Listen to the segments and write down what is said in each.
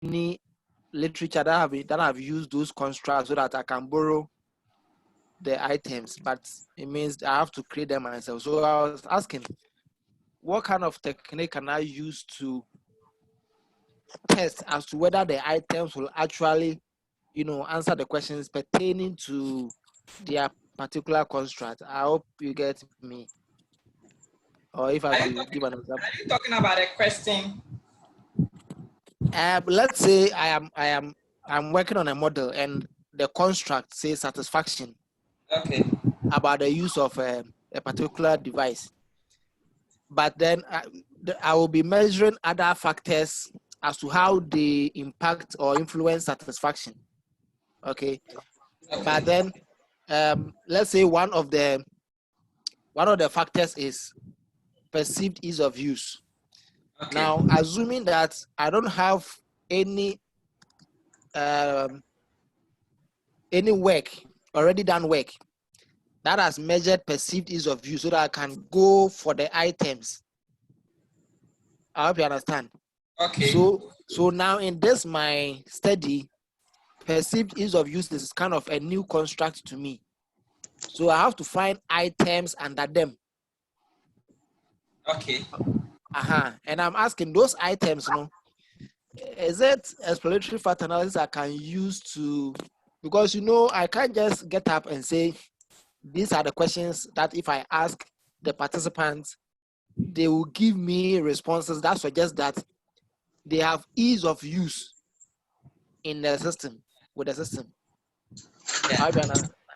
any literature that have used those constructs so that I can borrow the items, but it means I have to create them myself. So I was asking, what kind of technique can I use to test as to whether the items will actually, answer the questions pertaining to their particular construct? I hope you get me. Or if I should give an example. Are you talking about a question? Let's say I'm working on a model and the construct says satisfaction. Okay. About the use of a particular device. But then I will be measuring other factors as to how they impact or influence satisfaction. Okay. But then let's say one of the factors is perceived ease of use. Okay. Now, assuming that I don't have any work, already done work, that has measured perceived ease of use so that I can go for the items. I hope you understand. Okay. So now in this, my study, perceived ease of use is kind of a new construct to me. So I have to find items under them. Okay. And I'm asking those items, is it exploratory factor analysis I can use to, because I can't just get up and say, these are the questions that if I ask the participants, they will give me responses that suggest that they have ease of use in the system, with the system. Yeah.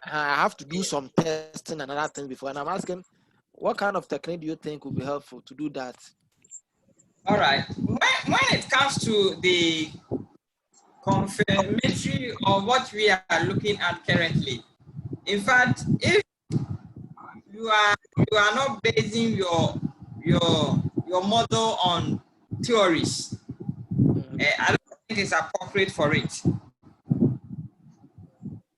I have to do some testing and other things before, and I'm asking, what kind of technique do you think would be helpful to do that? All right. When it comes to the confirmatory or what we are looking at currently, in fact, if you are not basing your model on theories, I don't think it's appropriate for it.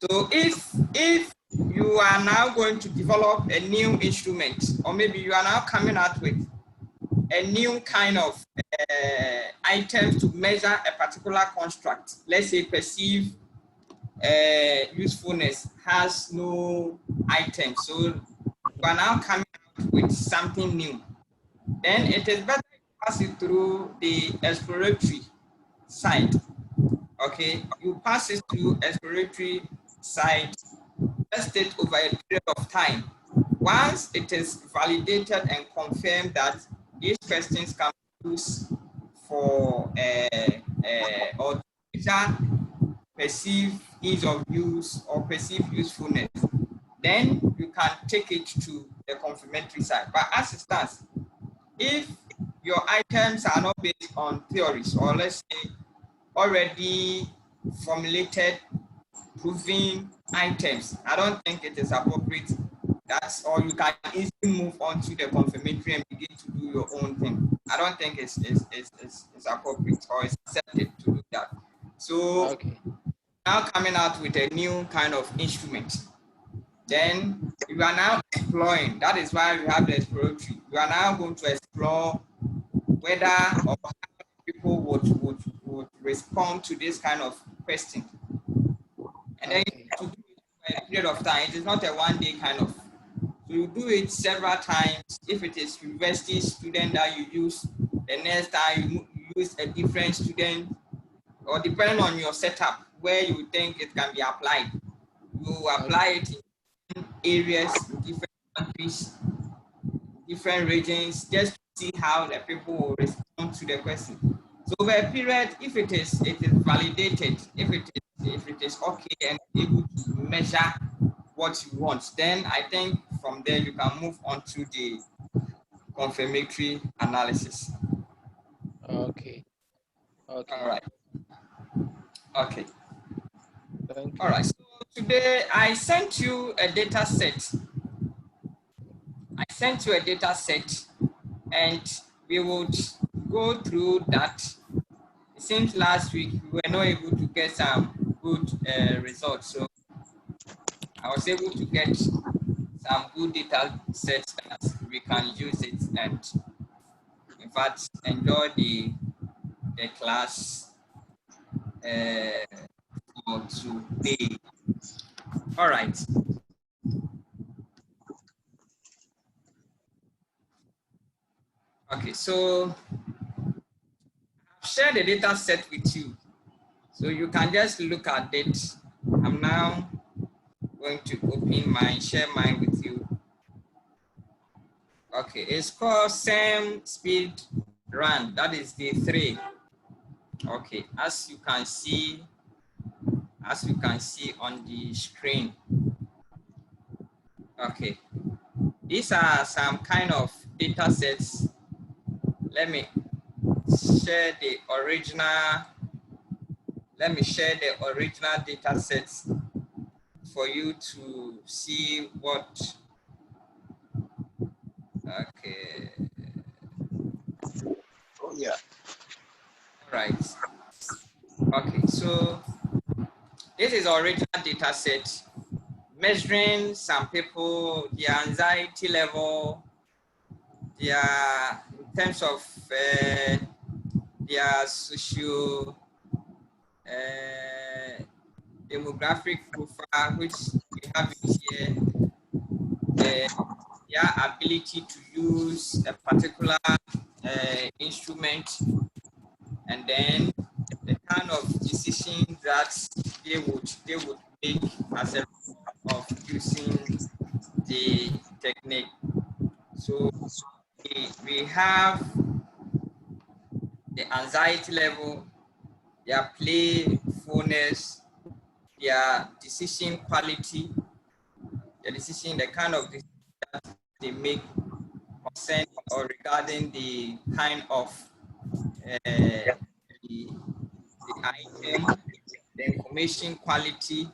So if you are now going to develop a new instrument, or maybe you are now coming out with a new kind of item to measure a particular construct, let's say perceived usefulness has no item, so you are now coming out with something new, then it is better to pass it through the exploratory side. Okay, you pass it through exploratory side, test it over a period of time. Once it is validated and confirmed that these questions can be used for or measure perceived ease of use or perceived usefulness, then you can take it to the confirmatory side. But as it stands, if your items are not based on theories, or let's say already formulated, proven items, I don't think it is appropriate. That's all. You can easily move on to the confirmatory and begin to do your own thing. I don't think it's appropriate or it's accepted to do that. So okay. Now coming out with a new kind of instrument, then you are now exploring. That is why we have the exploratory. You are now going to explore whether or how people would respond to this kind of question. And then you have to do it for a period of time. It is not a one-day kind of. So you do it several times. If it is university student that you use, the next time you use a different student, or depending on your setup, where you think it can be applied. You apply it in areas, different countries, different regions, just to see how the people will respond to the question. So over a period, if it is validated, if it is okay and able to measure what you want, then I think from there you can move on to the confirmatory analysis. Okay. Okay. All right. Okay. All right. So today I sent you a data set. And we would go through that. It seems last week we were not able to get some good results. So I was able to get some good data sets that we can use it and in fact enjoy the class for today. All right. Okay, so I've shared the data set with you. So you can just look at it. I'm now going to share mine with you. Okay, it's called same speed run. That is day 3. Okay, as you can see on the screen. Okay, these are some kind of data sets. Let me share the original data sets for you to see what. Okay. Oh yeah. All right. Okay, so this is original data set measuring some people, their anxiety level, their in terms of their socio demographic profile, which we have it here, their ability to use a particular instrument, and then the kind of decisions that they would make as a result of using the technique. So we have the anxiety level, their playfulness, their decision quality, the kind of decision that they make concerning or regarding the kind of the item, the information quality,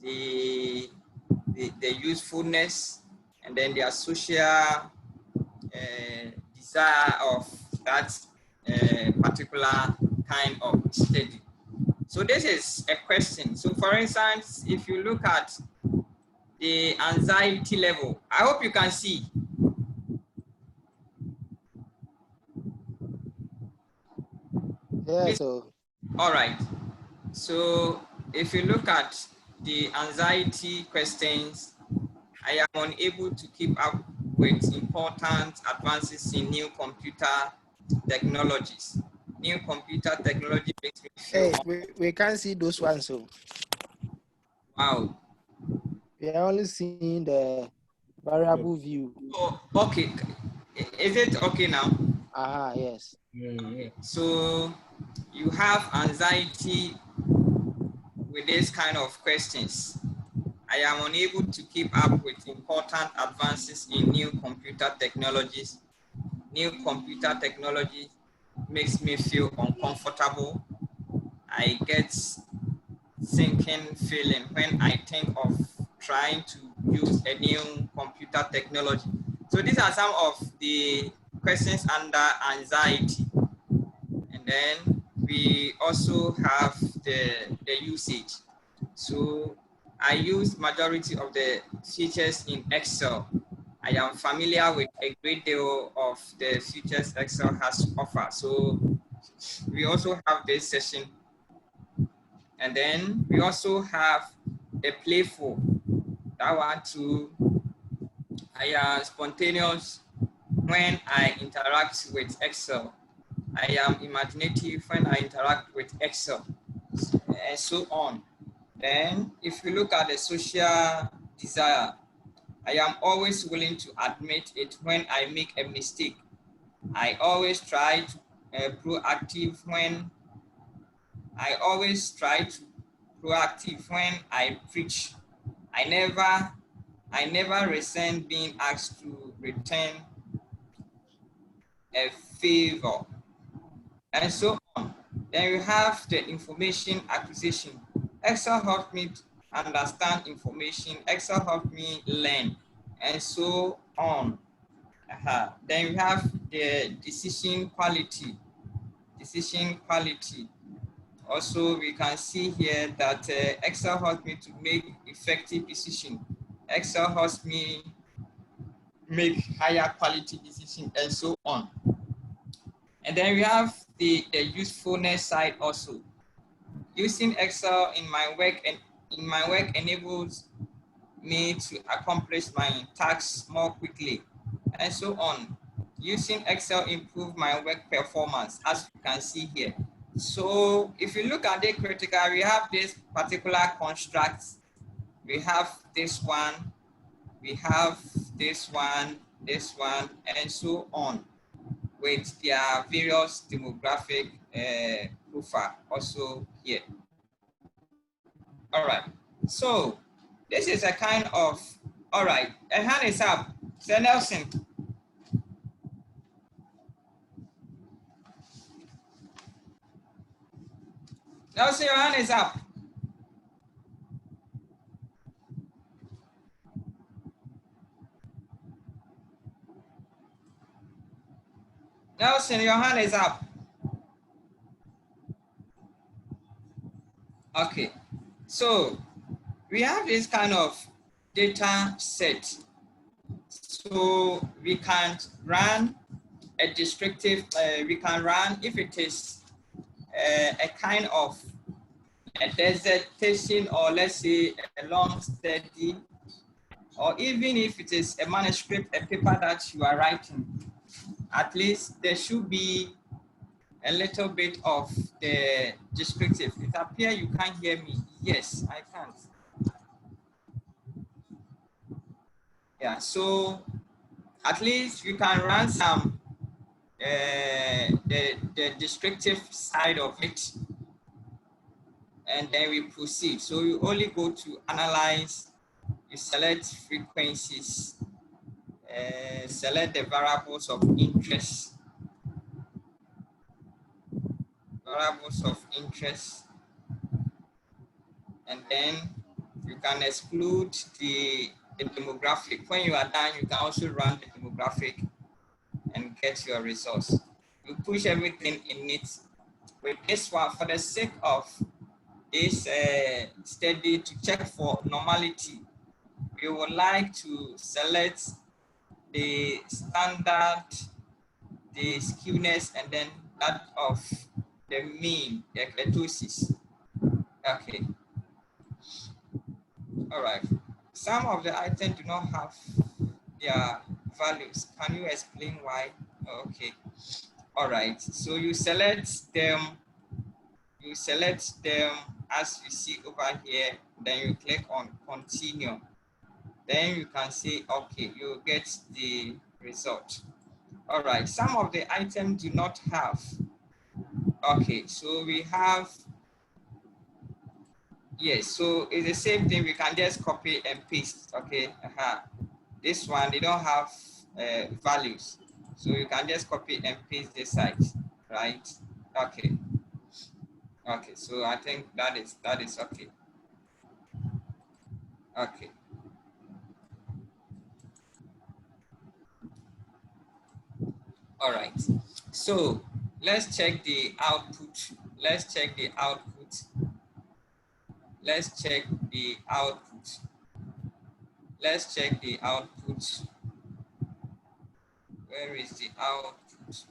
the usefulness, and then their social desire of that particular kind of study. So this is a question. So for instance, if you look at the anxiety level, I hope you can see. Yeah, so All right. So if you look at the anxiety questions, I am unable to keep up with important advances in new computer technologies. New computer technology makes me feel, hey, we can't see those ones. So wow. we are only seeing the variable view. Oh, okay. Is it okay now? Yes. So you have anxiety with this kind of questions. I am unable to keep up with important advances in new computer technologies. New computer technology makes me feel uncomfortable. I get sinking feeling when I think of trying to use a new computer technology. So these are some of the questions under anxiety. And then we also have the usage. So I use majority of the features in Excel. I am familiar with a great deal of the features Excel has to offer. So we also have this session. And then we also have a playful. That one too. I am spontaneous when I interact with Excel. I am imaginative when I interact with Excel, and so on. Then, if you look at the social desire, I am always willing to admit it when I make a mistake. I always try to proactive when I preach. I never resent being asked to return a favor, and so on. Then you have the information acquisition. Excel helped me to understand information. Excel helped me learn, and so on. Then we have the decision quality. Decision quality. Also, we can see here that Excel helps me to make effective decision. Excel helps me make higher quality decision, and so on. And then we have the usefulness side also. Using Excel in my work enables me to accomplish my tasks more quickly, and so on. Using Excel improve my work performance, as you can see here. So if you look at it critical, we have this particular construct. We have this one, we have this one, and so on, with their various demographic profile also here. All right. So this is a kind of, all right, a hand is up. Sir Nelson. Nelson, your hand is up. Nelson, your hand is up. Okay. So we have this kind of data set. So we can run a descriptive, we can run if it is a kind of a dissertation, or let's say a long study, or even if it is a manuscript, a paper that you are writing, at least there should be a little bit of the descriptive. It appears you can't hear me. Yes, I can't. Yeah, so at least you can run some the descriptive side of it, and then we proceed. So you only go to analyze, you select frequencies, select the variables of interest, and then you can exclude the demographic. When you are done, you can also run the demographic and get your results. You push everything in it. With this one, for the sake of this study, to check for normality, we would like to select the standard, the skewness, and then that of the mean, the kurtosis. Okay. All right. Some of the items do not have their values. Can you explain why? Okay. All right. So you select them. You select them as you see over here. Then you click on continue. Then you can say, okay, you get the result. All right. Some of the items do not have. Okay. So we have. Yes, so it's the same thing. We can just copy and paste. Okay, this one they don't have values, so you can just copy and paste this side, right? Okay, okay. So I think that is okay. Okay. All right. So let's check the output. Let's check the output. Let's check the output. Let's check the output. Where is the output?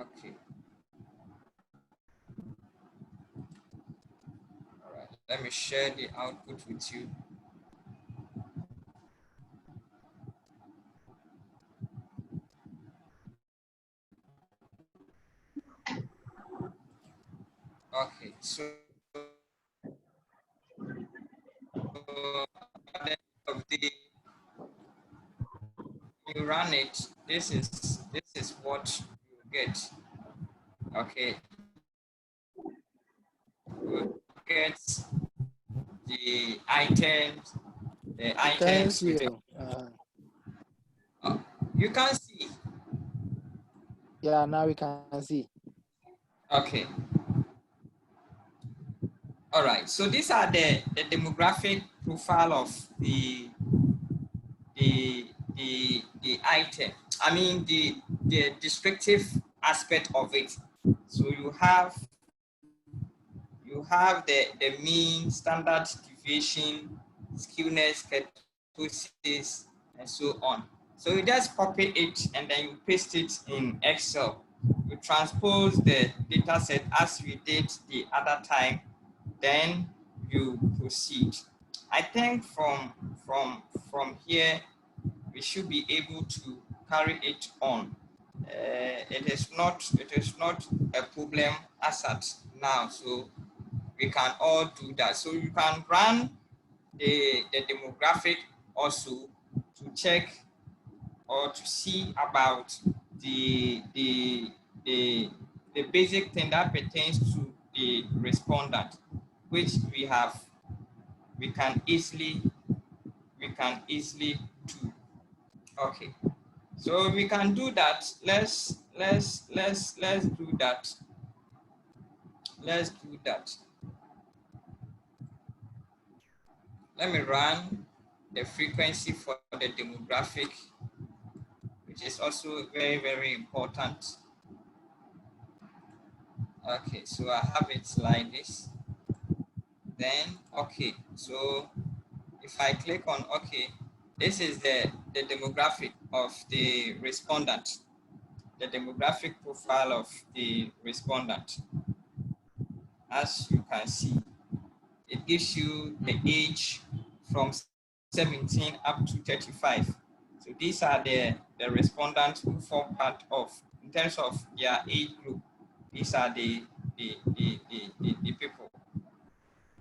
Okay. All right. Let me share the output with you. Okay, so at the end of the, you run it. This is what you get. Okay, you get the items. The items with you. You can see. Yeah, now we can see. Okay. All right. So these are the demographic profile of the item. I mean the descriptive aspect of it. So you have the mean, standard deviation, skewness, kurtosis, and so on. So you just copy it and then you paste it in Excel. You transpose the data set as we did the other time, then you proceed. I think from here we should be able to carry it on. It is not a problem as at now, so we can all do that. So you can run the demographic also to check or to see about the basic thing that pertains to the respondent, which we can easily do. Okay, so we can do that. Let's do that. Let's do that. Let me run the frequency for the demographic, which is also very, very important. Okay, so I have it like this. Then, okay, so if I click on okay, this is the demographic of the respondent, the demographic profile of the respondent. As you can see, it gives you the age from 17 up to 35. So these are the respondents who form part of, in terms of their age group, these are the people.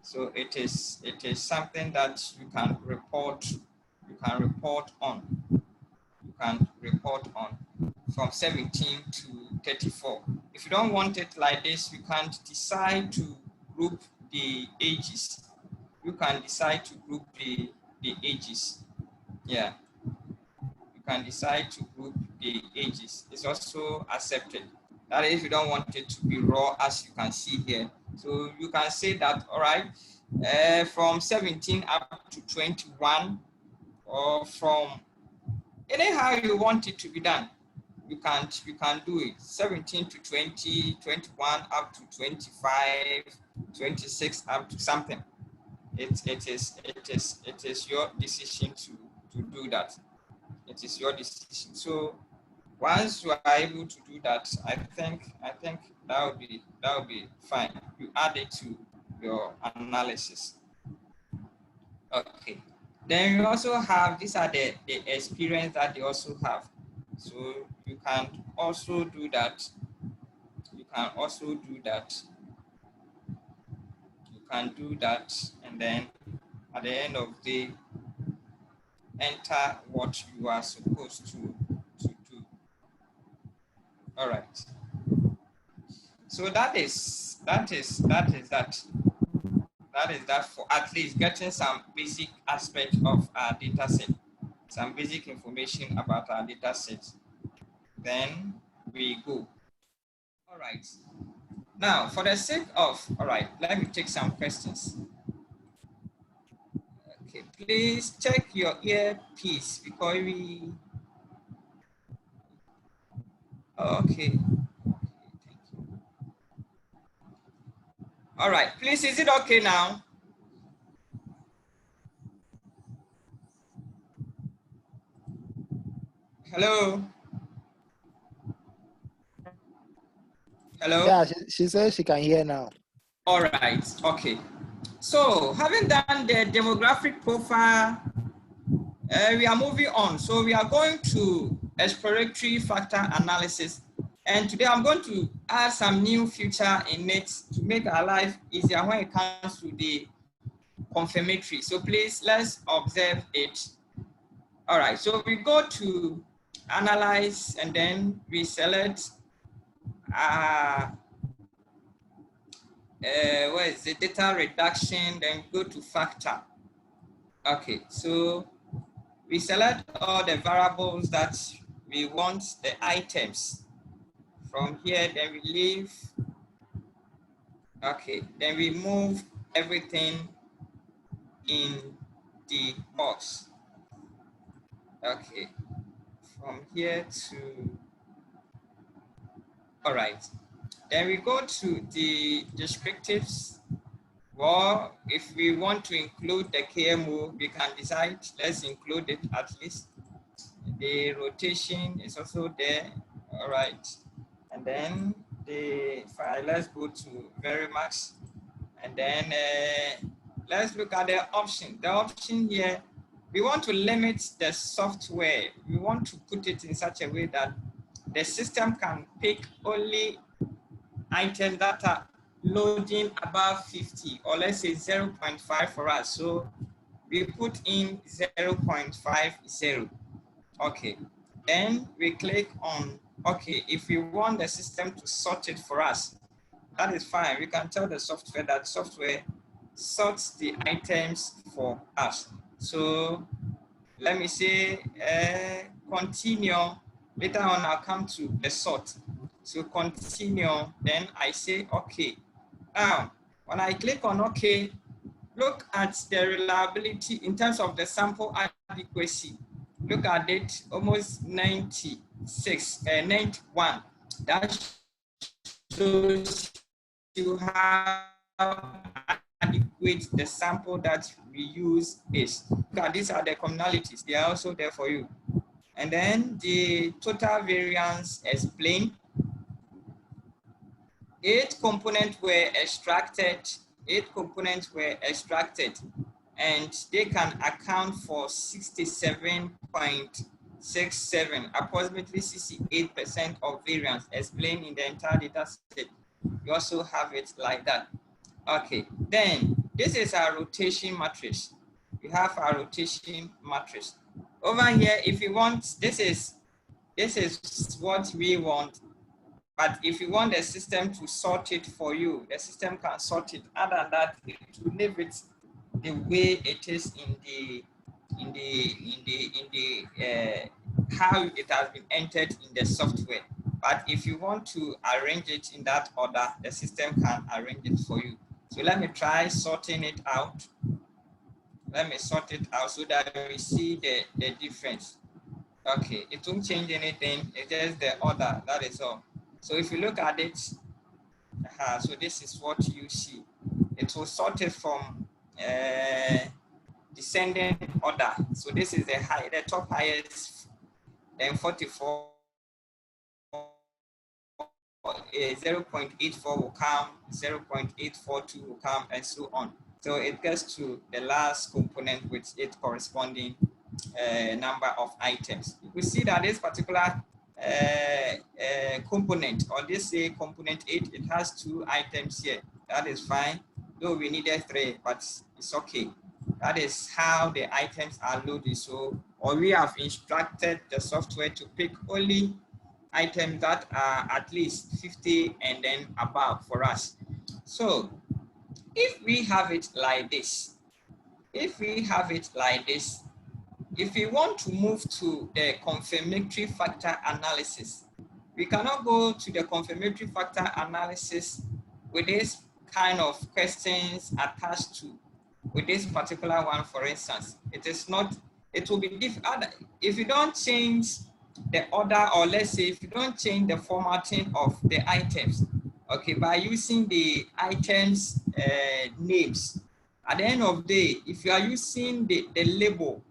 So it is something that you can report on. You can report on from 17 to 34. If you don't want it like this, you can decide to group the ages. You can decide to group the ages. Yeah. You can decide to group the ages. It's also accepted. That is, if you don't want it to be raw, as you can see here. So you can say that, all right, from 17 up to 21, or from anyhow you want it to be done. You can do it 17 to 20, 21 up to 25, 26 up to something. It is your decision to do that. It is your decision. So once you are able to do that, I think that would be fine. You add it to your analysis. Okay. Then you also have, these are the experience that they also have. So you can also do that. You can also do that. You can do that, and then at the end of the day, enter what you are supposed to do. All right. So that is that for at least getting some basic aspect of our data set, some basic information about our data set. Then we go. All right. Now, for the sake of, all right, let me take some questions. Okay, please check your earpiece because we, okay. Thank you. All right, please, is it okay now? Hello? Hello? Yeah, she says she can hear now. All right, okay. So having done the demographic profile, we are moving on. So we are going to exploratory factor analysis. And today I'm going to add some new feature in it to make our life easier when it comes to the confirmatory. So please, let's observe it. All right, so we go to analyze and then we select what is the data reduction, then go to factor. Okay, so we select all the variables that we want, the items. From here, then we leave. Okay, then we move everything in the box. Okay, from here to, all right. Then we go to the descriptives. Well, if we want to include the KMO, we can decide, let's include it at least. the rotation is also there. All right. And then the file, let's go to very max. And then let's look at the option. The option here, we want to limit the software. We want to put it in such a way that the system can pick only items that are loading above 50, or let's say 0.5 for us. So we put in 0.50. Okay. Then we click on okay. If we want the system to sort it for us, that is fine. We can tell the software that software sorts the items for us. So let me say continue. Later on, I'll come to the sort. So continue, then I say okay. Now, when I click on okay, look at the reliability in terms of the sample adequacy. Look at it, almost 96, 91. That shows you how adequate the sample that we use is. Look at these are the commonalities. They are also there for you. And then the total variance explained. 8 components were extracted. 8 components were extracted, and they can account for 67.67, approximately 68% of variance explained in the entire data set. You also have it like that. Okay, then this is our rotation matrix. We have our rotation matrix. Over here, if you want, this is what we want. But if you want the system to sort it for you, the system can sort it. Other than that, it will leave it the way it is how it has been entered in the software. But if you want to arrange it in that order, the system can arrange it for you. So let me try sorting it out. Let me sort it out so that we see the difference. Okay, it won't change anything. It's just the order, that is all. So if you look at it, so this is what you see. It will sort it from descending order. So this is the top highest, then 44, 0.84 will come, 0.842 will come, and so on. So it gets to the last component with its corresponding number of items. You will see that this particular component, or this say component 8, it has 2 items here. That is fine, though we needed 3, but it's okay. That is how the items are loaded. So, or we have instructed the software to pick only items that are at least 50 and then above for us. So if we have it like this, if we want to move to the confirmatory factor analysis, we cannot go to the confirmatory factor analysis with this kind of questions attached to, with this particular one, for instance. It is not, it will be different if you don't change the order, or let's say if you don't change the formatting of the items, okay, by using the items names. At the end of the day, if you are using the label,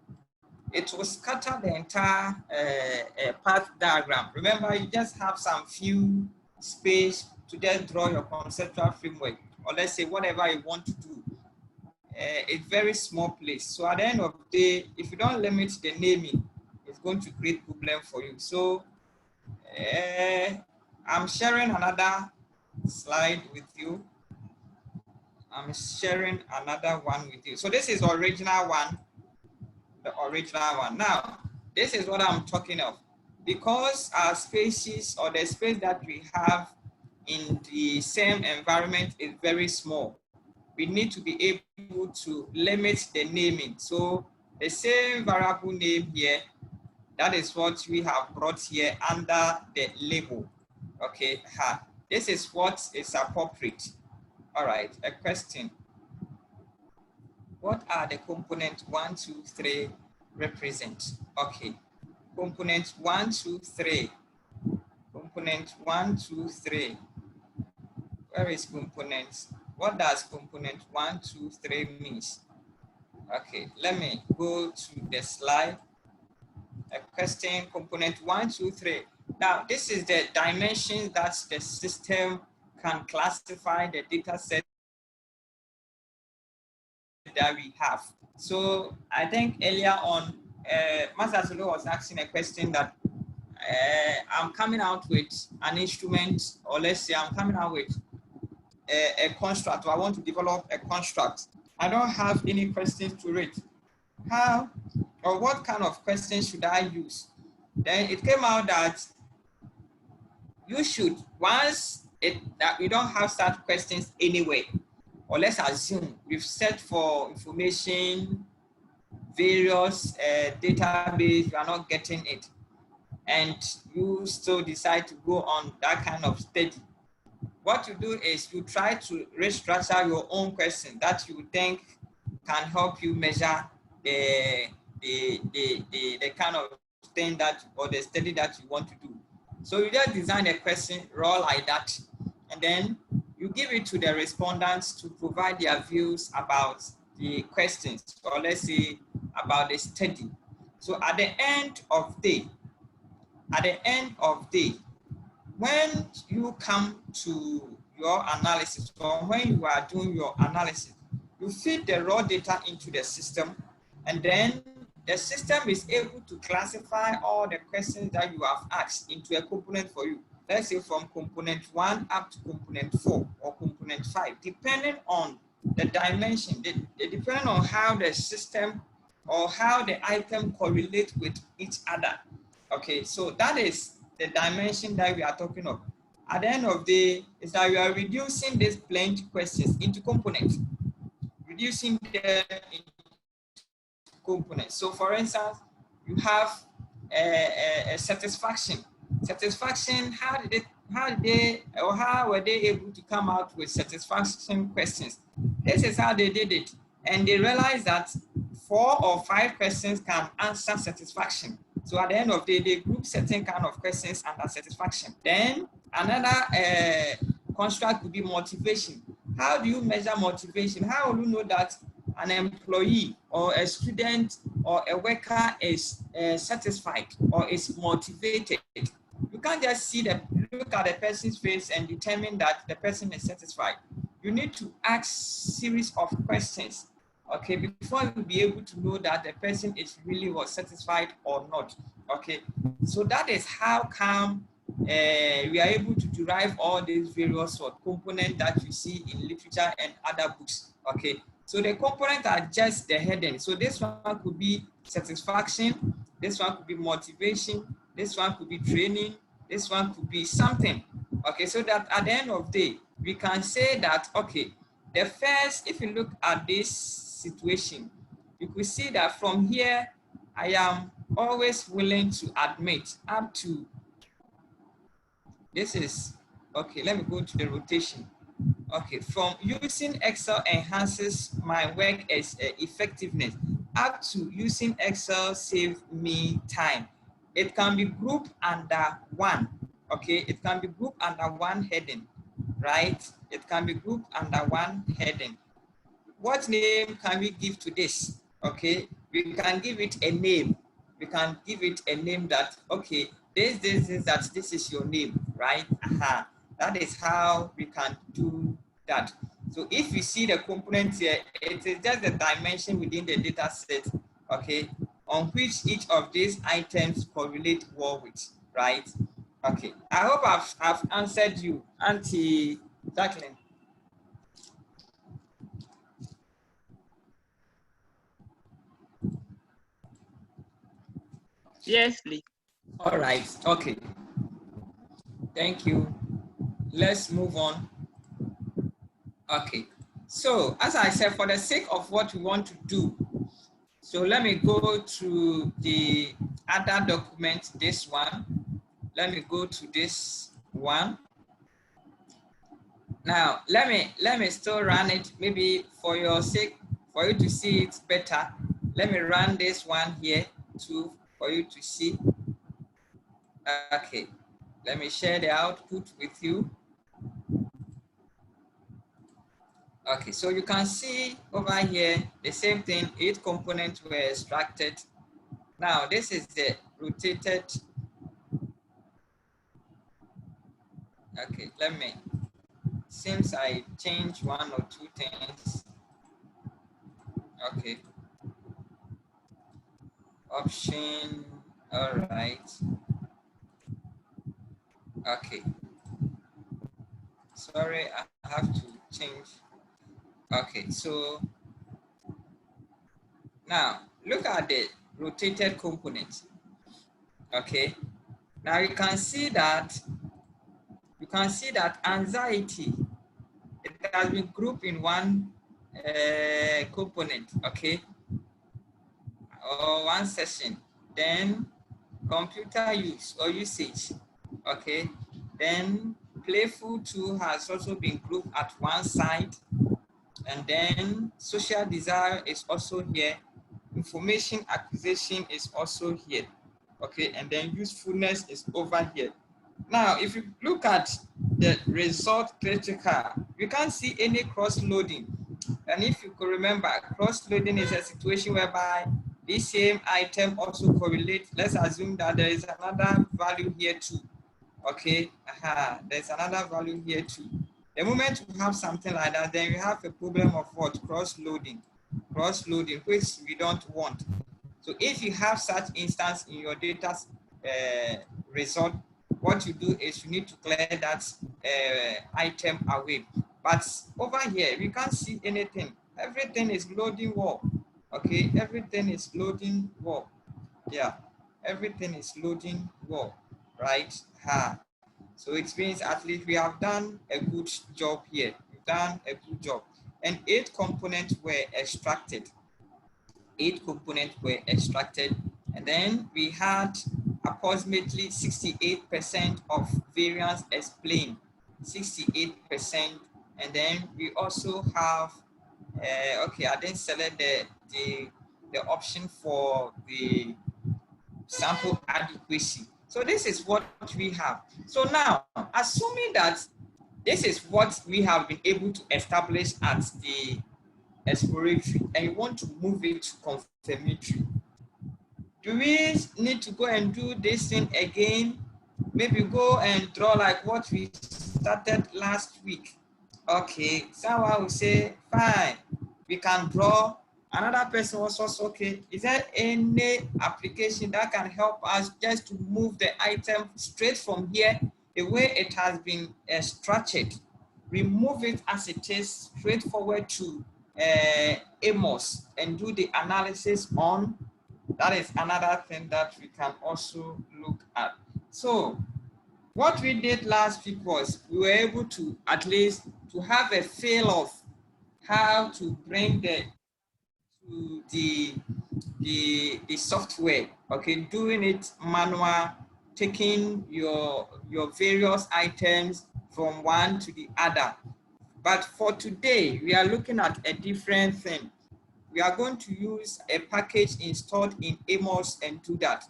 it will scatter the entire path diagram. Remember, you just have some few space to just draw your conceptual framework, or let's say whatever you want to do. A very small place. So at the end of the day, if you don't limit the naming, it's going to create problem for you. So I'm sharing another slide with you. I'm sharing another one with you. So this is the original one. Now, this is what I'm talking of. Because our spaces, or the space that we have in the same environment, is very small, we need to be able to limit the naming. So the same variable name here, that is what we have brought here under the label. Okay, this is what is appropriate. All right, a question. What are the components 1, 2, 3 represent? Okay, component 1, 2, 3. Component 1, 2, 3. Where is components? What does component 1, 2, 3 means? Okay, let me go to the slide. a question, component 1, 2, 3. Now, this is the dimensions that the system can classify the data set that we have. So I think earlier on, Master Solo was asking a question that I'm coming out with an instrument, or let's say I'm coming out with a construct, or I want to develop a construct. I don't have any questions to read. How or what kind of questions should I use? Then it came out that you should, once that we don't have such questions anyway, or let's assume we've set for information, various database, you are not getting it, and you still decide to go on that kind of study. What you do is you try to restructure your own question that you think can help you measure the kind of thing that, or the study that you want to do. So you just design a question raw like that, and then you give it to the respondents to provide their views about the questions, or let's say about the study. So at the end of day, when you come to your analysis, or when you are doing your analysis, you feed the raw data into the system, and then the system is able to classify all the questions that you have asked into a component for you. Let's say from component 1 up to component 4 or component 5, depending on the dimension, depending on how the system or how the item correlate with each other. Okay, so that is the dimension that we are talking of. At the end of the day, is that we are reducing these plenty questions into components, reducing them into components. So for instance, you have a satisfaction. Satisfaction, how were they able to come out with satisfaction questions? This is how they did it. And they realized that 4 or 5 questions can answer satisfaction. So at the end of the day, they group certain kind of questions under satisfaction. Then another construct could be motivation. How do you measure motivation? How will you know that an employee or a student or a worker is satisfied or is motivated? You can't just look at the person's face and determine that the person is satisfied. You need to ask series of questions, okay, before you'll be able to know that the person is really was satisfied or not. Okay, so that is how come we are able to derive all these various sort of components that you see in literature and other books. Okay, so the components are just the heading. So this one could be satisfaction, this one could be motivation, this one could be training, this one could be something. Okay, so that at the end of the day, we can say that, okay, the first, if you look at this situation, you could see that from here, I am always willing to admit up to, this is, okay, let me go to the rotation. Okay, from using Excel enhances my work as effectiveness up to using Excel save me time. It can be grouped under one, okay? It can be grouped under one heading, right? It can be grouped under one heading. What name can we give to this? Okay, we can give it a name. We can give it a name that, okay, this is your name, right? That is how we can do that. So if you see the components here, it is just the dimension within the data set, okay, on which each of these items correlate well with, right? Okay, I hope I've answered you, Auntie Jacqueline. Yes, please. All right, okay. Thank you. Let's move on. Okay, so as I said, for the sake of what we want to do, so let me go to the other document, this one. Let me go to this one. Now, let me still run it, maybe for your sake, for you to see it better. Let me run this one here too, for you to see. Okay, let me share the output with you. Okay, so you can see over here, the same thing, 8 components were extracted. Now, this is the rotated. Okay, let me, since I changed one or two things. Okay. Option, all right. Okay. Sorry, I have to change. Okay, so now look at the rotated component. Okay. Now you can see that anxiety, it has been grouped in one component, okay, or one session. Then computer use or usage, okay. Then playful too has also been grouped at one side, and then social desire is also here. Information acquisition is also here, okay, and then usefulness is over here. Now, if you look at the result critical, you can't see any cross-loading. And if you could remember, cross-loading is a situation whereby this same item also correlates. Let's assume that there is another value here too. Okay, there's another value here too. The moment you have something like that, then you have a problem of what? Cross-loading, which we don't want. So if you have such instance in your data result, what you do is you need to clear that item away. But over here, we can't see anything. Everything is loading well. Okay, everything is loading well. Yeah, everything is loading well, right? So it means at least we have done a good job here. We've done a good job. And 8 components were extracted. 8 components were extracted. And then we had approximately 68% of variance explained. 68%. And then we also have, okay, I didn't select the option for the sample adequacy. So this is what we have. So now, assuming that this is what we have been able to establish at the exploratory, and you want to move it to confirmatory, do we need to go and do this thing again? Maybe go and draw like what we started last week. Okay, someone will say, fine, we can draw. Another person was also, okay, is there any application that can help us just to move the item straight from here, the way it has been structured, remove it as it is straight forward to Amos and do the analysis on? That is another thing that we can also look at. So what we did last week was we were able to at least to have a feel of how to bring the software, okay, doing it manual, taking your various items from one to the other. But for today, we are looking at a different thing. We are going to use a package installed in Amos and do that.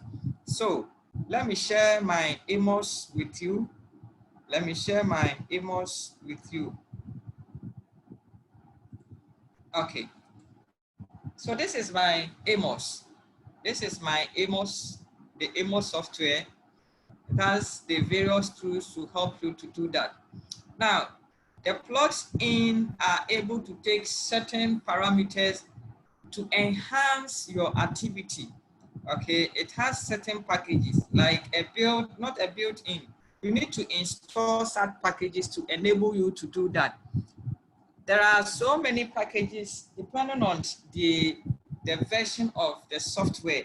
So let me share my Amos with you. Let me share my Amos with you. Okay. So this is my Amos. This is my Amos, the Amos software. It has the various tools to help you to do that. Now, the plugins are able to take certain parameters to enhance your activity. Okay, it has certain packages like a build, not a built-in. You need to install such packages to enable you to do that. There are so many packages depending on the version of the software.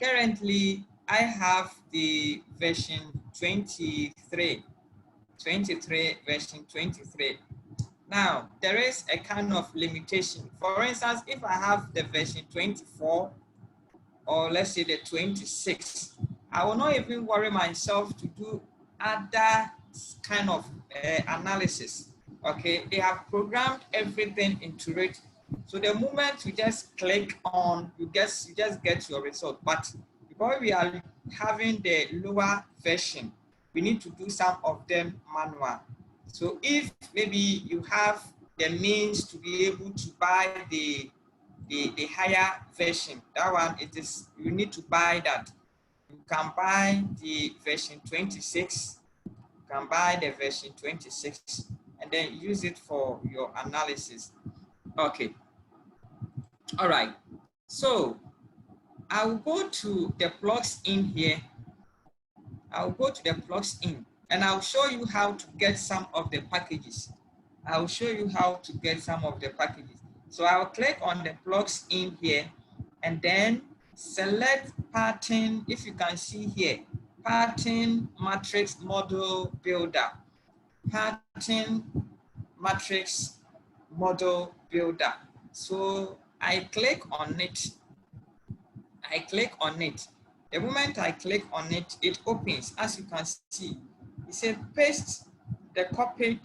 Currently, I have the version 23 version 23. Now, there is a kind of limitation. For instance, if I have the version 24, or let's say the 26, I will not even worry myself to do other kind of analysis. Okay, they have programmed everything into it. So the moment you just click on, you just get your result. But because we are having the lower version, we need to do some of them manual. So if maybe you have the means to be able to buy the the higher version. That one, it is, you need to buy that. You can buy the version 26, you can buy the version 26 and then use it for your analysis. Okay, all right. So I'll go to the plugs in here. I'll go to the plugs in and I'll show you how to get some of the packages. I'll show you how to get some of the packages. So I'll click on the plugs in here and then select pattern. If you can see here, pattern matrix model builder, pattern matrix model builder. So I click on it. I click on it. The moment I click on it, it opens. As you can see, it says paste the copied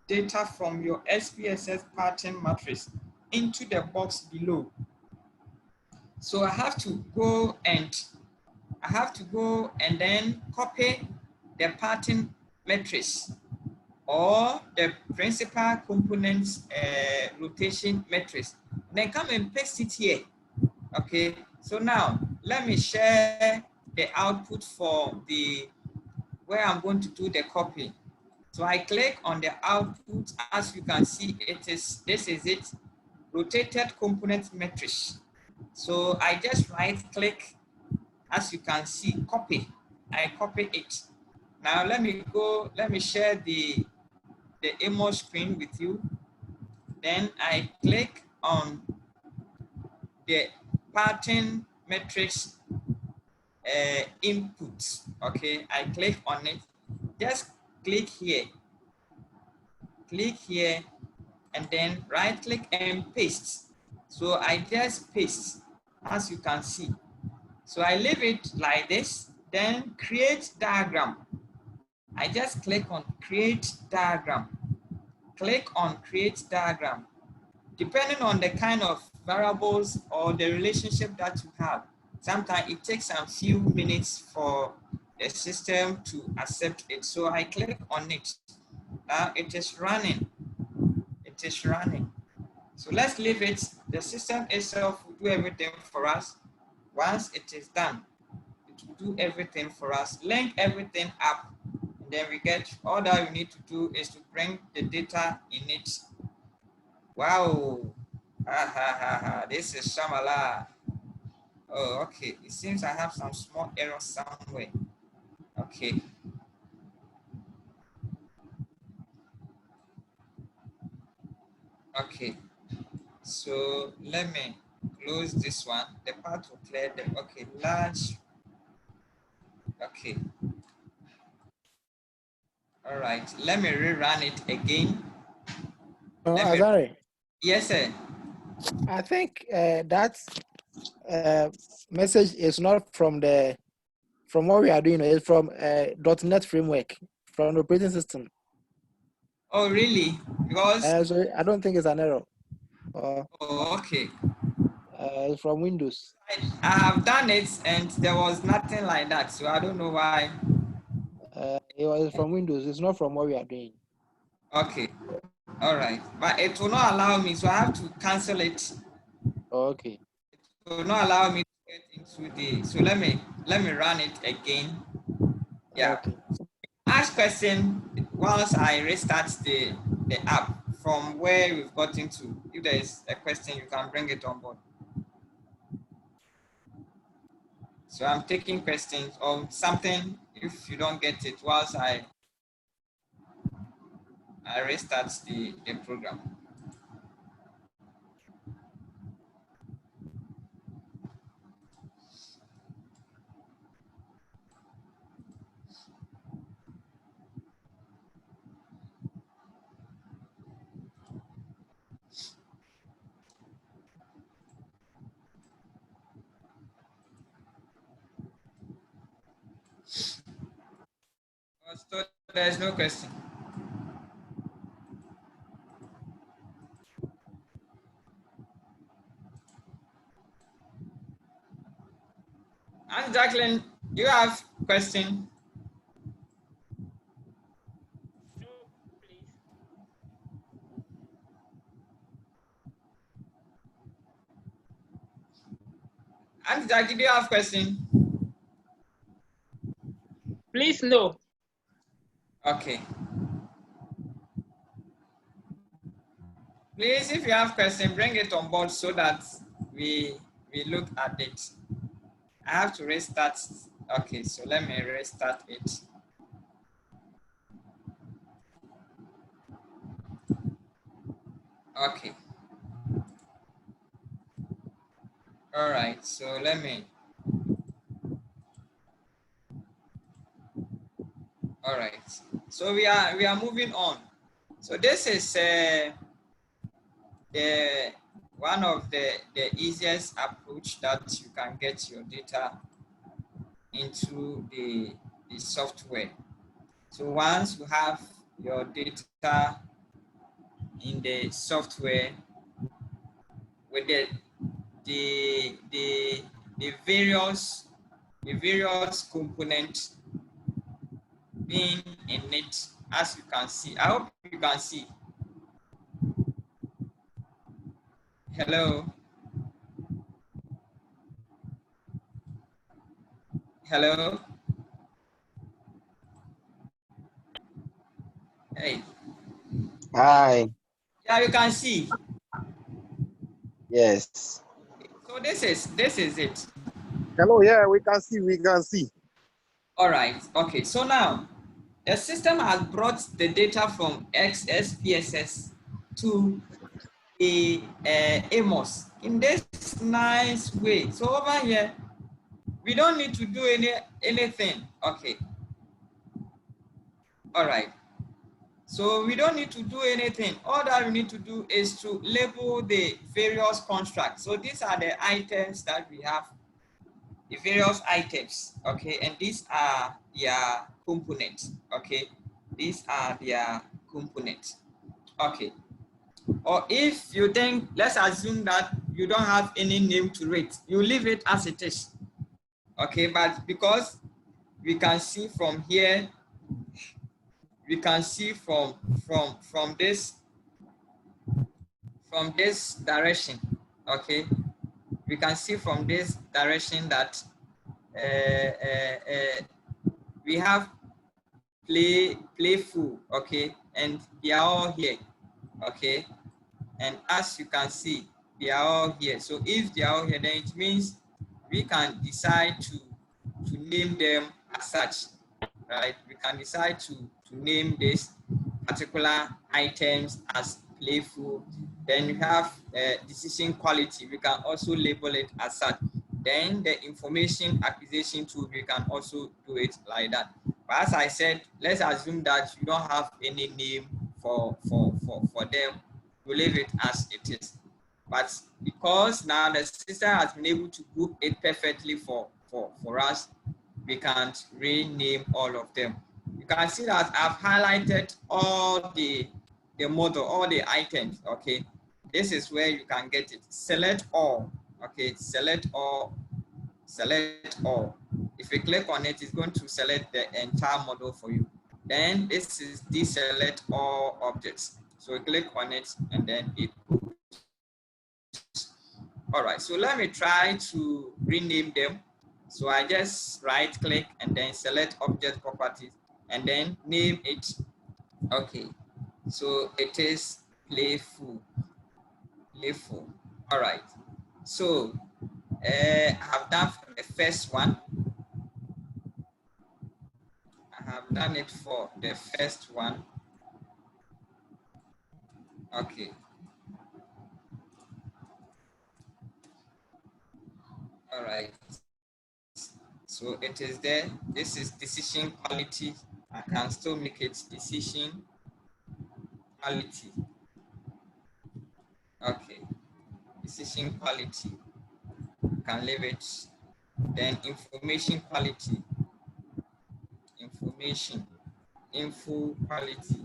data from your SPSS pattern matrix into the box below. So I have to go and then copy the pattern matrix or the principal components rotation matrix. Then come and paste it here. Okay, so now let me share the output for the where I'm going to do the copy. So I click on the output. As you can see, this is it, rotated component matrix. So I just right click, as you can see, copy. I copy it. Now let me share the image screen with you. Then I click on the pattern matrix input. Okay, I click on it. Just click here, and then right click and paste. So I just paste, as you can see. So I leave it like this, then create diagram. I just click on create diagram. Click on create diagram. Depending on the kind of variables or the relationship that you have, sometimes it takes a few minutes for the system to accept it. So I click on it. Now it is running. It is running. So let's leave it. The system itself will do everything for us. Once it is done, it will do everything for us, link everything up, and then we get, all that we need to do is to bring the data in it. Wow. This is Shamala. Oh, okay. It seems I have some small error somewhere. Okay. Okay. So let me close this one. The part will clear them. Okay. Large. Okay. All right. Let me rerun it again. Azari, Yes, sir. I think that message is not from what we are doing. It's from .NET framework, from the operating system. Oh, really? Because So I don't think it's an error. oh, okay. It's from Windows. I have done it and there was nothing like that, so I don't know why. It was from Windows. It's not from what we are doing. Okay. All right. But it will not allow me, so I have to cancel it. Okay. It will not allow me to get into the, so let me run it again. Yeah. Okay. Ask question once I restart the app from where we've gotten to. If there is a question, you can bring it on board. So I'm taking questions on something. If you don't get it, whilst I restart the program. So there's no question. And Jacqueline, you have question? No, please. And Jack, did you have a question? Please, no. Okay. Please, if you have question, bring it on board so that we look at it. I have to restart. Okay, so let me restart it. Okay. All right, so let me. All right. So we are moving on. So this is the one of the easiest approach that you can get your data into the software. So once you have your data in the software with the various components being in it, as you can see. I hope you can see. Hello. Hello. Hey. Hi. Yeah, you can see. Yes. So this is it. Hello. Yeah, we can see. We can see. All right. Okay. So now the system has brought the data from XSPSS to the Amos in this nice way. So over here, we don't need to do anything. Okay. All right. So we don't need to do anything. All that we need to do is to label the various constructs. So these are the items that we have, the various items, okay? And these are their components, okay? These are their components, okay? Or if you think, let's assume that you don't have any name to it, you leave it as it is, okay? But because we can see from here, we can see from this direction, okay? We can see from this direction that we have playful, okay, and they are all here, okay, and as you can see, they are all here. So if they are all here, then it means we can decide to name them as such, right? We can decide to name this particular items as playful. Then you have decision quality. We can also label it as such. Then the information acquisition tool, we can also do it like that. But as I said, let's assume that you don't have any name for them. We leave it as it is. But because now the system has been able to group it perfectly for us, we can't rename all of them. You can see that I've highlighted all the model, all the items, okay? This is where you can get it. Select all, okay? Select all, select all. If you click on it, it's going to select the entire model for you. Then this is deselect all objects. So we click on it and then it goes. All right, so let me try to rename them. So I just right click and then select object properties and then name it. Okay, so it is playful. Playful. All right, so I have done for the first one. I have done it for the first one. Okay. All right. So it is there. This is decision quality. I can still make it decision quality. Okay. Decision quality. Can leave it. Then information quality. Information. Info quality.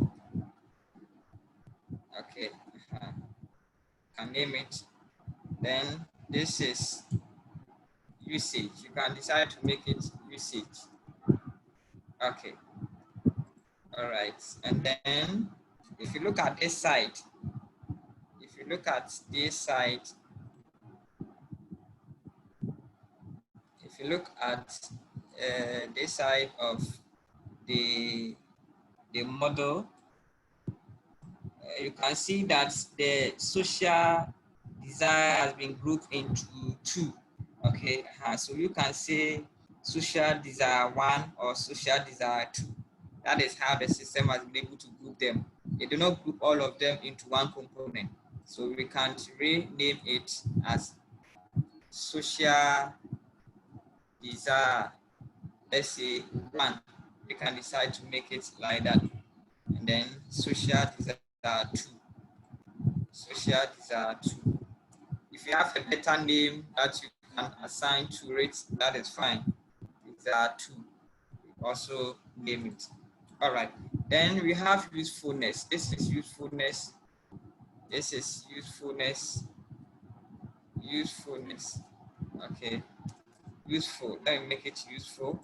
Okay. Can name it. Then this is usage. You can decide to make it usage. Okay. All right. And then if you look at this side, if you look at this side of the model, you can see that the social desire has been grouped into two. Okay, so you can say social desire 1 or social desire 2. That is how the system has been able to group them. They do not group all of them into one component. So we can rename it as social desire, let's say 1. We can decide to make it like that. And then social desire 2. Social desire 2. If you have a better name that you can assign to it, that is fine. Desire 2. Also name it. All right. Then we have usefulness. This is usefulness. This is usefulness. Usefulness. Okay. Useful. Let me make it useful.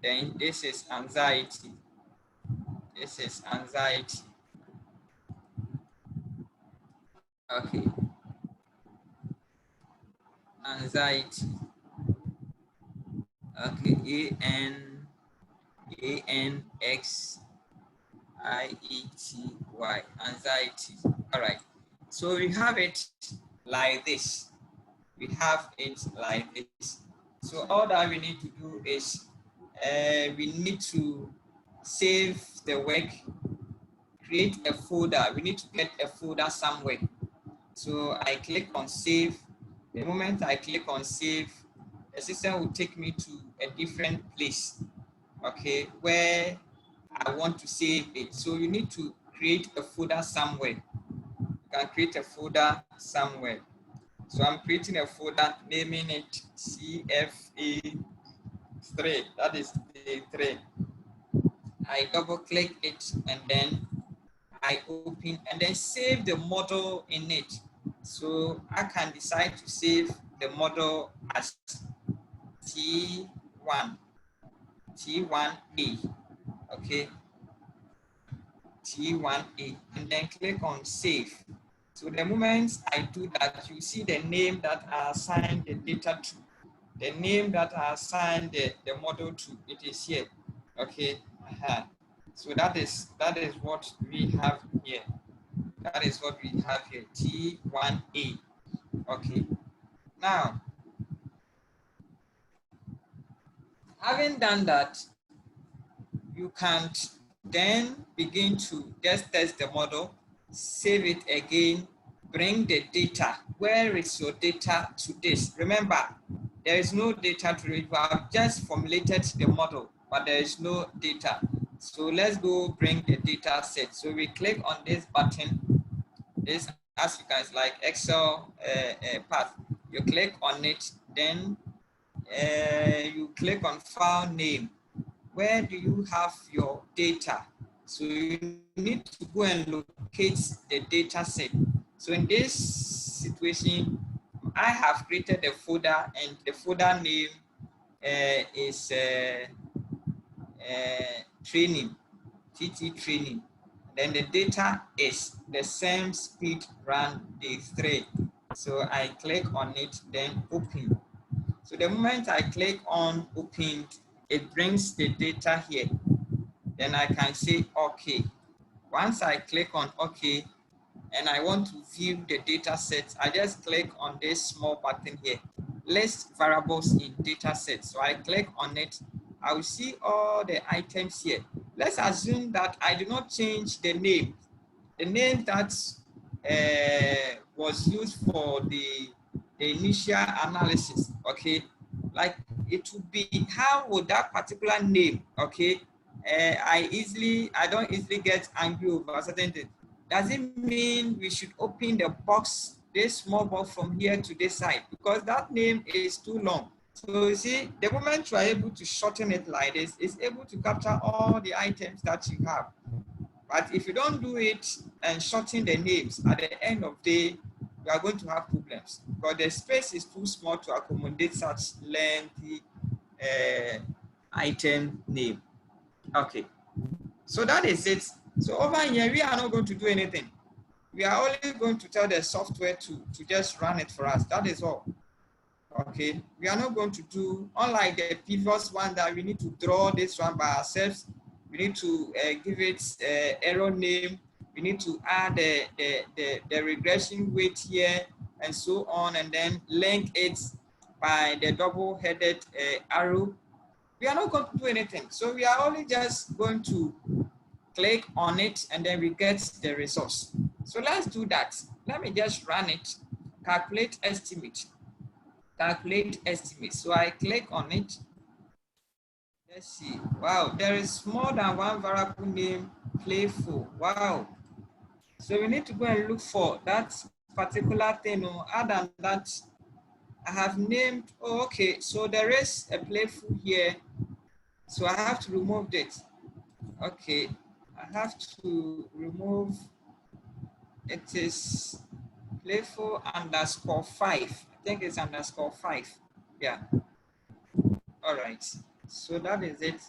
Then this is anxiety. This is anxiety. Okay. Anxiety. Okay. ANXIETY. Anxiety. All right. So we have it like this. We have it like this. So all that we need to do is we need to save the work, create a folder. We need to get a folder somewhere. So I click on save. The moment I click on save, the system will take me to a different place, okay, where I want to save it. So you need to create a folder somewhere. You can create a folder somewhere. So I'm creating a folder, naming it CFA3. That is the 3. I double click it and then I open and then save the model in it. So I can decide to save the model as T1A, okay, T1A, and then click on save. So the moment I do that, you see the name that I assigned the data to, the name that I assigned the model to, it is here, okay. So that is what we have here. That is what we have here, T1A, okay. Now, having done that, you can then begin to just test the model, save it again, bring the data. Where is your data to this? Remember, there is no data to it. We have just formulated the model, but there is no data. So let's go bring the data set. So we click on this button. This, as you guys like Excel path. You click on it, then you click on file name. Where do you have your data? So you need to go and locate the data set. So in this situation, I have created a folder and the folder name is training, TT training. Then the data is the same speed run day 3. So I click on it, then open. So the moment I click on open, it brings the data here. Then I can say OK. Once I click on OK and I want to view the data set, I just click on this small button here, list variables in data set. So I click on it. I will see all the items here. Let's assume that I do not change the name. The name that was used for the initial analysis, okay? Like it would be, how would that particular name, okay? I don't easily get angry over certain things. Does it mean we should open the box, this small box from here to this side? Because that name is too long. So you see, the moment you are able to shorten it like this, it's able to capture all the items that you have. But if you don't do it and shorten the names, at the end of the day, you are going to have problems because the space is too small to accommodate such lengthy item name. Okay, so that is it. So over here, we are not going to do anything. We are only going to tell the software to just run it for us. That is all. Okay, we are not going to do, unlike the previous one that we need to draw this one by ourselves, we need to give it error name, we need to add the regression weight here and so on, and then link it by the double-headed arrow. We are not going to do anything. So we are only just going to click on it and then we get the results. So let's do that. Let me just run it, calculate estimate. Calculate estimate. So I click on it. Let's see. Wow, there is more than one variable name playful. Wow. So we need to go and look for that particular thing. Other than that, I have named, oh, okay, so there is a playful here. So I have to remove it. Okay, I have to remove, it is playful _5. I think it's _5. Yeah. All right. So that is it.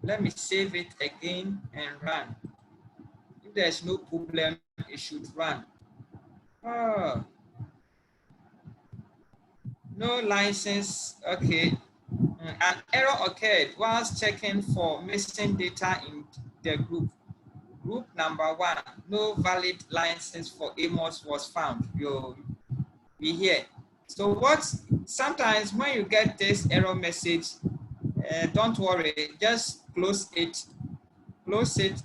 Let me save it again and run. If there's no problem, it should run. Oh, no license. Okay. An error occurred whilst checking for missing data in the group. Group number 1, no valid license for Amos was found. You'll be here. So what, sometimes when you get this error message, don't worry, just close it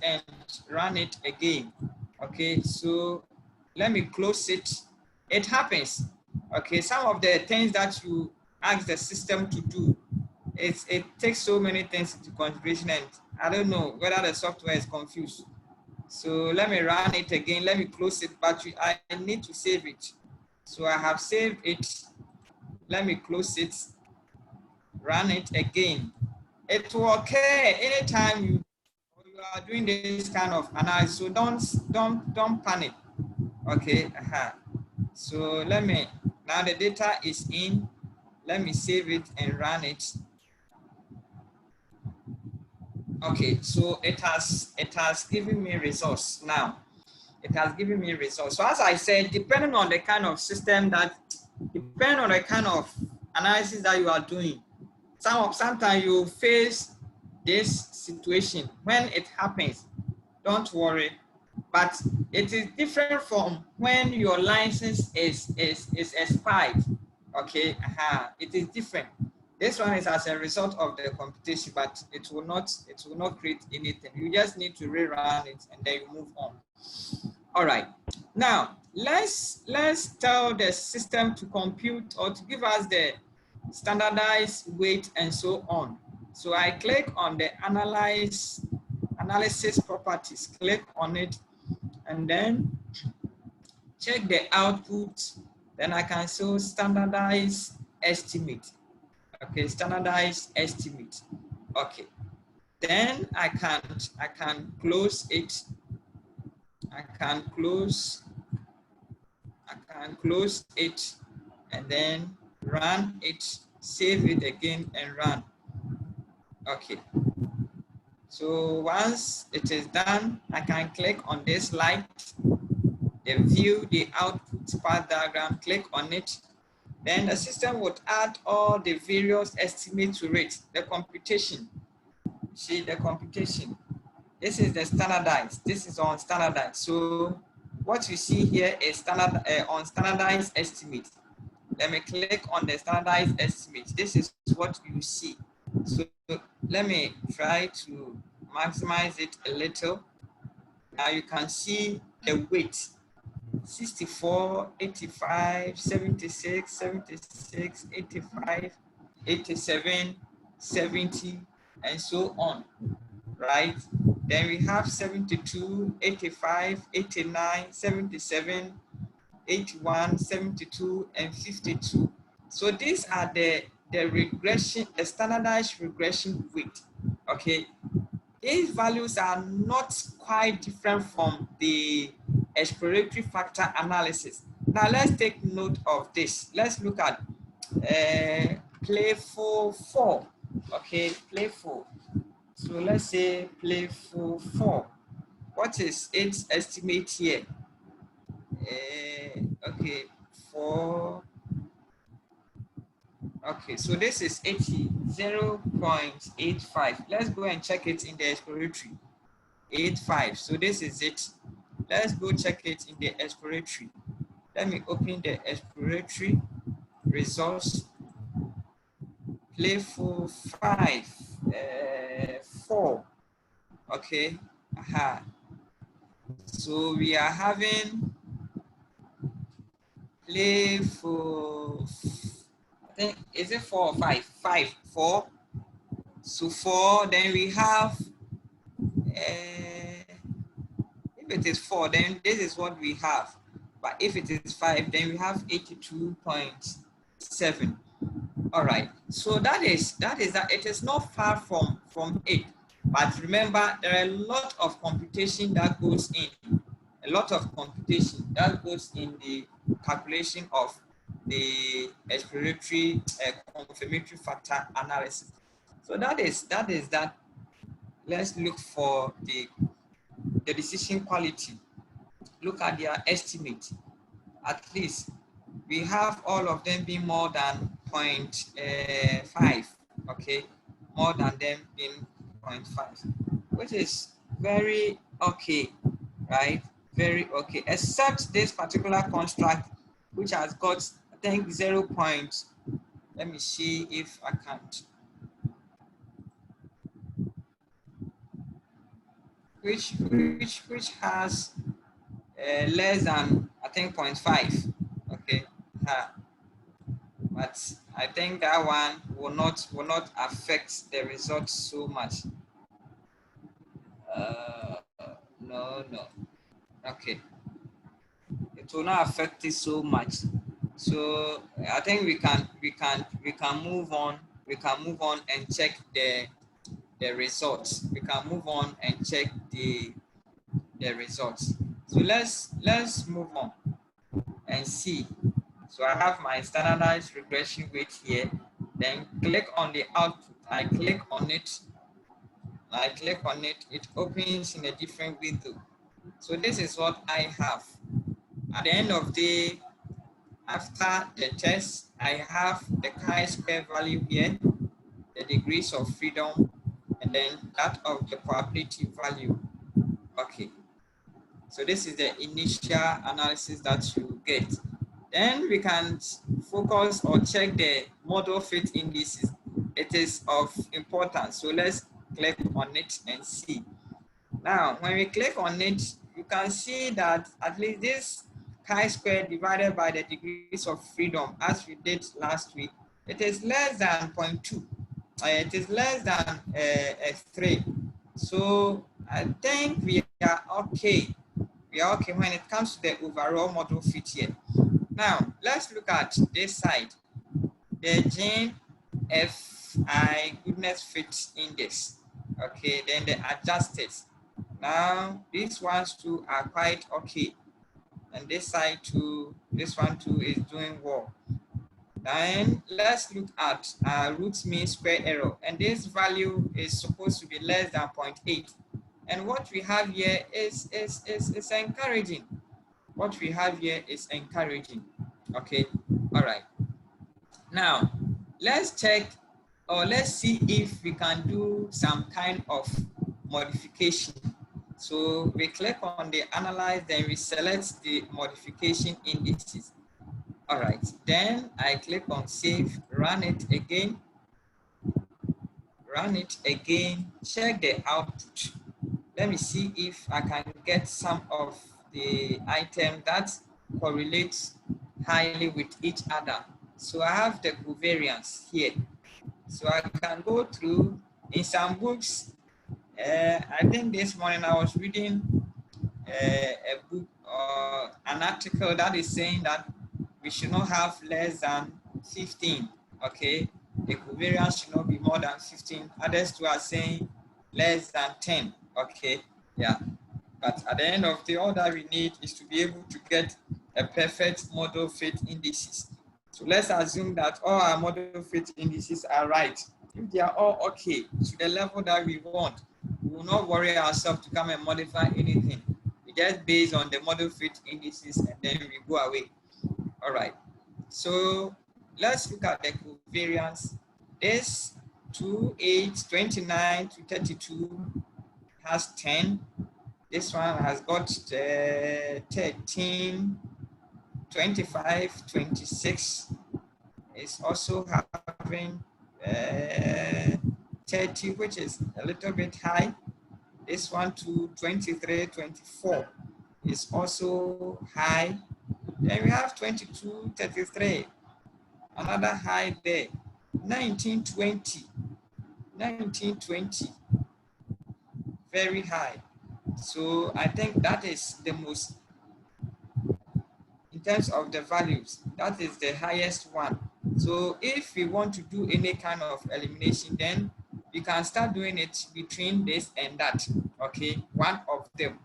and run it again. Okay, so let me close it. It happens. Okay, some of the things that you ask the system to do, it takes so many things into consideration, and I don't know whether the software is confused. So let me run it again. Let me close it, but I need to save it. So I have saved it. Let me close it, run it again. It will occur anytime you are doing this kind of analysis. So don't panic. Okay. So let me, now the data is in. Let me save it and run it. Okay, so it has given me results now. It has given me results. So as I said, depending on the kind of system depending on the kind of analysis that you are doing, sometimes you face this situation. When it happens, don't worry. But it is different from when your license is expired. Okay, it is different. This one is as a result of the computation, but it will not create anything. You just need to rerun it and then you move on. All right. Now let's tell the system to compute or to give us the standardized weight and so on. So I click on the analysis properties, click on it, and then check the output. Then I can show standardized estimate. Okay, standardized estimate. Okay, then I can close it. I can close it and then run it, save it again and run. Okay. So once it is done, I can click on this light, the view the output path diagram, click on it. Then the system would add all the various estimates to it, the computation. See the computation. This is the standardized, this is on standardized. So what you see here is on standardized estimate. Let me click on the standardized estimate. This is what you see. So let me try to maximize it a little. Now you can see the weight. 64, 85, 76, 76, 85, 87, 70, and so on, right? Then we have 72, 85, 89, 77, 81, 72, and 52. So these are the regression, the standardized regression weight, okay? These values are not quite different from the exploratory factor analysis. Now let's take note of this. Let's look at playful 4. Okay, playful. So let's say playful 4. What is its estimate here? Okay, 4. Okay, so this is 0.85. Let's go and check it in the exploratory. 85. So this is it. Let's go check it in the exploratory. Let me open the exploratory results. Playful 5, 4. Okay. Aha. So we are having playful. I think is it 4 or 5? 5, 4. So 4. Then we have. If it is 4, then this is what we have. But if it is 5, then we have 82.7. All right. So that is that. It is not far from 8. But remember, there are a lot of computation that goes in. A lot of computation that goes in the calculation of the exploratory confirmatory factor analysis. So that is that. Let's look for the decision quality. Look at their estimate. At least we have all of them being more than 0.5. Okay, more than them being 0.5, which is very okay, right? Very okay, except this particular construct, which has got, I think, 0. Let me see if I can't. Which has less than, I think, 0.5. Okay, but I think that one will not affect the results so much. No. Okay, it will not affect it so much. So I think we can move on. We can move on and check the results. We can move on and check the results. So let's move on and see. So I have my standardized regression weight here. Then click on the output. I click on it. It opens in a different window. So this is what I have. At the end of the, after the test, I have the chi-square value here, the degrees of freedom, and then that of the probability value. Okay. So this is the initial analysis that you get. Then we can focus or check the model fit indices. It is of importance. So let's click on it and see. Now, when we click on it, you can see that at least this chi-square divided by the degrees of freedom, as we did last week, it is less than 0.2. It is less than 3. So I think we are okay. We are okay when it comes to the overall model fit here. Now, let's look at this side. The gene FI goodness fit index. Okay, then the adjusted. Now, these ones too are quite okay. And this side too, this one too is doing well. Then let's look at root mean square error. And this value is supposed to be less than 0.8. And what we have here is encouraging. What we have here is encouraging. Okay, all right. Now, let's check, or let's see if we can do some kind of modification. So we click on the analyze, then we select the modification indices. All right, then I click on save, run it again, check the output. Let me see if I can get some of the items that correlates highly with each other. So I have the covariance here. So I can go through in some books. I think this morning I was reading a book or an article that is saying that we should not have less than 15. Okay, the covariance should not be more than 15. Others too are saying less than 10. Okay, yeah. But at the end of the, all that we need is to be able to get a perfect model fit indices. So let's assume that all our model fit indices are right. If they are all okay to the level that we want, we will not worry ourselves to come and modify anything. We just base on the model fit indices and then we go away. All right. So let's look at the covariance. This 2, 8, 29 to 32 has 10. This one has got 13, 25, 26. It's also having 30, which is a little bit high. This one to 23, 24 is also high. Then we have 22, 33, another high there. 19, 20, 19, 20, very high. So I think that is the most, in terms of the values, that is the highest one. So if we want to do any kind of elimination, then we can start doing it between this and that, okay, one of them.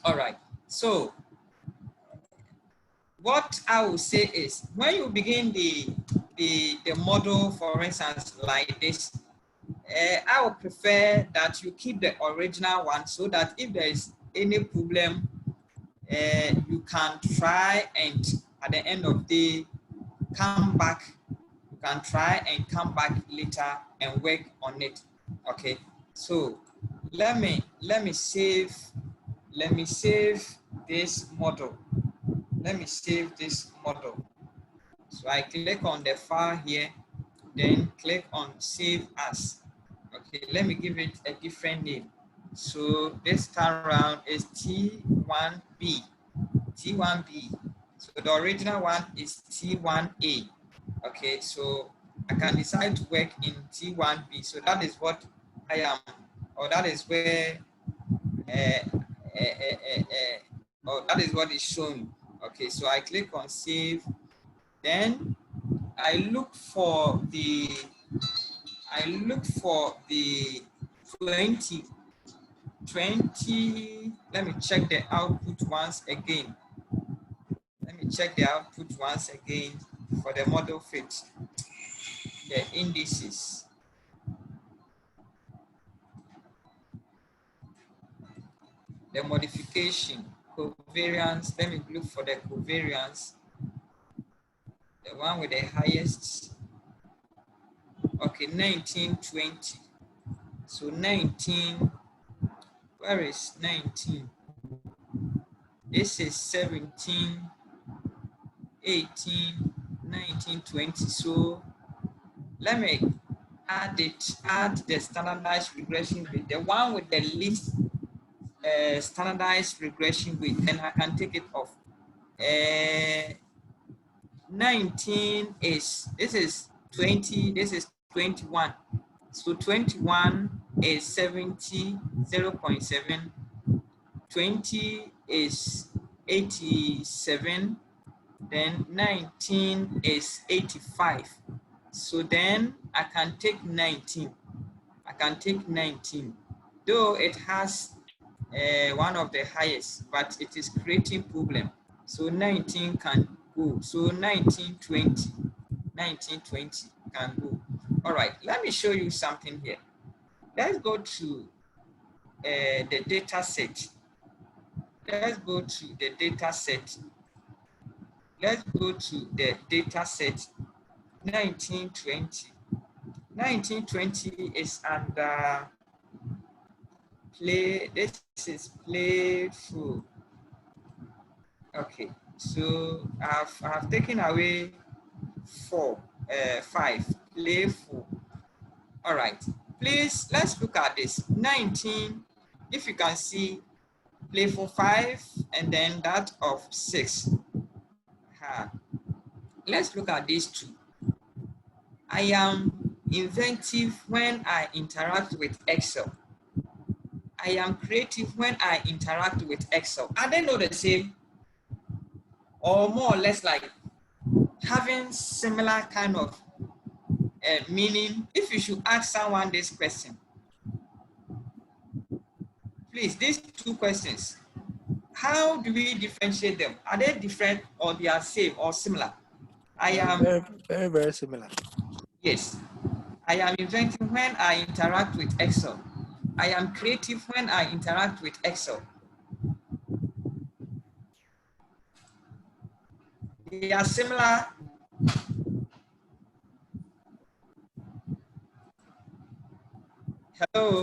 All right, so what I will say is, when you begin the model, for instance, like this, I would prefer that you keep the original one so that if there is any problem, you can try and at the end of the day come back. You can try and come back later and work on it. Okay, so let me save this model. Let me save this model. So I click on the file here, then click on save as. Okay, let me give it a different name. So this time around is T1B. T1B. So the original one is T1A. Okay, so I can decide to work in T1B. So that is what I am, or that is where, or that is what is showing. Okay, so I click on save. Then I look for the 20. Let me check the output once again. Let me check the output once again for the model fit, the indices. The modification, covariance, let me look for the covariance, the one with the highest. Okay, 19, 20. So 19, where is 19? This is 17, 18, 19, 20. So let me add the standardized regression with the one with the least standardized regression weight, and I can take it off. 19 is, this is 20, this is 21. So 21 is 70, 0.7. 20 is 87. Then 19 is 85. So then I can take 19. I can take 19. Though it has one of the highest, but it is creating problem. So 19 can go. So 1920, 1920 can go. All right, let me show you something here. Let's go to the data set. Let's go to the data set. Let's go to the data set 1920. 1920 is under play. This is playful. Okay, so I've taken away 5, playful. All right, please, let's look at this. 19, if you can see, playful 5, and then that of 6. Let's look at these two. I am inventive when I interact with Excel. I am creative when I interact with Excel. Are they not the same? Or more or less like having similar kind of meaning? If you should ask someone this question, please, these two questions, how do we differentiate them? Are they different, or they are same or similar? I am very, very, very similar. Yes. I am inventive when I interact with Excel. I am creative when I interact with Excel. They are similar. Hello.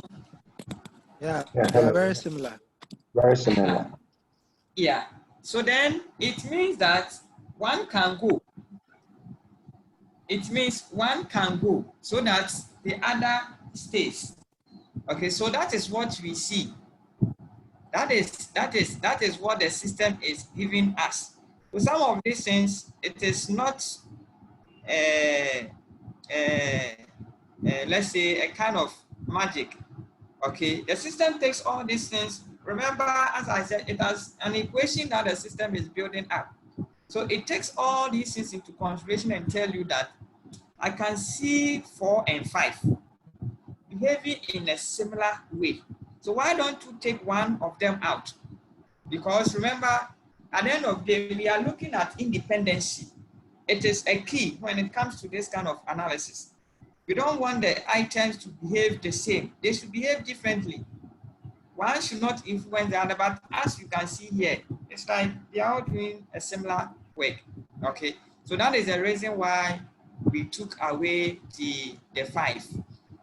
Yeah, Yeah, they are hello. very similar. Very similar. Yeah. So then it means that one can go. It means one can go so that the other stays. Okay, so that is what we see. That is what the system is giving us. So some of these things, it is not let's say a kind of magic. Okay, the system takes all these things. Remember, as I said, it has an equation that the system is building up. So it takes all these things into consideration and tell you that I can see 4 and 5 behaving in a similar way. So why don't you take one of them out? Because remember, at the end of the day, we are looking at independency. It is a key when it comes to this kind of analysis. We don't want the items to behave the same. They should behave differently. One should not influence the other, but as you can see here, it's like they are all doing a similar work. Okay, so that is the reason why we took away the 5.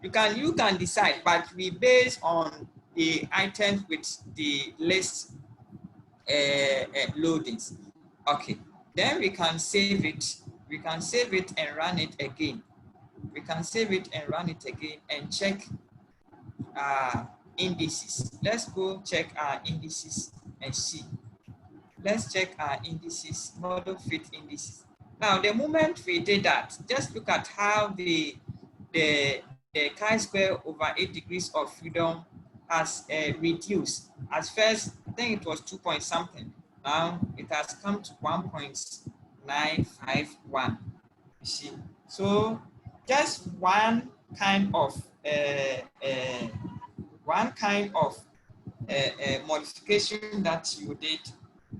You can decide, but we base on the items with the least loadings. Okay, then we can save it. We can save it and run it again. We can save it and run it again and check indices. Let's go check our indices and see. Let's check our indices, model fit indices. Now, the moment we did that, just look at how the chi-square over 8 degrees of freedom has reduced. At first, I think it was 2 point something. Now it has come to 1.951. You see, so just one kind of modification that you did,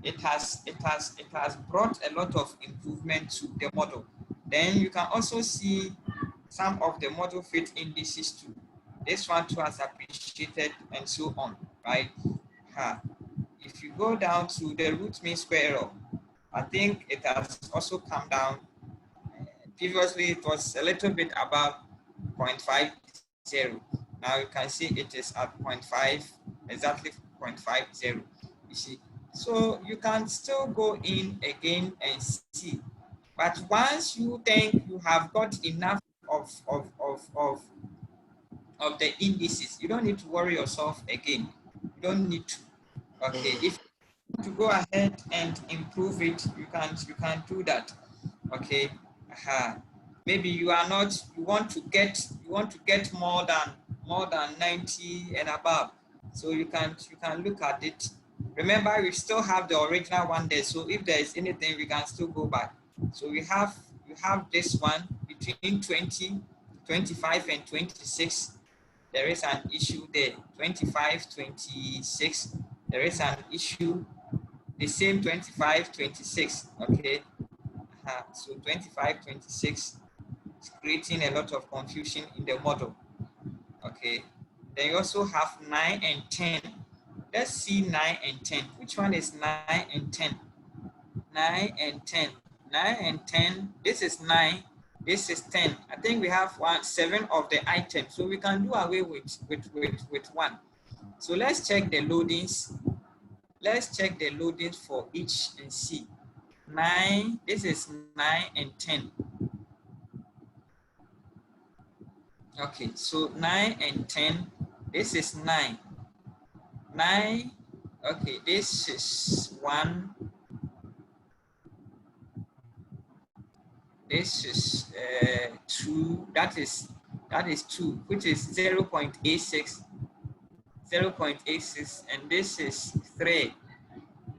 it has brought a lot of improvement to the model. Then you can also see some of the model fit indices too. This one too has appreciated and so on, right? If you go down to the root mean square error, I think it has also come down. Previously, it was a little bit above 0.50. Now you can see it is at 0.5, exactly 0.50. You see, so you can still go in again and see. But once you think you have got enough of the indices, you don't need to worry yourself again. You don't need to. Okay, if you want to go ahead and improve it, you can do that. Okay. Maybe you are not, you want to get more than 90 and above. So you can look at it. Remember, we still have the original one there. So if there is anything, we can still go back. So you have this one between 20, 25 and 26. There is an issue there. 25, 26. There is an issue. The same 25, 26. Okay. So 25, 26 is creating a lot of confusion in the model. Okay. Then you also have 9 and 10. Let's see 9 and 10. Which one is 9 and 10? 9 and 10. 9 and 10. This is 9. This is 10. I think we have 7 of the items. So we can do away with 1. So let's check the loadings. Let's check the loadings for each and see. 9, this is 9 and 10. Okay, so 9 and 10, this is 9. 9, okay, this is 1. This is 2, that is 2, which is 0.86, 0.86, and this is 3.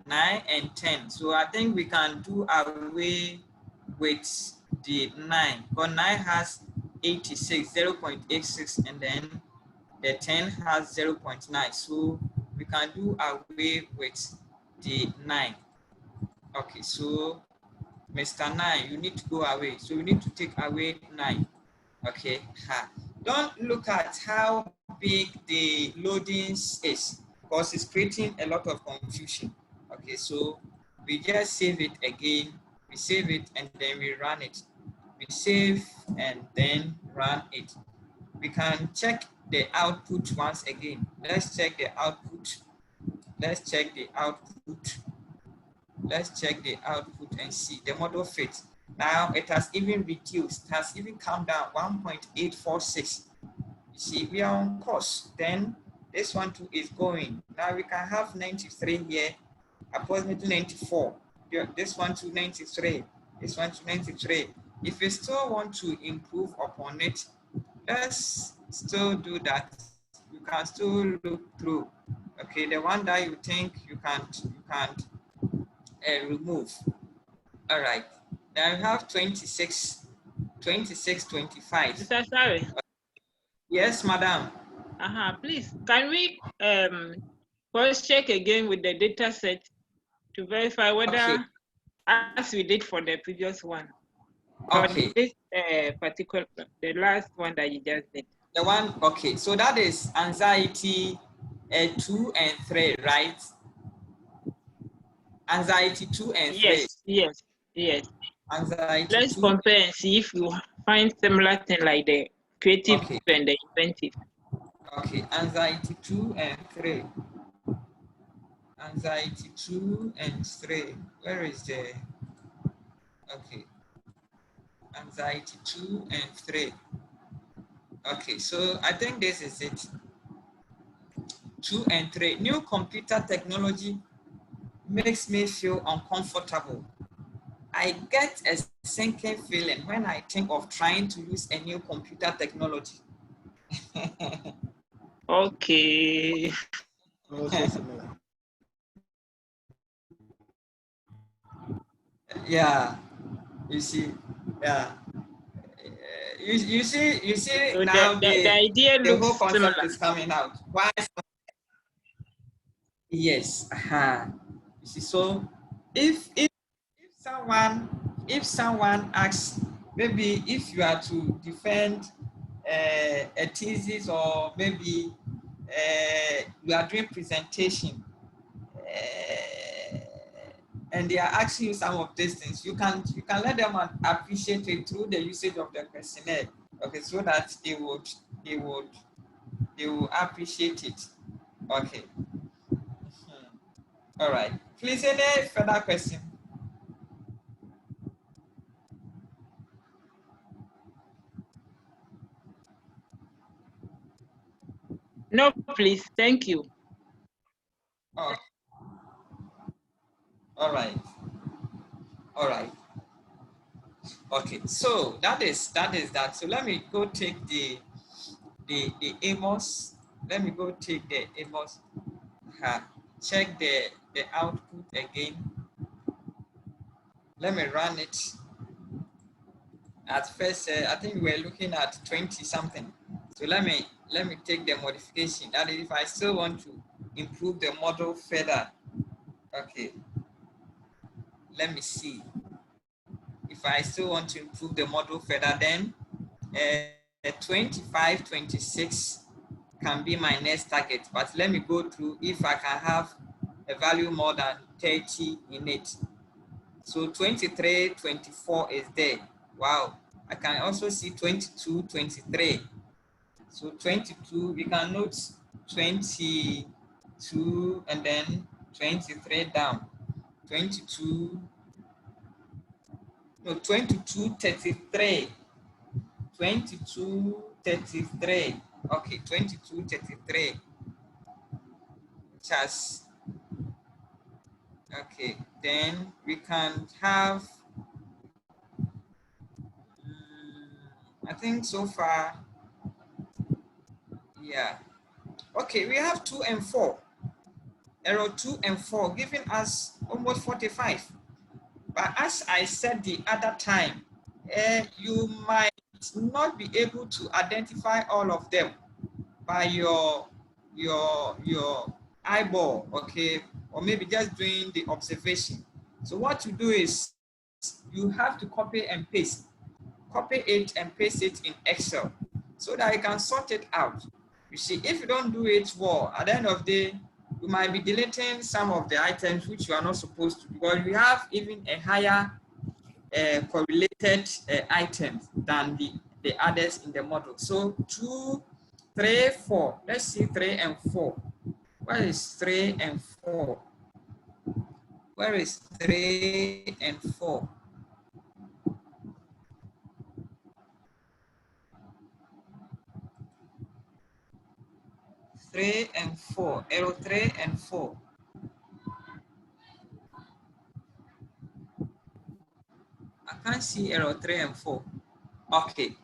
9 and 10. So I think we can do away with the 9. But 9 has 86, 0.86, and then the 10 has 0.9. So we can do away with the 9. Okay, so Mr. 9, you need to go away. So we need to take away 9. Okay. Don't look at how big the loadings is, because it's creating a lot of confusion. Okay, so we just save it again. We save it and then we run it. We save and then run it. We can check the output once again. Let's check the output. Let's check the output. Let's check the output and see the model fit. Now it has even reduced, it has even come down 1.846. You see, we are on course. Then this one too is going. Now we can have 93 here, approximately 94. This one to 93, this one to 93. If you still want to improve upon it, let's still do that. You can still look through. Okay, the one that you think you can't remove. All right. Now we have 26, 25. Mr. Sorry. Yes, madam. Please, can we first check again with the data set to verify whether, Okay. as we did for the previous one, or Okay. this particular, the last one that you just did. The one, okay. So that is anxiety 2 and 3, right? Anxiety 2 and 3. Yes. Anxiety Let's 2. compare and see if you find similar thing like the creative Okay. and the inventive. Okay, anxiety 2 and 3. Anxiety 2 and 3. Where is the, okay. Anxiety 2 and 3. Okay, so I think this is it. 2 and 3. New computer technology makes me feel uncomfortable. I get a sinking feeling when I think of trying to use a new computer technology. Also Okay. similar. Yeah, you see, yeah. You see So now the idea the whole looks similar. concept is coming out. Why? Yes. You see, so if someone asks, maybe if you are to defend a thesis, or maybe you are doing presentation, and they are asking you some of these things, you can let them appreciate it through the usage of the questionnaire. Okay, so that they will appreciate it. Okay. All right. Please, any further question? No, please. Thank you. Oh, all right. All right. Okay. So that is that. So let me go take the Amos. Let me go take the Amos. Check the output again. Let me run it. At first, I think we were looking at 20 something. So let me take the modification. That is, if I still want to improve the model further. Okay. Let me see. If I still want to improve the model further, then 25, 26 can be my next target. But let me go through if I can have a value more than 30 in it. So 23, 24 is there. Wow. I can also see 22, 23. So 22, we can note 22 and then 23 down. 22, no, 22, 33. 22, 33. Okay, 22, 33. Just, okay, then we can have, I think so far, yeah. Okay, we have 2 and 4. Error 2 and 4 giving us almost 45. But as I said the other time, you might not be able to identify all of them by your eyeball, okay, or maybe just doing the observation. So what you do is you have to copy it and paste it in Excel so that you can sort it out. You see, if you don't do it well, at the end of the day, you might be deleting some of the items which you are not supposed to, because we have even a higher correlated items than the others in the model. So 2, 3, 4. Let's see 3 and 4. Where is 3 and 4? Where is 3 and 4? Three and 4. Error 3 and 4. I can't see error 3 and 4. Okay.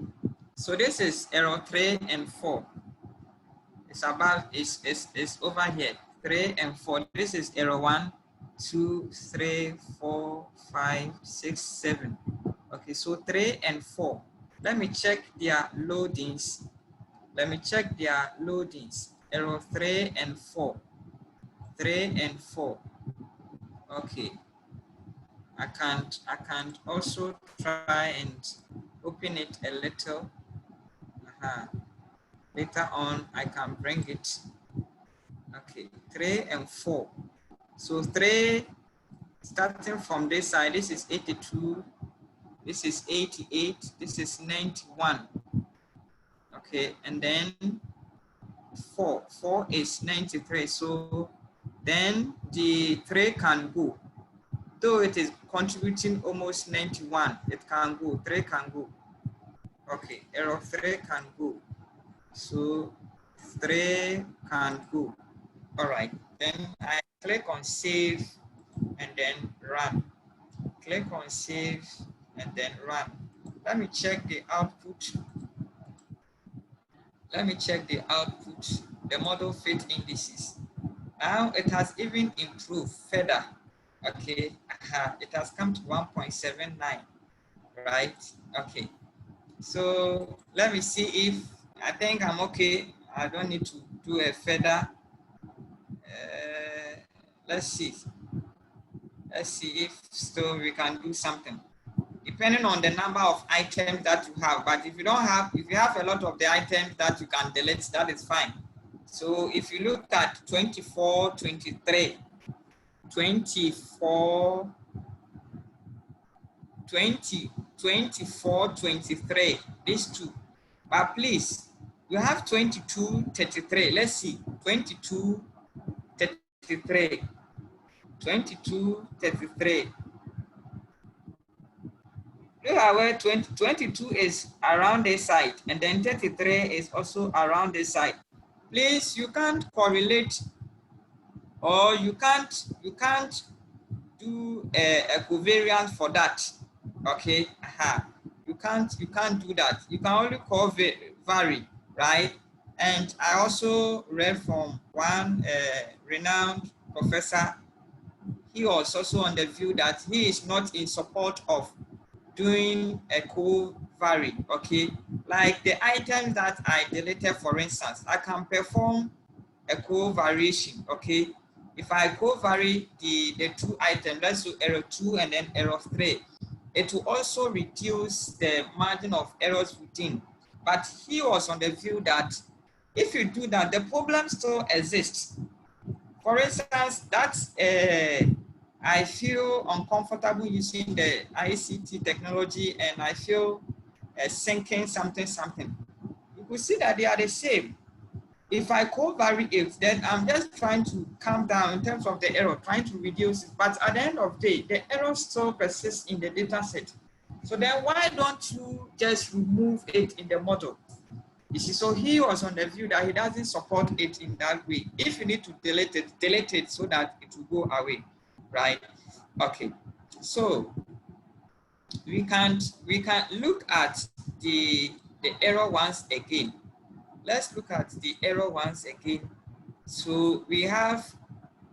So this is error 3 and 4. It's about it's over here. 3 and 4. This is error 1, 2, 3, 4, 5, 6, 7. Okay, so 3 and 4. Let me check their loadings. Let me check their loadings. Error 3 and 4. 3 and 4. Okay. I can't also try and open it a little. Later on, I can bring it. Okay, 3 and 4. So 3, starting from this side, this is 82, this is 88, this is 91. Okay, and then 4 is 93. So then the 3 can go. Though it is contributing almost 91, it can go, 3 can go. Okay, error 3 can go. So 3 can go. All right, then I click on save and then run. Click on save and then run. Let me check the output. Let me check the output, the model fit indices. Now it has even improved further. Okay, it has come to 1.79, right? Okay, so let me see if I think I'm okay. I don't need to do a further. Let's see. Let's see if still we can do something. Depending on the number of items that you have, but if you don't have, if you have a lot of the items that you can delete, that is fine. So if you look at 24, 23, 24, 20, 24, 23, these two. But please, you have 22, 33. Let's see, 22, 33, 22, 33. Look at where 22 is around this side, and then 33 is also around this side. Please, you can't correlate, or you can't do a covariance for that. Okay, you can't do that. You can only vary, right? And I also read from one renowned professor. He was also on the view that he is not in support of doing a co-vary. Okay, like the items that I deleted, for instance, I can perform a co-variation. Okay, if I co-vary the two items, let's do error 2 and then error 3, it will also reduce the margin of errors within. But he was on the view that if you do that, the problem still exists. For instance, that's I feel uncomfortable using the ICT technology, and I feel syncing something. You could see that they are the same. If I co-vary it, then I'm just trying to calm down in terms of the error, trying to reduce it. But at the end of the day, the error still persists in the data set. So then why don't you just remove it in the model? You see, so he was on the view that he doesn't support it in that way. If you need to delete it so that it will go away, right? Okay, so we can look at the error once again. Let's look at the error once again. So we have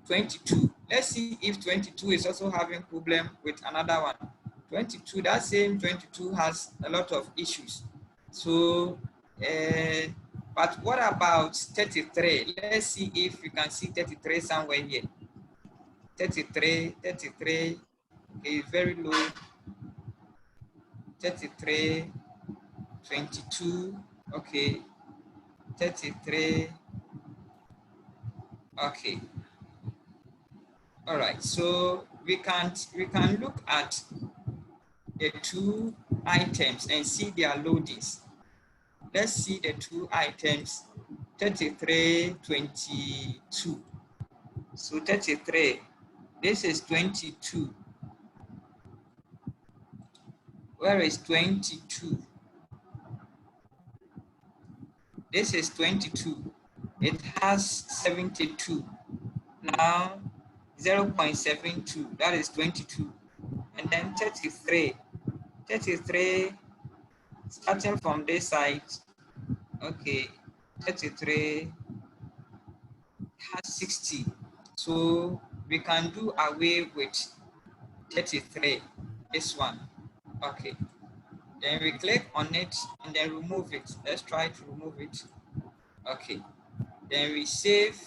22. Let's see if 22 is also having problem with another one. 22, that same 22 has a lot of issues. So, but what about 33? Let's see if you can see 33 somewhere here. 33, is very low. 33, 22, okay. 33, okay. All right, so we can look at the two items and see their loadings. Let's see the two items 33, 22. So 33, this is 22. Where is 22? This is 22. It has 72. Now 0.72, that is 22. And then 33. 33, starting from this side, okay, 33 has 60. So we can do away with 33, this one. Okay. Then we click on it and then remove it. Let's try to remove it. Okay. Then we save,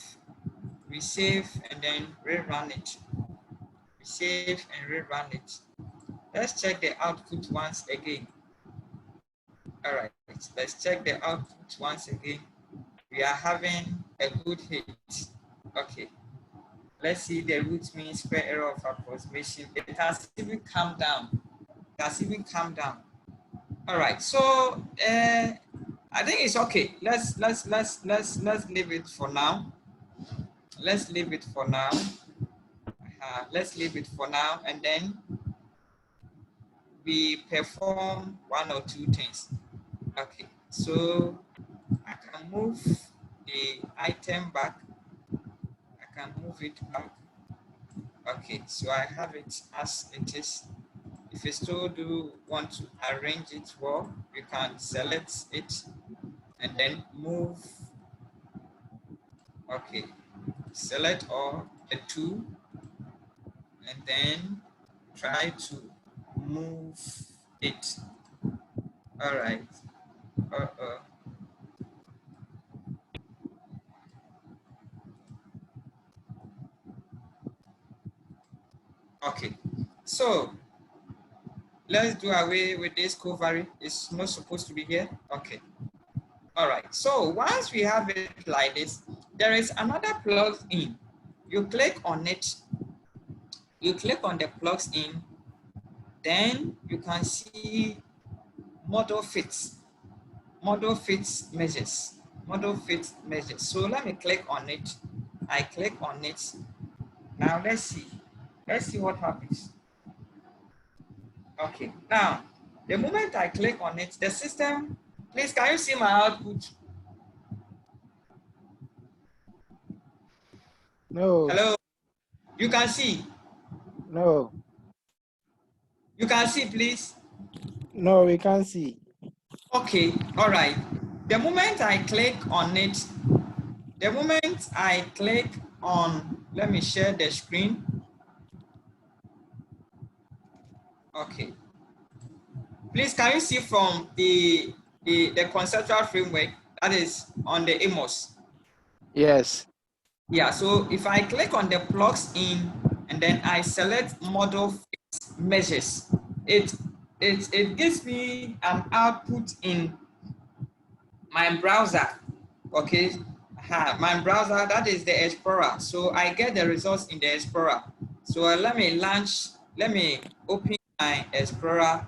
and then rerun it. We save and rerun it. Let's check the output once again. All right, let's check the output once again. We are having a good hit. Okay. Let's see the root mean square error of approximation. It has even come down. It has even come down. All right, so I think it's okay. Let's leave it for now. Let's leave it for now. Let's leave it for now, and then we perform one or two things. Okay, so I can move the item back. I can move it back. Okay, so I have it as it is. If you still do want to arrange it well, you can select it and then move. Okay, select all the two and then try to move it. All right. Okay, so let's do away with this covary. It's not supposed to be here. Okay. All right. So once we have it like this, there is another plug-in. You click on it. You click on the plugs in. Then you can see model fits. Model fits measures. Model fits measures. So let me click on it. I click on it. Now let's see. Let's see what happens. Okay, now, the moment I click on it, the system, please, can you see my output? No. Hello? You can see? No. You can see, please? No, we can't see. Okay, all right. The moment I click on it, let me share the screen. Okay. Please, can you see from the conceptual framework that is on the Amos? Yes. Yeah, so if I click on the plugs in and then I select model fits measures, it gives me an output in my browser. Okay, my browser, that is the Explorer. So I get the results in the Explorer. So let me open my Explorer,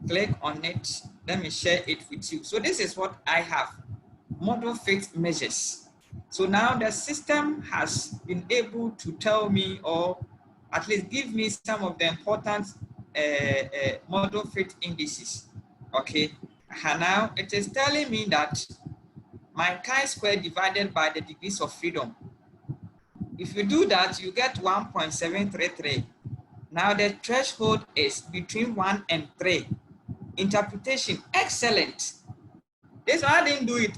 click on it, let me share it with you. So this is what I have, model fit measures. So now the system has been able to tell me, or at least give me some of the important model fit indices. Okay, and now it is telling me that my chi-square divided by the degrees of freedom. If you do that, you get 1.733. Now the threshold is between 1 and 3. Interpretation, excellent. This one, I didn't do it.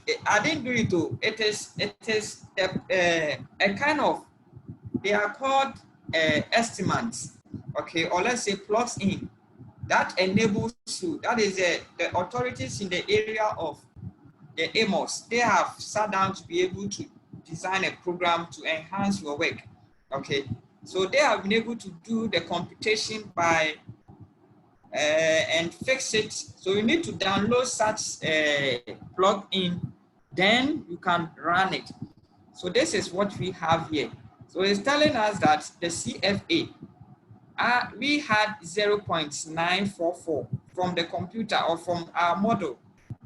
Too. It is a kind of, they are called estimates, okay, or let's say plugs in, that enables you, that is the authorities in the area of the Amos, they have sat down to be able to design a program to enhance your work, okay. So they have been able to do the computation by and fix it. So you need to download such a plug-in, then you can run it. So this is what we have here. So it's telling us that the CFA, we had 0.944 from the computer or from our model.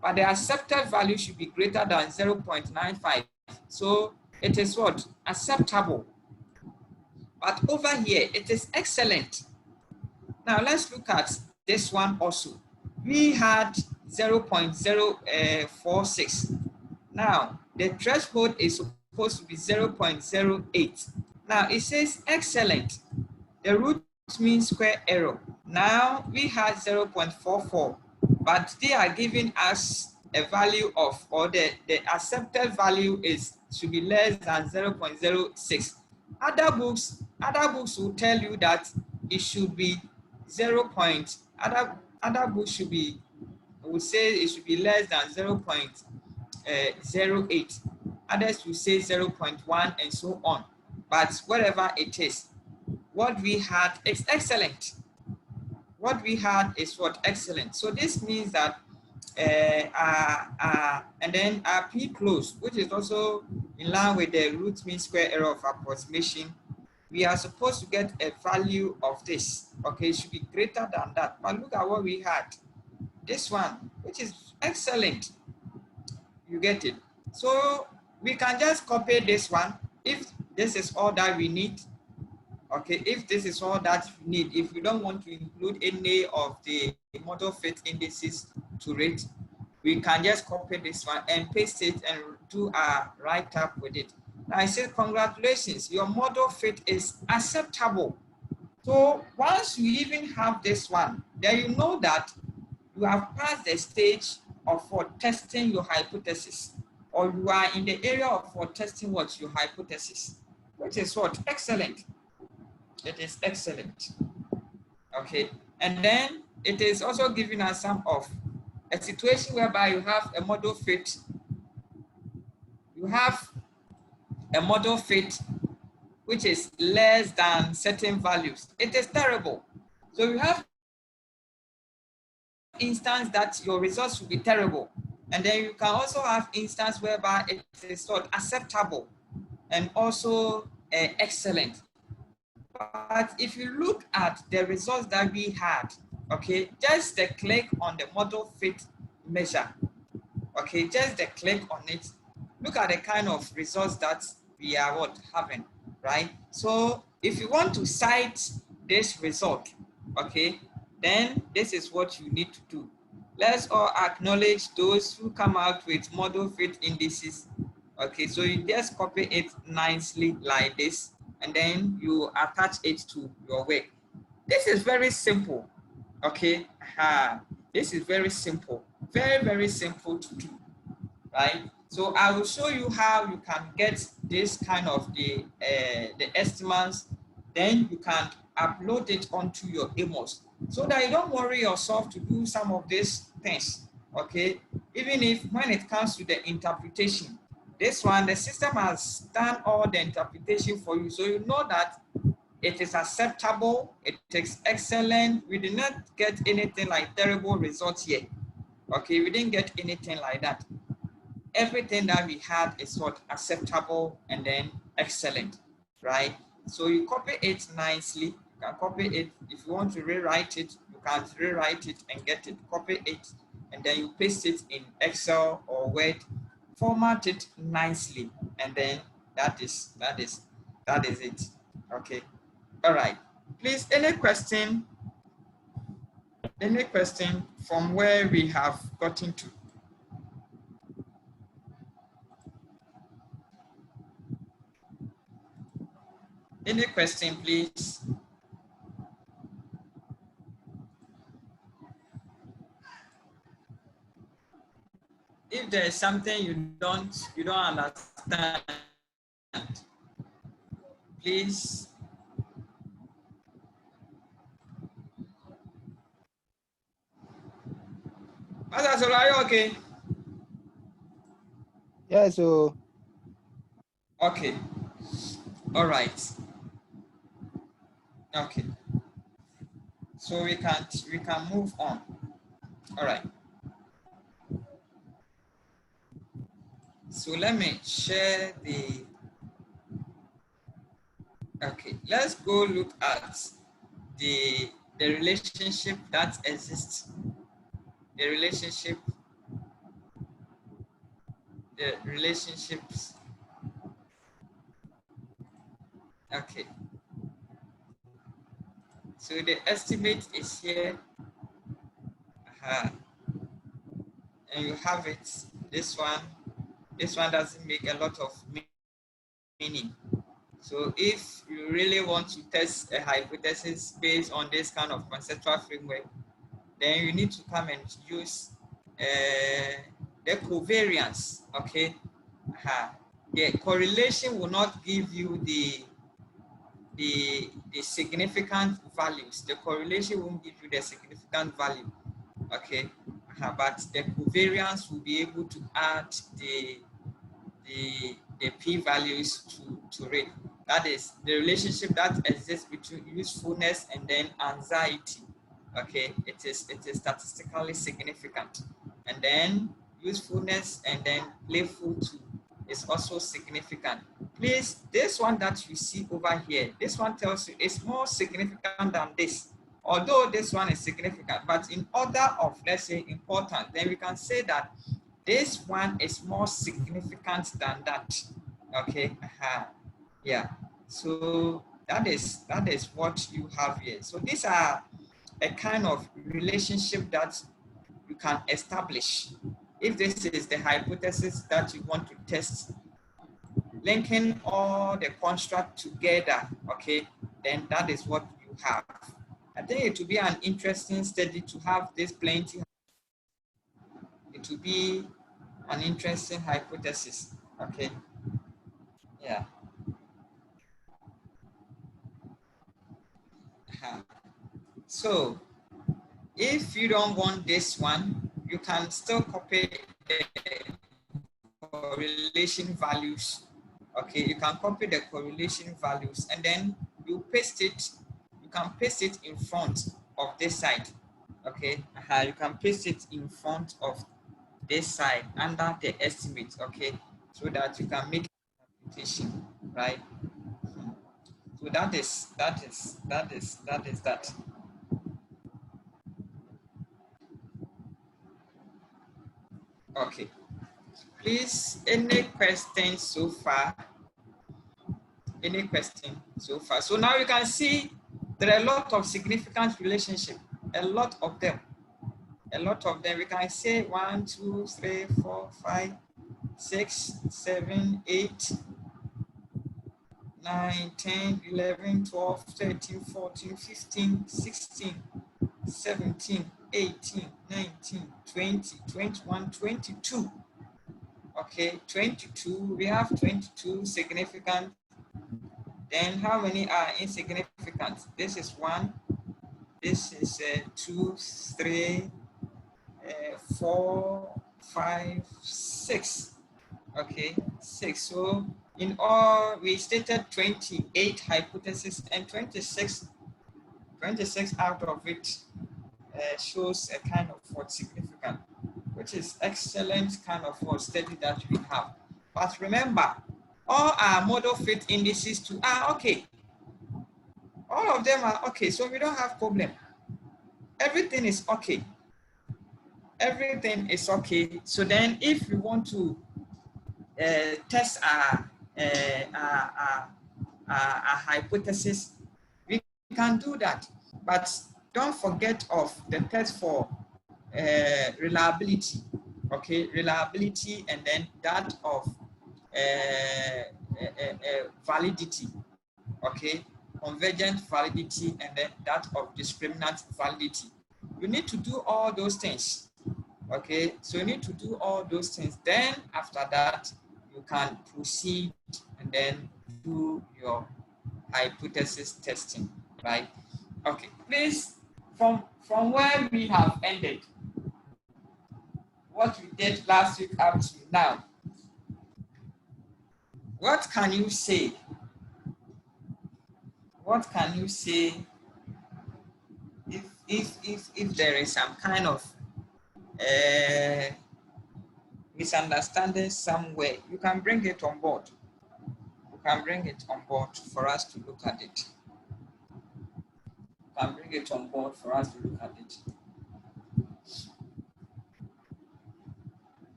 but the accepted value should be greater than 0.95. So it is what? Acceptable. But over here, it is excellent. Now let's look at this one also. We had 0.046. Now the threshold is supposed to be 0.08. Now it says excellent. The root mean square error. Now we had 0.44, but they are giving us a value of, or the accepted value should be less than 0.06. Other books will tell you that it should be other books should be, will say it should be less than 0.08. Others will say 0.1 and so on. But whatever it is, what we had is excellent. What we had is what? Excellent. So this means that and then our P close, which is also in line with the root mean square error of approximation, we are supposed to get a value of this. Okay, it should be greater than that. But look at what we had. This one, which is excellent. You get it? So we can just copy this one if this is all that we need. Okay, if this is all that we need, if we don't want to include any of the model fit indices to it, we can just copy this one and paste it and do a write-up with it. Now I say, congratulations, your model fit is acceptable. So once you even have this one, then you know that you have passed the stage of for testing your hypothesis, or you are in the area of for testing what your hypothesis, which is what? Excellent. It is excellent. Okay, and then it is also giving us some of a situation whereby you have a model fit. You have a model fit which is less than certain values. It is terrible. So you have instance that your results will be terrible, and then you can also have instance whereby it is sort acceptable and also excellent. But if you look at the results that we had, okay, just the click on the model fit measure, okay, just the click on it, look at the kind of results that we are having, right? So if you want to cite this result, okay, then this is what you need to do. Let's all acknowledge those who come out with model fit indices. Okay, so you just copy it nicely like this, and then you attach it to your work. This is very simple. Okay, this is very simple, very, very simple to do, right? So I will show you how you can get this kind of the estimates. Then you can upload it onto your Amos, so that you don't worry yourself to do some of these things. Okay, even if when it comes to the interpretation, this one, the system has done all the interpretation for you, so you know that it is acceptable, it is excellent. We did not get anything like terrible results here. Okay, we didn't get anything like that. Everything that we had is what? Acceptable and then excellent, right? So you copy it nicely. You can copy it. If you want to rewrite it, you can rewrite it and get it. Copy it, and then you paste it in Excel or Word. Format it nicely, and then that is it. Okay. All right. Please, any question from where we have gotten to? Any question, please? If there is something you don't understand, please. Pastor, are you okay? Yeah, so okay. All right. Okay. So we can move on. All right. So let me share the. Okay, let's go look at the relationship that exists. The relationship the relationships. Okay. So the estimate is here. And you have it. This one doesn't make a lot of meaning. So if you really want to test a hypothesis based on this kind of conceptual framework, then you need to come and use the covariance. Okay. The correlation will not give you the significant values. The correlation won't give you the significant value. Okay. But the covariance will be able to add the p-values to it. That is the relationship that exists between usefulness and then anxiety. Okay, it is statistically significant. And then usefulness and then playful too is also significant. Please, this one that you see over here, this one tells you it's more significant than this. Although this one is significant, but in order of, let's say, important, then we can say that this one is more significant than that. Okay. Yeah. So that is what you have here. So these are a kind of relationship that you can establish. If this is the hypothesis that you want to test, linking all the construct together, okay, then that is what you have. I think it will be an interesting study to have this plenty. It will be an interesting hypothesis. Okay. Yeah. So if you don't want this one, you can still copy the correlation values. Okay, you can copy the correlation values and then you paste it. You can paste it in front of this side. Okay, you can paste it in front of this side under the estimate. Okay, so that you can make a computation, right? So that is that. Okay. Please, any questions so far? Any question so far? So now you can see there are a lot of significant relationships, a lot of them. A lot of them. We can say 1, 2, 3, 4, 5, 6, 7, 8, 9, 10, 11, 12, 13, 14, 15, 16, 17, 18, 19, 20, 21, 22. Okay, 22, we have 22 significant. Then how many are insignificant? This is 1, this is 2, 3, 4, 5, 6. Okay, 6. So in all, we stated 28 hypotheses and 26 out of it shows a kind of what significant, which is excellent kind of what study that we have. But remember, all our model fit indices too are okay. All of them are okay, so we don't have problem. Everything is okay. Everything is okay. So then if we want to test our hypothesis, we can do that. But don't forget of the test for reliability. Okay, reliability, and then that of validity. Okay, convergent validity, and then that of discriminant validity. You need to do all those things. Okay, so you need to do all those things. Then after that, you can proceed and then do your hypothesis testing, right? Okay, please, from where we have ended, what we did last week up to now, what can you say? What can you say if there is some kind of misunderstanding somewhere? You can bring it on board. You can bring it on board for us to look at it. You can bring it on board for us to look at it.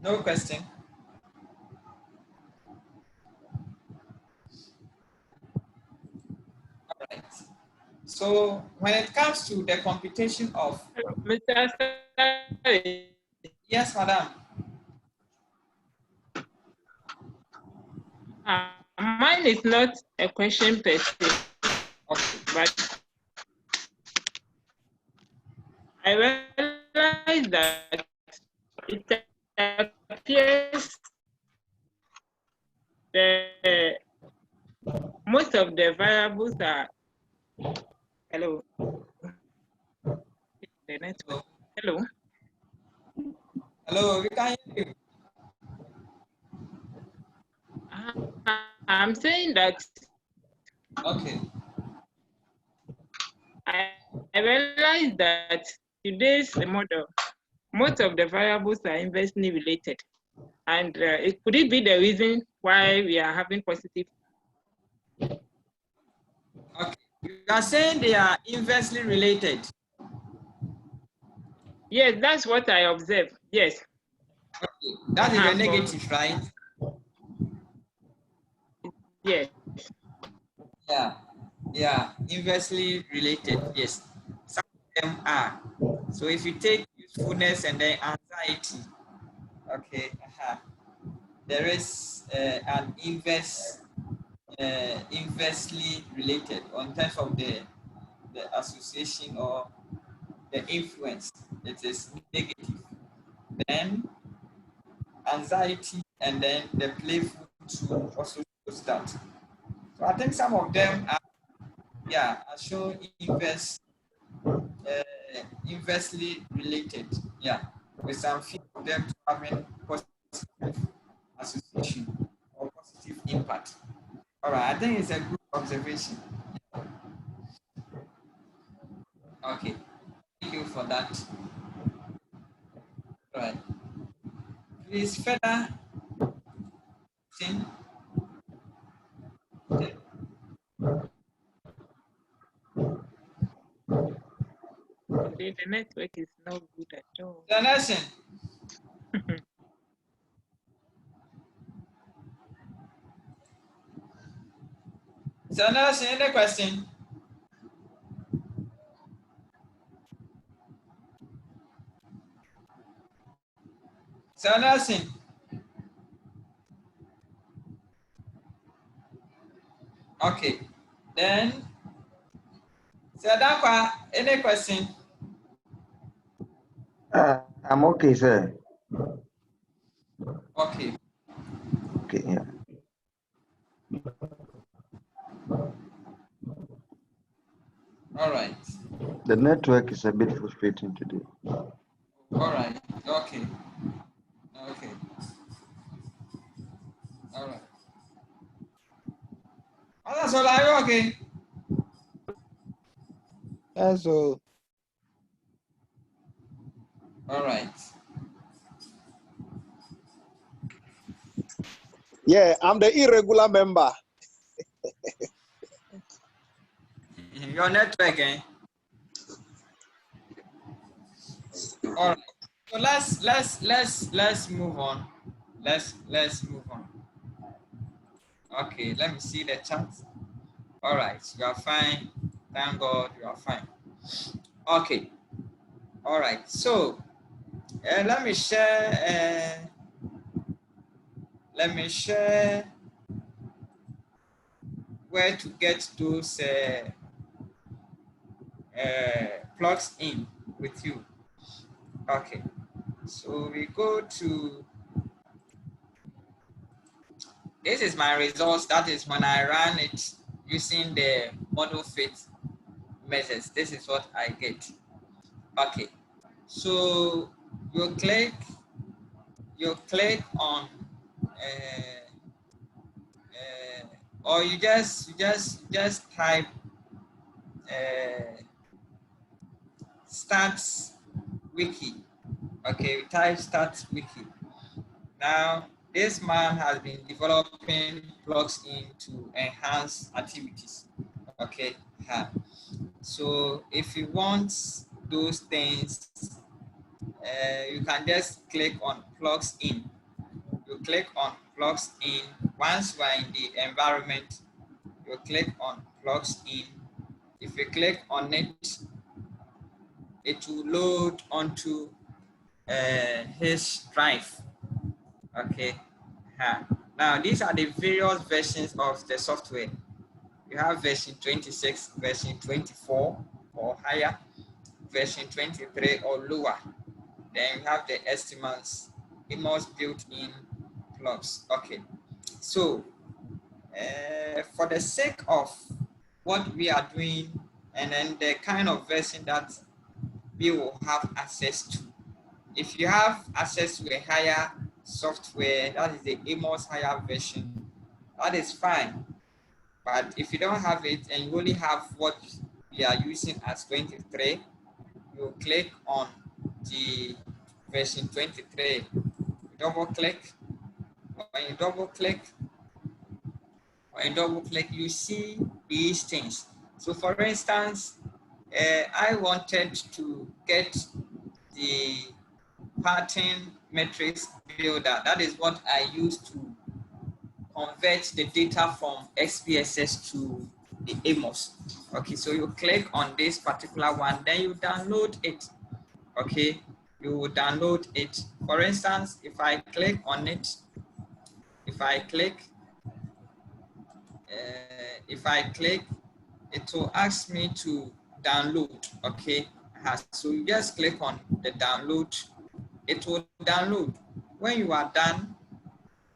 No question. All right. So when it comes to the computation of, Mr. Sari, yes, madam. mine is not a question per se, Okay. but I realize that it appears the most of the variables are hello. The network. Hello. Hello, we can hear you. I'm saying that Okay. I realize that today's model, most of the variables are inversely related. And could it be the reason why we are having positive? Okay. You are saying they are inversely related. Yes, that's what I observe. Yes. Okay. That is a negative, right? Yes. Yeah. Yeah. Inversely related. Yes. Some of them are. So if you take usefulness and then anxiety, okay, there is an inversely related in terms of the association or the influence. It is negative. Then anxiety and then the playful too also shows that. So I think some of them are, yeah, are shown inversely related. Yeah, with some few of them having positive association or positive impact. All right, I think it's a good observation. Okay, thank you for that. All right, please further. The network is not good at all. Donation. Donation, any question? Donation. Okay, then, Sadakwa, any question? I'm okay, sir. Okay. Okay, yeah. All right. The network is a bit frustrating today. All right. Okay. Okay. All right. Oh, that's all. Are you okay? Yeah, so All right. Yeah, I'm the irregular member. Your network, eh? All right. So let's move on. Let's move on. Okay. Let me see the chat. All right. You are fine. Thank God you are fine. Okay. All right. So let me share. Let me share where to get those plugs in with you. Okay, so we go to, this is my results. That is when I ran it using the model fit measures. This is what I get. Okay, so you click on or you just type stats wiki. Okay, we type stats wiki. Now, this man has been developing plugs in to enhance activities. Okay, so if you want those things, you can just click on plugs in. click on plugs in. Once we are in the environment, you click on plugs in. If you click on it, it will load onto his drive. Okay. Now these are the various versions of the software. You have version 26, version 24 or higher, version 23 or lower. Then you have the estimates, emails built-in plugs. Okay, so for the sake of what we are doing and then the kind of version that we will have access to, if you have access to a higher software, that is the emails higher version, that is fine. But if you don't have it and you only have what we are using as 23, you click on the version 23. You double click. When you double click, you see these things. So for instance, I wanted to get the pattern matrix builder. That is what I use to convert the data from SPSS to the AMOS. Okay, so you click on this particular one, then you download it. Okay, you will download it. For instance, if I click on it, if I click, it will ask me to download. Okay, so you just click on the download. It will download. When you are done,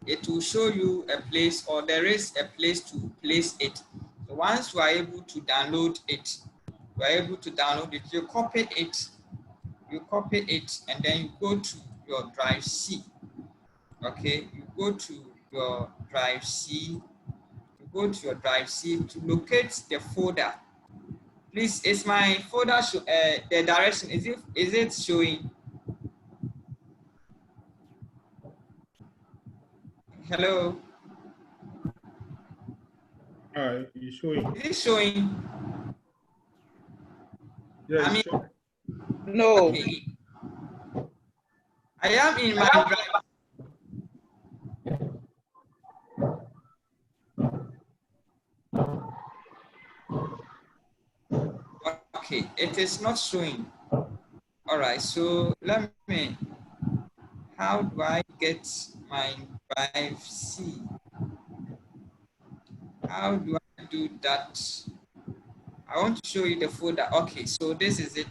it will show you a place, or there is a place to place it. So once you are able to download it, you copy it, and then you go to your drive C. Okay, you go to your drive C. To locate the folder. Please, is my folder the direction? Is it showing? Hello. It's showing. Is it showing? Yes. No. Okay. I am in my drive. Okay, it is not showing. All right, so let me, how do I get my drive C? How do I do that? I want to show you the folder. Okay, so this is it.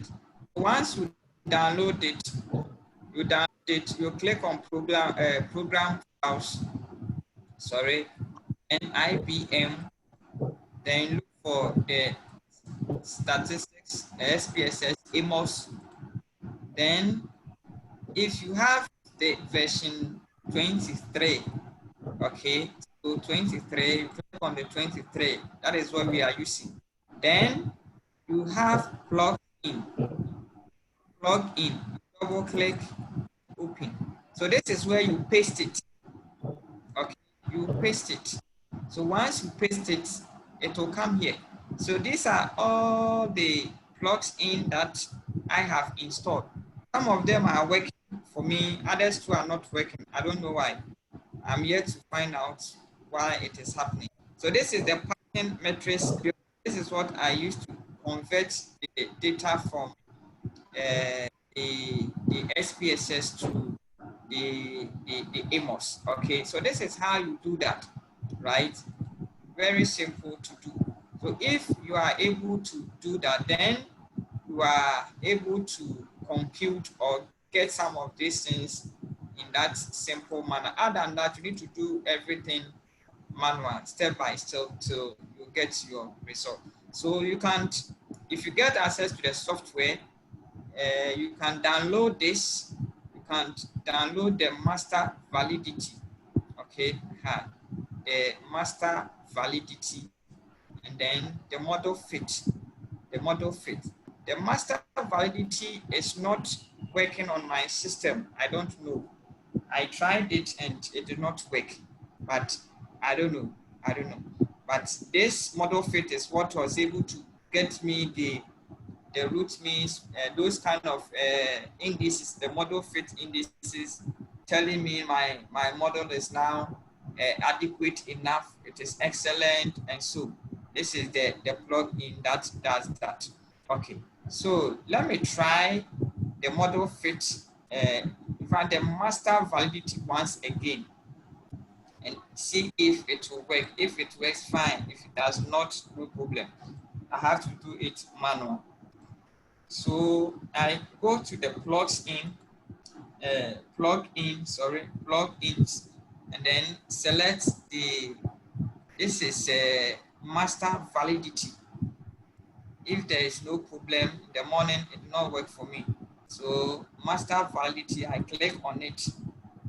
Once you download it, you click on program browse, and IBM, then look for the statistics, SPSS, AMOS. Then if you have the version 23, okay, so 23, you click on the 23, that is what we are using. Then you have plug in, double click, open. So this is where you paste it. Okay, you paste it. So once you paste it, it will come here. So these are all the plugs in that I have installed. Some of them are working for me, others too are not working. I don't know why. I'm yet to find out why it is happening. So this is the pattern matrix. This is what I use to convert the data from the SPSS to the AMOS. Okay, so this is how you do that, right? Very simple to do. So if you are able to do that, then you are able to compute or get some of these things in that simple manner. Other than that, you need to do everything manual, step by step, till you get your result. So you can't, if you get access to the software, you can download this. You can download the master validity. Okay, the master validity, and then the model fit. The master validity is not working on my system. I don't know. I tried it and it did not work, but I don't know. But this model fit is what was able to get me the root means, those kind of indices, the model fit indices, telling me my model is now adequate enough, it is excellent, and so this is the plugin that does that. Okay, so let me try the model fit, in fact, the master validity once again, and see if it will work. If it works, fine. If it does not, no problem. I have to do it manual. So I go to the plugins, and then select this is a master validity. If there is no problem in the morning, it will not work for me. So master validity, I click on it.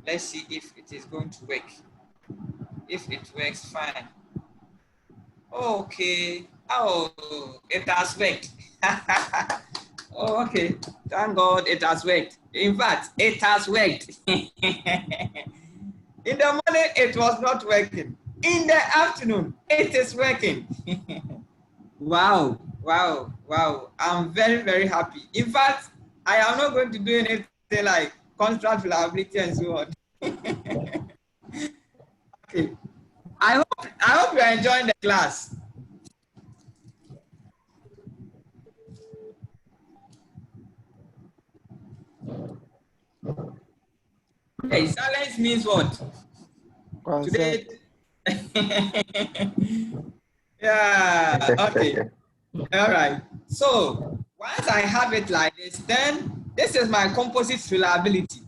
Let's see if it is going to work. If it works, fine. Okay. Oh, it has worked. Oh, okay. Thank God it has worked. In fact, it has worked. In the morning, it was not working. In the afternoon, it is working. Wow, wow, wow. I'm very, very happy. In fact, I am not going to do anything like contract reliability and so on. Okay. I hope you are enjoying the class. Hey, silence means what? Consent. Today. Yeah, okay. All right. So once I have it like this, then this is my composite reliability.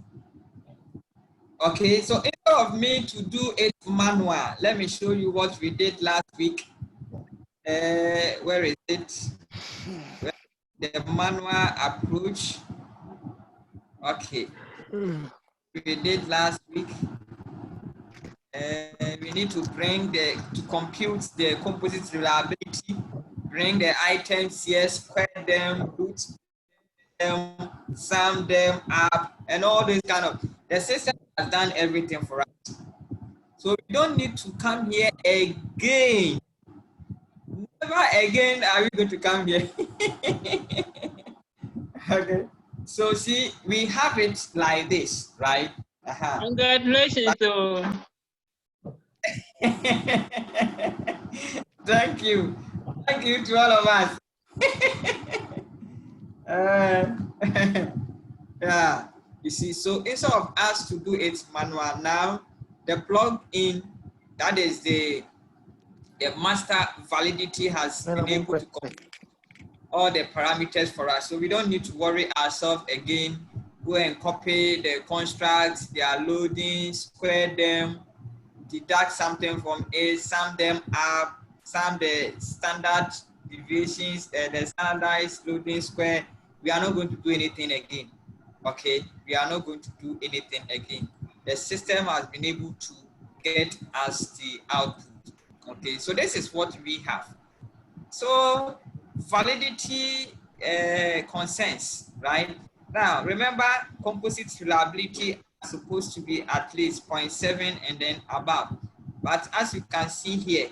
Okay, so instead of me to do it manual, let me show you what we did last week. Where is it? The manual approach. Okay, we did last week. We need to compute the composite reliability, bring the items here, square them, root them, sum them up, and all this kind of. The system has done everything for us. So we don't need to come here again. Never again are we going to come here. Okay. So see, we have it like this, right? Congratulations. Thank you. Thank you to all of us. Yeah, you see, so instead of us to do it manual now, the plug-in, that is the master validity has been able to compute all the parameters for us. So we don't need to worry ourselves again, go and copy the constructs, their loading, square them, deduct something from it, sum them up, sum the standard deviations, the standardized loading square. We are not going to do anything again. Okay, we are not going to do anything again. The system has been able to get us the output. Okay, so this is what we have. So validity concerns, right? Now, remember, composite reliability is supposed to be at least 0.7 and then above. But as you can see here,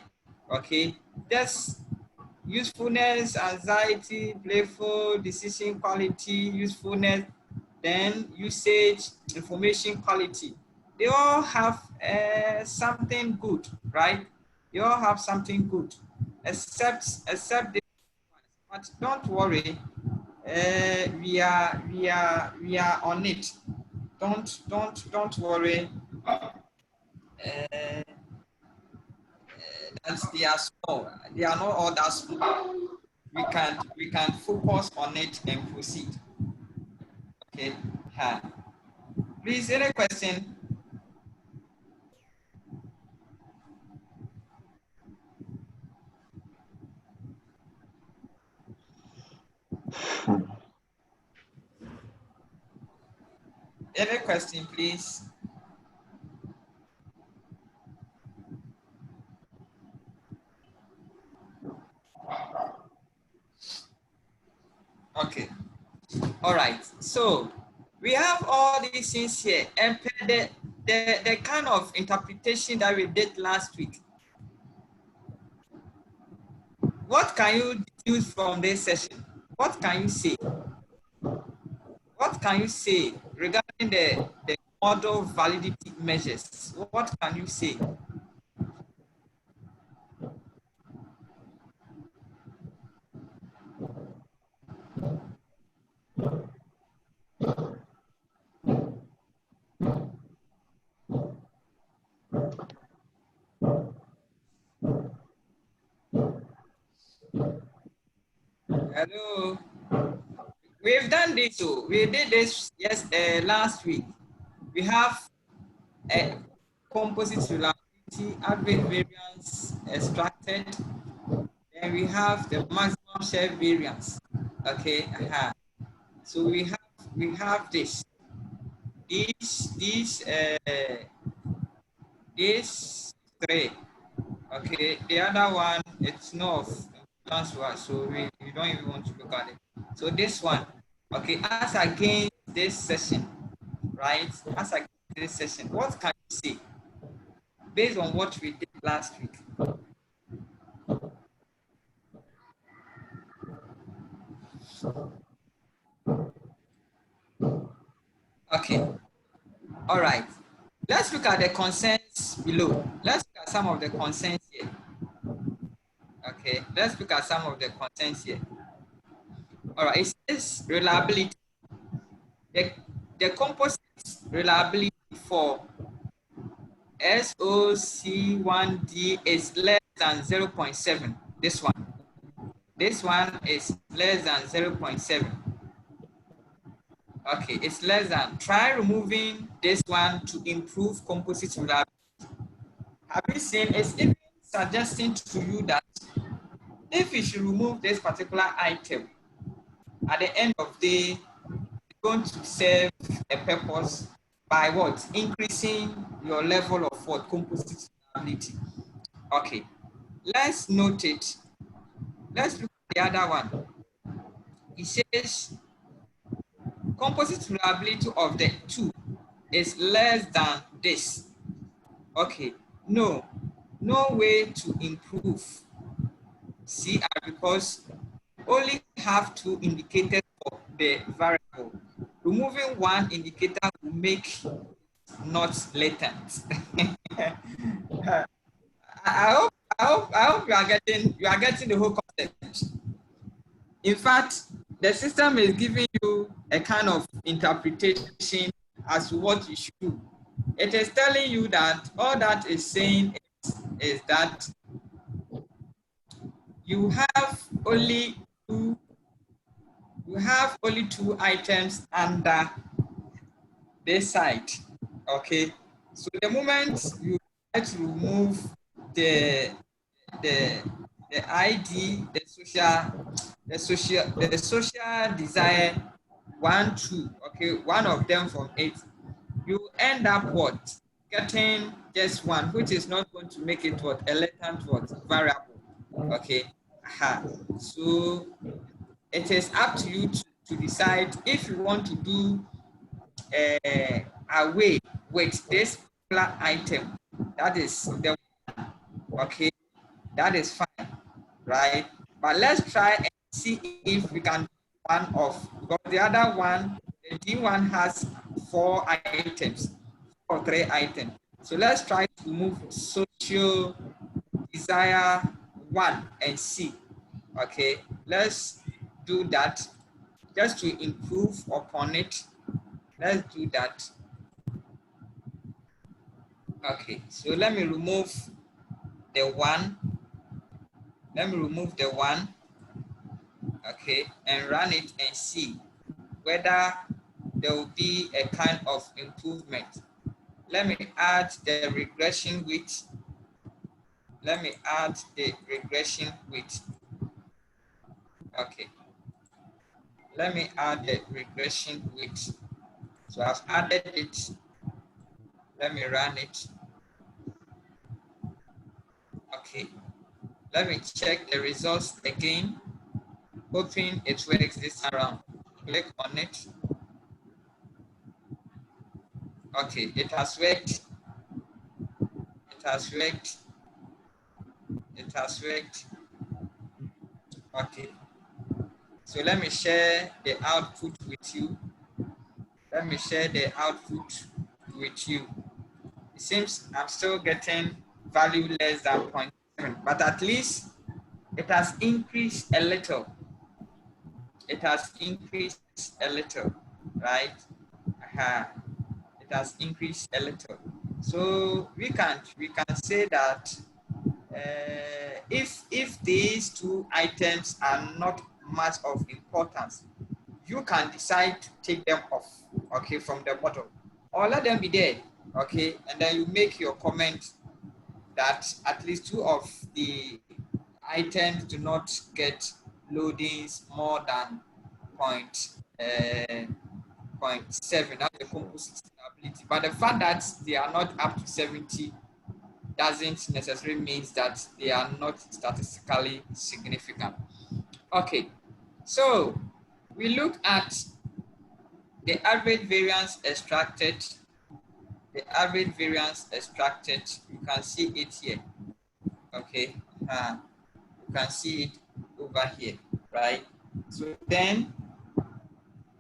okay, there's usefulness, anxiety, playful, decision quality, usefulness, then usage, information quality. They all have something good, right? They all have something good, except the, but don't worry, we are on it. Don't worry. That they are small. They are not all that small. We can focus on it and proceed. Okay. Please, any question? Any question, please? Okay. All right. So we have all these things here, and the kind of interpretation that we did last week. What can you deduce from this session? What can you say? What can you say regarding the model validity measures. What can you say? Hello. We've done this. So we did this last week. We have a composite reliability, average variance extracted. Then we have the maximum share variance. Okay. So we have this. These three. Okay, the other one, it's not transfer, so we don't even want to look at it. So this one, okay, as against this session, right? As against this session, what can you say based on what we did last week? Okay, all right. Let's look at the concerns below. Let's look at some of the concerns here. Okay, let's look at some of the concerns here. All right, it says reliability. The composite reliability for SOC1D is less than 0.7. This one is less than 0.7. Okay, it's less than. Try removing this one to improve composite reliability. Have you seen? It's even suggesting to you that if you should remove this particular item, at the end of the day, it's going to serve a purpose by what? Increasing your level of what? Composite reliability. Okay, let's note it. Let's look at the other one. It says composite reliability of the two is less than this. Okay, no way to improve CR because only have two indicators for the variable. Removing one indicator will make not latent. I hope you are getting the whole concept. In fact, the system is giving you a kind of interpretation as to what you should do. It is telling you that all that is saying is that you have only two items under this side. Okay, so the moment you try to remove the ID, the social desire 1, 2, okay, one of them from 8, you end up what? Getting just one, which is not going to make it what? A latent what? Variable. Okay. So it is up to you to decide if you want to do away with this particular item. That is the one. Okay. That is fine, right? But let's try and see if we can do one of, because the other one, the D1 has 4 items or 3 items. So let's try to move social desire 1 and C. Okay, let's do that just to improve upon it. Let's do that. Okay, so let me remove the 1. Let me remove the 1, okay, and run it and see whether there will be a kind of improvement. Let me add the regression width. Let me add the regression width. Okay. Let me add the regression width. So I've added it. Let me run it. Okay. Let me check the results again. Hoping it works this time around. Click on it. Okay, it has worked. It has worked. It has worked. Okay. So let me share the output with you. Let me share the output with you. It seems I'm still getting value less than 0.7, but at least it has increased a little. It has increased a little, right? It has increased a little. So we can say that if these two items are not much of importance, you can decide to take them off, okay, from the model, or let them be there, okay, and then you make your comment that at least two of the items do not get loadings more than 0.7. That's the composite stability. But the fact that they are not up to 70 doesn't necessarily mean that they are not statistically significant. Okay, so we look at the average variance extracted. The average variance extracted, you can see it here. Okay, you can see it over here, right? So then,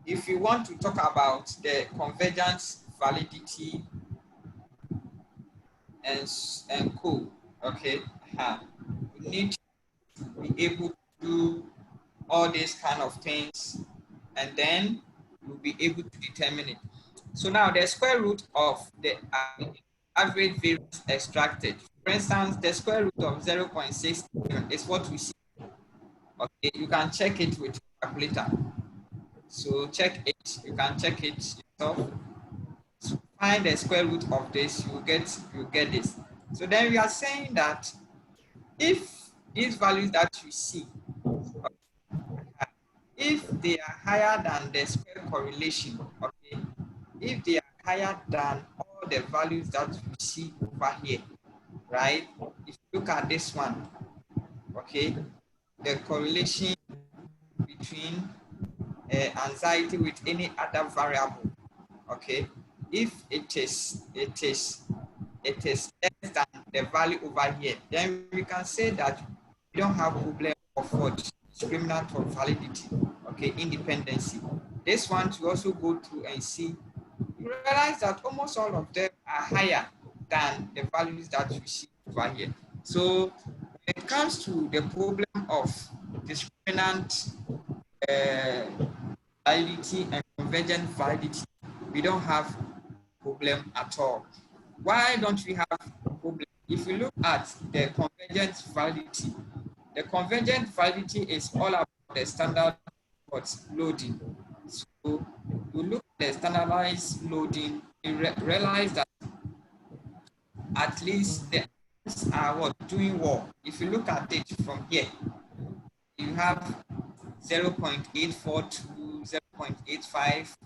if you want to talk about the convergence validity and co, okay, you need to be able to do all these kind of things, and then you'll be able to determine it. So now the square root of the average variance extracted. For instance, the square root of 0.67 is what we see. Okay, you can check it with your calculator. So check it, you can check it yourself. So find the square root of this, you get this. So then we are saying that if these values that you see, if they are higher than the square correlation, okay, if they are higher than all the values that you see over here, right? If you look at this one, okay, the correlation between anxiety with any other variable, okay, if it is less than the value over here, then we can say that we don't have problem of what discriminant of validity, okay, independency. This one to also go through and see, you realize that almost all of them are higher than the values that you see over here. So when it comes to the problem of discriminant validity and convergent validity, we don't have problem at all. Why don't we have problem? If you look at the convergent validity, the convergent validity is all about the standard loading. So you look at the standardized loading, you realize that at least the items are doing well. If you look at it from here, you have 0.842, 0.85,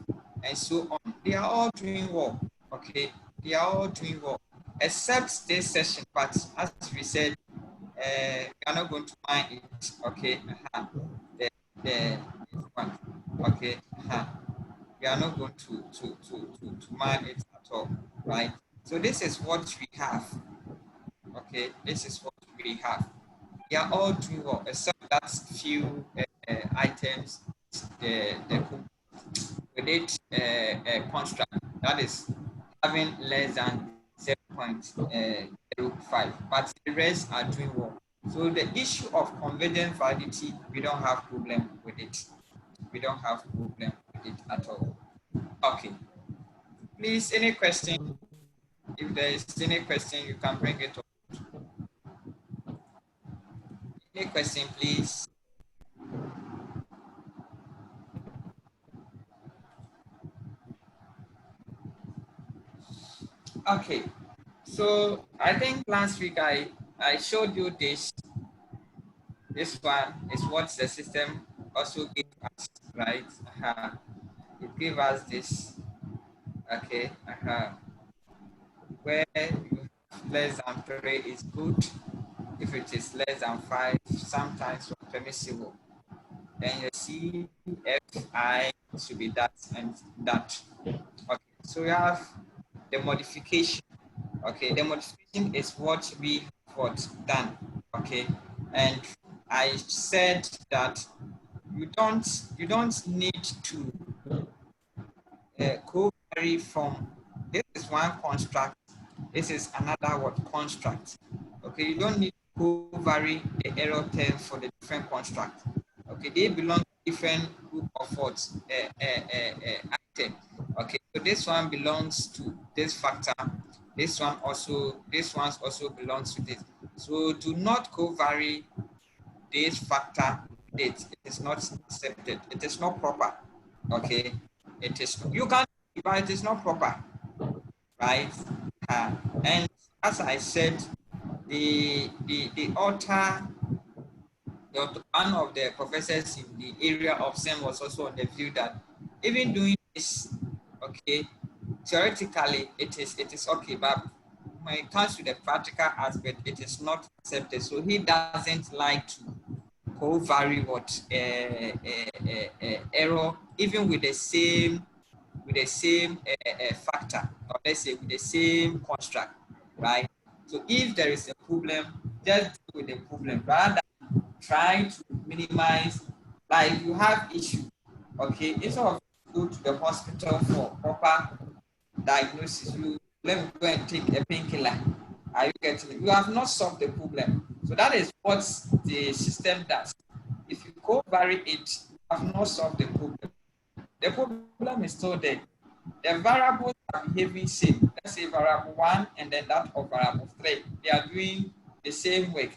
and so on. They are all doing well, okay? They are all doing well, except this session, but as we said, we are not going to mind it, okay? This one, okay? We are not going to mind it at all, right? So this is what we have, okay? This is what we have. They are all doing well, except that few items, with it construct that is having less than 0.05, but the rest are doing well. So the issue of convergent validity, we don't have problem with it. We don't have problem with it at all. Okay. Please, any question? If there is any question, you can bring it up. Any question, please? Okay, so I think last week I showed you this. This one is what the system also gave us, right? It gave us this, okay, where you have less than 3 is good. If it is less than 5, sometimes permissible. Then you see FI should be that and that. Okay, so we have the modification. Okay, the modification is what we have done. Okay, and I said that you don't need to co-vary from. This is is one construct. This is another what construct. Okay, you don't need to vary the error terms for the different construct. Okay, they belong to different group of what item. Okay, so this one belongs to this factor. This one also belongs to this. So do not co-vary this factor. It is not accepted. It is not proper. Okay, it is. You can, but it is not proper, right? And as I said, the author, one of the professors in the area of SEM was also on the view that even doing this, okay, theoretically it is okay, but when it comes to the practical aspect, it is not accepted. So he doesn't like to co-vary what error, even with the same factor, or let's say with the same construct, right? So if there is a problem, just deal with the problem rather than trying to minimize. Like you have issue, okay, instead of go to the hospital for proper diagnosis, you let me go and take a painkiller. Are you getting it? You have not solved the problem. So that is what the system does. If you co-vary it, you have not solved the problem. The problem is still there. The variables are behaving same. Let's say variable 1 and then that of variable 3. They are doing the same work.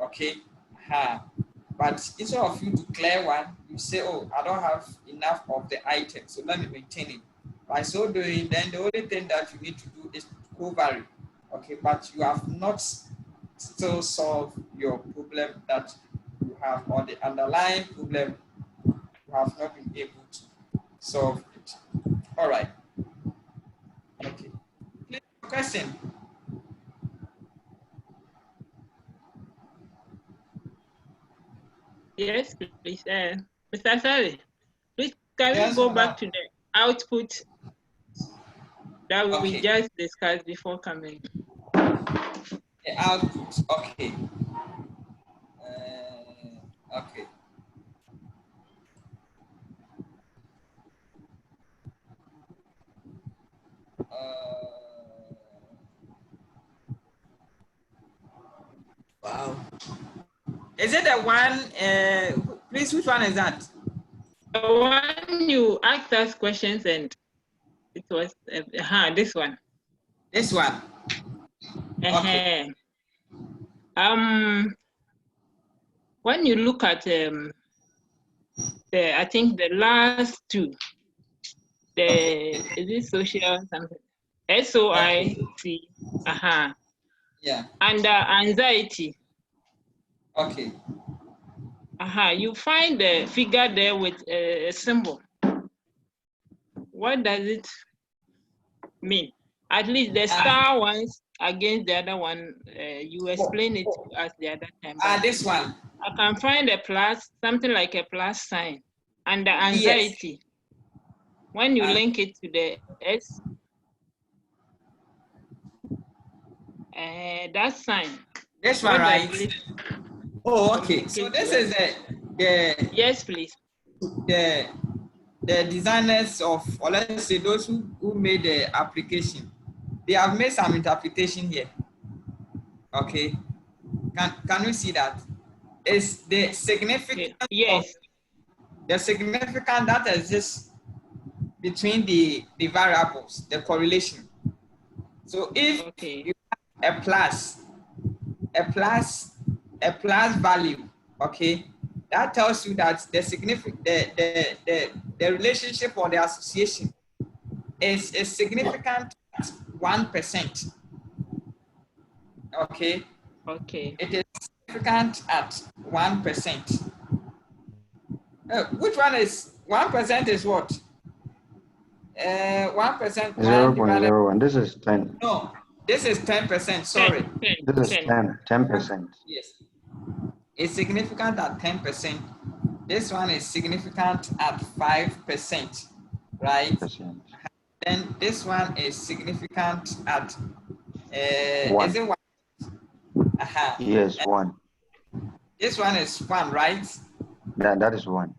Okay. But instead of you to clear one, you say, oh, I don't have enough of the item, so let me maintain it. By so doing, then the only thing that you need to do is to co-vary. Okay, but you have not still solved your problem that you have, or the underlying problem you have not been able to solve it. All right. Okay. Please, question. Yes, please. Mr. Sally, please, can Yes, we go madam. back to the output that we Okay. just discussed before coming? The output. Okay. Okay. Wow. Is it the one? Please, which one is that? The one you asked us questions and it was this one. This one. Okay. When you look at I think the last two, is it social something? SOIC. Yeah. And anxiety. Okay. You find the figure there with a symbol. What does it mean? At least the star ones against the other one, you explain it to us the other time. This one. I can find a plus, something like a plus sign. And the anxiety, yes. When you link it to the S, that sign. This one, right? Oh, okay. So this is the yes, please. The designers of, or let's say those who made the application, they have made some interpretation here. Okay. Can we see that? Is the significance yes. of the significance that exists between the variables, the correlation. So if you have a plus value, okay, that tells you that the the relationship or the association is significant at 1%. Okay. Okay. It is significant at 1%. Which one is 1%? Is what? 1%. 0.01. This is 10. No, this is 10%. Sorry. 10. This is 10%. Yes. It's significant at 10%. This one is significant at 5%, right? Then this one is significant at 1. Is it 1? Yes, 1. This one is 1, right? Yeah, that is 1.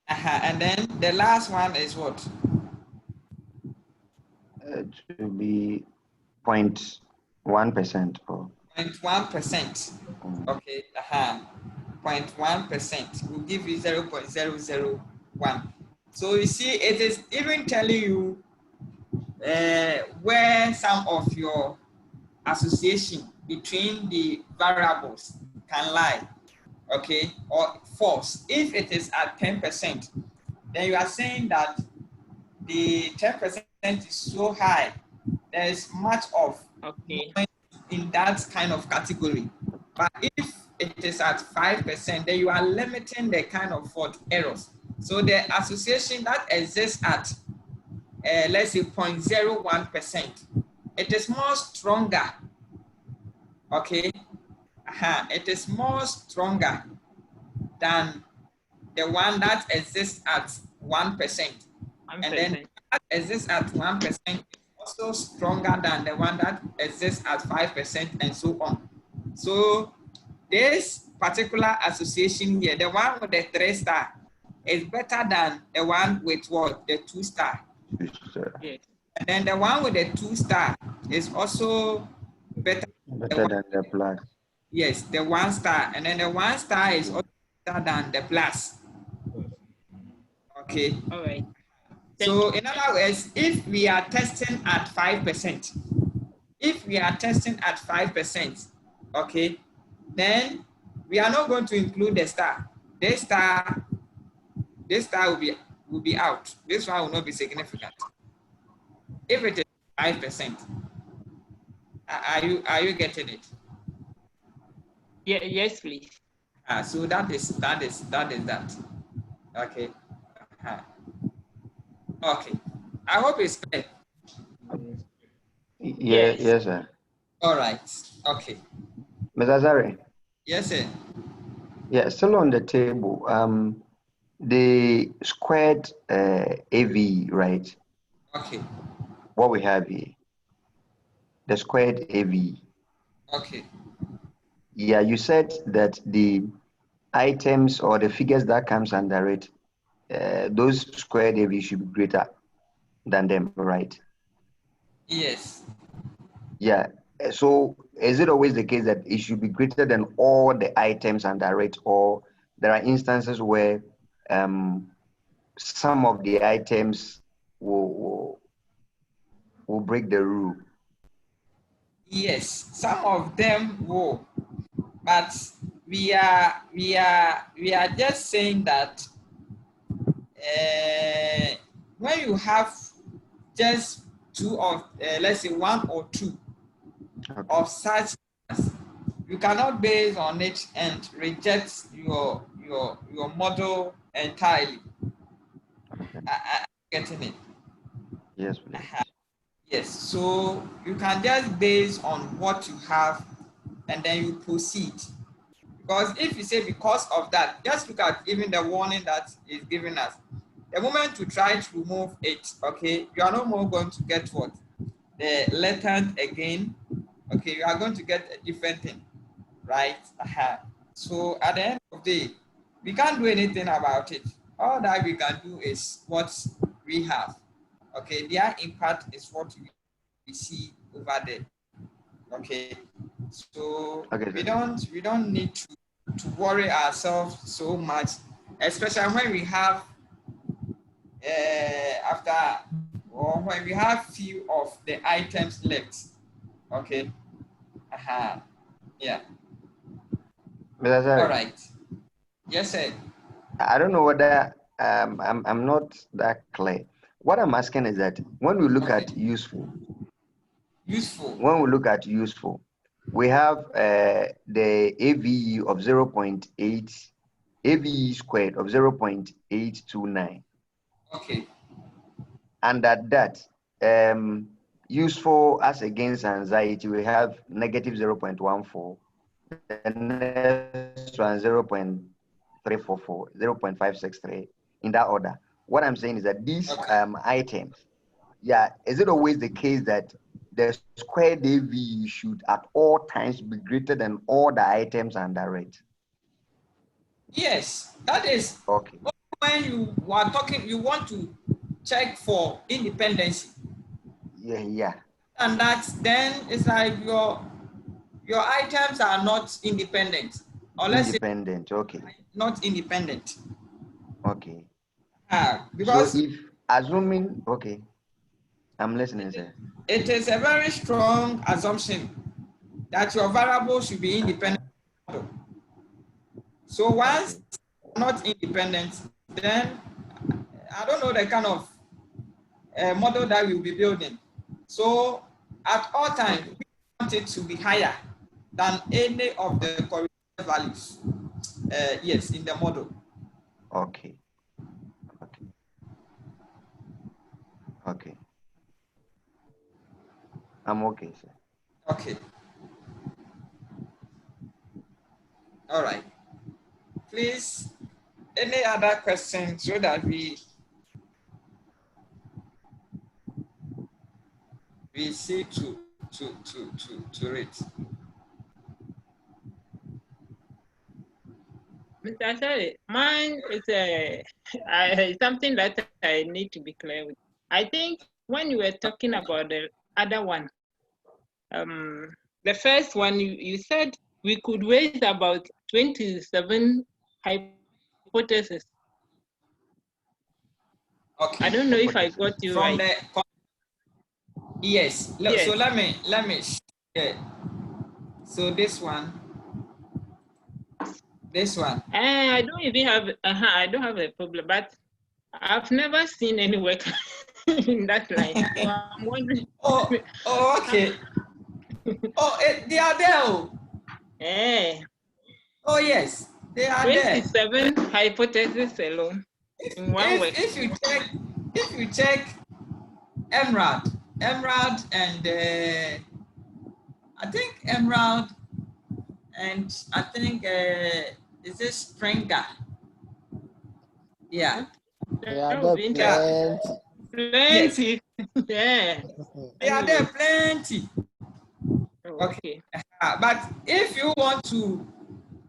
And then the last one is what? to be 0.1% or 0.1%. Okay, 0.1% will give you 0.001. So you see, it is even telling you where some of your association between the variables can lie, okay, or false. If it is at 10%, then you are saying that the 10% is so high, there is much of noise in that kind of category. But if it is at 5%, then you are limiting the kind of fault errors. So the association that exists at, let's say 0.01%, it is more stronger, okay? It is more stronger than the one that exists at 1%. And then that exists at 1% is also stronger than the one that exists at 5% and so on. So this particular association here, the one with the 3-star, is better than the one with what? The 2-star. Yes. And then the one with the 2-star is also better than the plus. Yes, the 1-star. And then the 1-star is also better than the plus. Okay. All right. So in other words, if we are testing at 5%, okay, then we are not going to include the star. This star will be out. This one will not be significant. If it is 5%, are you getting it? Yeah, yes, please. So that is that. Okay. Okay. I hope it's clear. Yes, yes, sir. All right. Okay. Mr. Zari. Yes, sir. Yeah, still on the table. The squared AV, right? Okay. What we have here, the squared AV. Okay. Yeah, you said that the items or the figures that comes under it, those squared AV should be greater than them, right? Yes. Yeah. So is it always the case that it should be greater than all the items under it, or there are instances where some of the items will break the rule? Yes, some of them will, but we are just saying that when you have just two of let's say one or two of such, you cannot base on it and reject your model entirely. I'm getting it. Yes, please. Yes, so you can just base on what you have and then you proceed. Because if you say because of that, just look at even the warning that is given us. The moment you try to remove it, okay, you are no more going to get what? The latent again. Okay, you are going to get a different thing, right? So at the end of the day, we can't do anything about it. All that we can do is what we have. Okay, their impact is what we see over there. Okay, so we don't need to worry ourselves so much, especially when we have when we have few of the items left. Okay. Yeah. All right. Yes, sir. I don't know whether I'm not that clear. What I'm asking is that when we look at useful, when we look at useful, we have the AVE of 0.8, AVE squared of 0.829. Okay. And at that, useful as against anxiety, we have negative 0.14, the next one 0.344, 0.563, in that order. What I'm saying is that these items, yeah, is it always the case that the squared AV should at all times be greater than all the items under it? Yes, that is okay. When you are talking, you want to check for independency. Yeah. And that's then it's like your items are not independent, or let's say Okay. not independent. Okay. Because so if assuming, okay, I'm listening, sir. it is a very strong assumption that your variable should be independent. So once not independent, then I don't know the kind of model that we'll be building. So at all times, we want it to be higher than any of the correlated values. Yes, in the model. Okay. I'm okay, sir. Okay. All right. Please, any other questions so that we see to read. Mr. Asari, mine is something that I need to be clear with. I think when you were talking about the other one, the first one, you said we could raise about 27 hypotheses. Okay. I don't know if I got you From right. Yes. Yes. So let me yeah. So this one. I don't even have I don't have a problem, but I've never seen any work in that line. So I'm wondering. Okay. They are there. Eh. Oh yes, they are 27 hypotheses alone in one work. If you check Emerald and I think Emerald and I think is this Springer? Yeah. Yeah, plenty. Plenty. Yeah. They are there plenty. Okay. But if you want to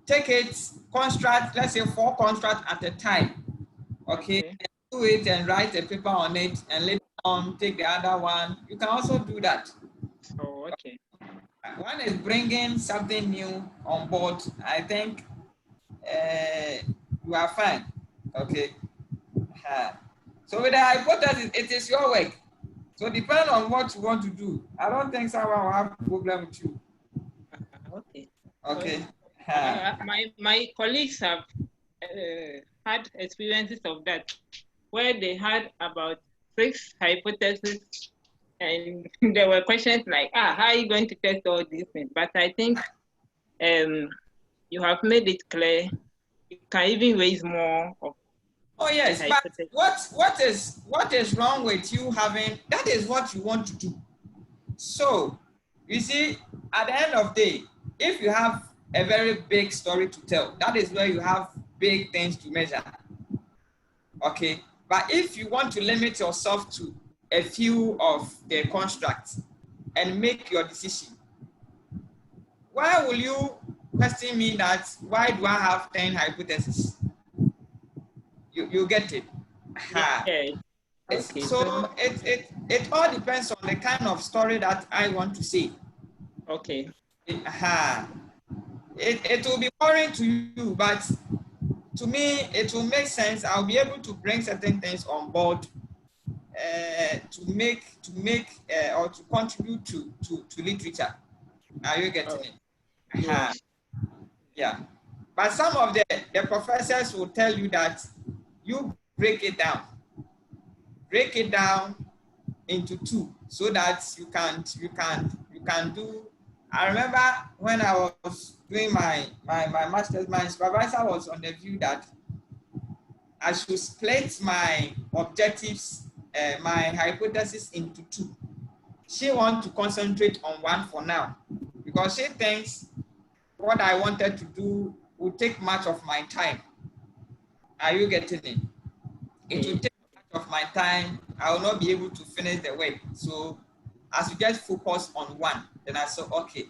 take it construct, let's say 4 constructs at a time, okay, and do it and write a paper on it and later on take the other one, you can also do that. Oh, okay. One is bringing something new on board. I think you are fine. Okay. So with the hypothesis, it is your work. So depending on what you want to do, I don't think someone will have a problem with you. Okay. Okay. My colleagues have had experiences of that, where they had about 6 hypotheses, and there were questions like, how are you going to test all these things? But I think you have made it clear. You can even raise more of. Oh yes, but what is wrong with you having that is what you want to do. So you see, at the end of the day, if you have a very big story to tell, that is where you have big things to measure. Okay, but if you want to limit yourself to a few of the constructs and make your decision, why will you question me that why do I have 10 hypotheses? You get it? Okay. So it all depends on the kind of story that I want to say. Okay. It will be boring to you, but to me it will make sense. I'll be able to bring certain things on board to make or to contribute to literature. Are you getting it? Yes. Yeah. But some of the professors will tell you that you break it down into 2 so that you can do. I remember when I was doing my master's, my supervisor was on the view that I should split my objectives, my hypothesis into 2. She wants to concentrate on 1 for now because she thinks what I wanted to do would take much of my time. Are you getting it? It will take much of my time. I will not be able to finish the work. So as you just focus on 1, then I said, okay.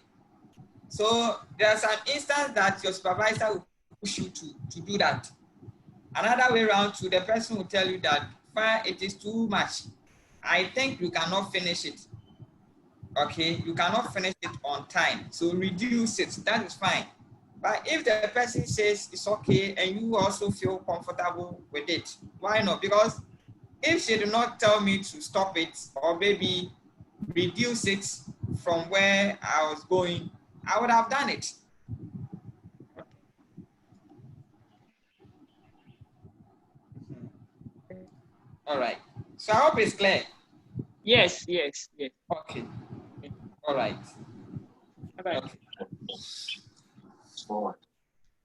So there's an instance that your supervisor will push you to do that. Another way around, the person will tell you that, fine, it is too much. I think you cannot finish it. okay, you cannot finish it on time, so reduce it. That is fine. But if the person says it's okay and you also feel comfortable with it, why not? Because if she did not tell me to stop it or maybe reduce it from where I was going, I would have done it. All right. So I hope it's clear. Yes, yes, yes. Okay. All right. Okay. Okay.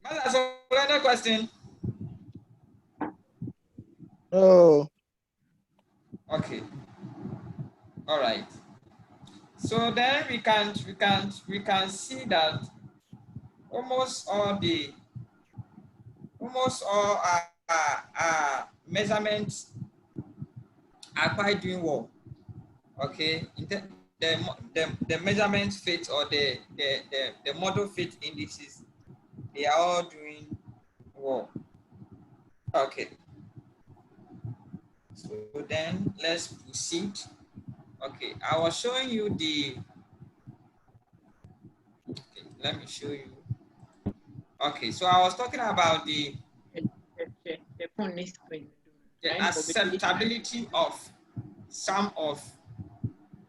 That's another question. Oh. Okay. All right. So then we can see that almost all measurements are quite doing well. Okay. The measurement fit or the model fit indices, they are all doing well. Okay. So then let's proceed. Okay, I was showing you the, okay, let me show you. Okay, so I was talking about the acceptability of some of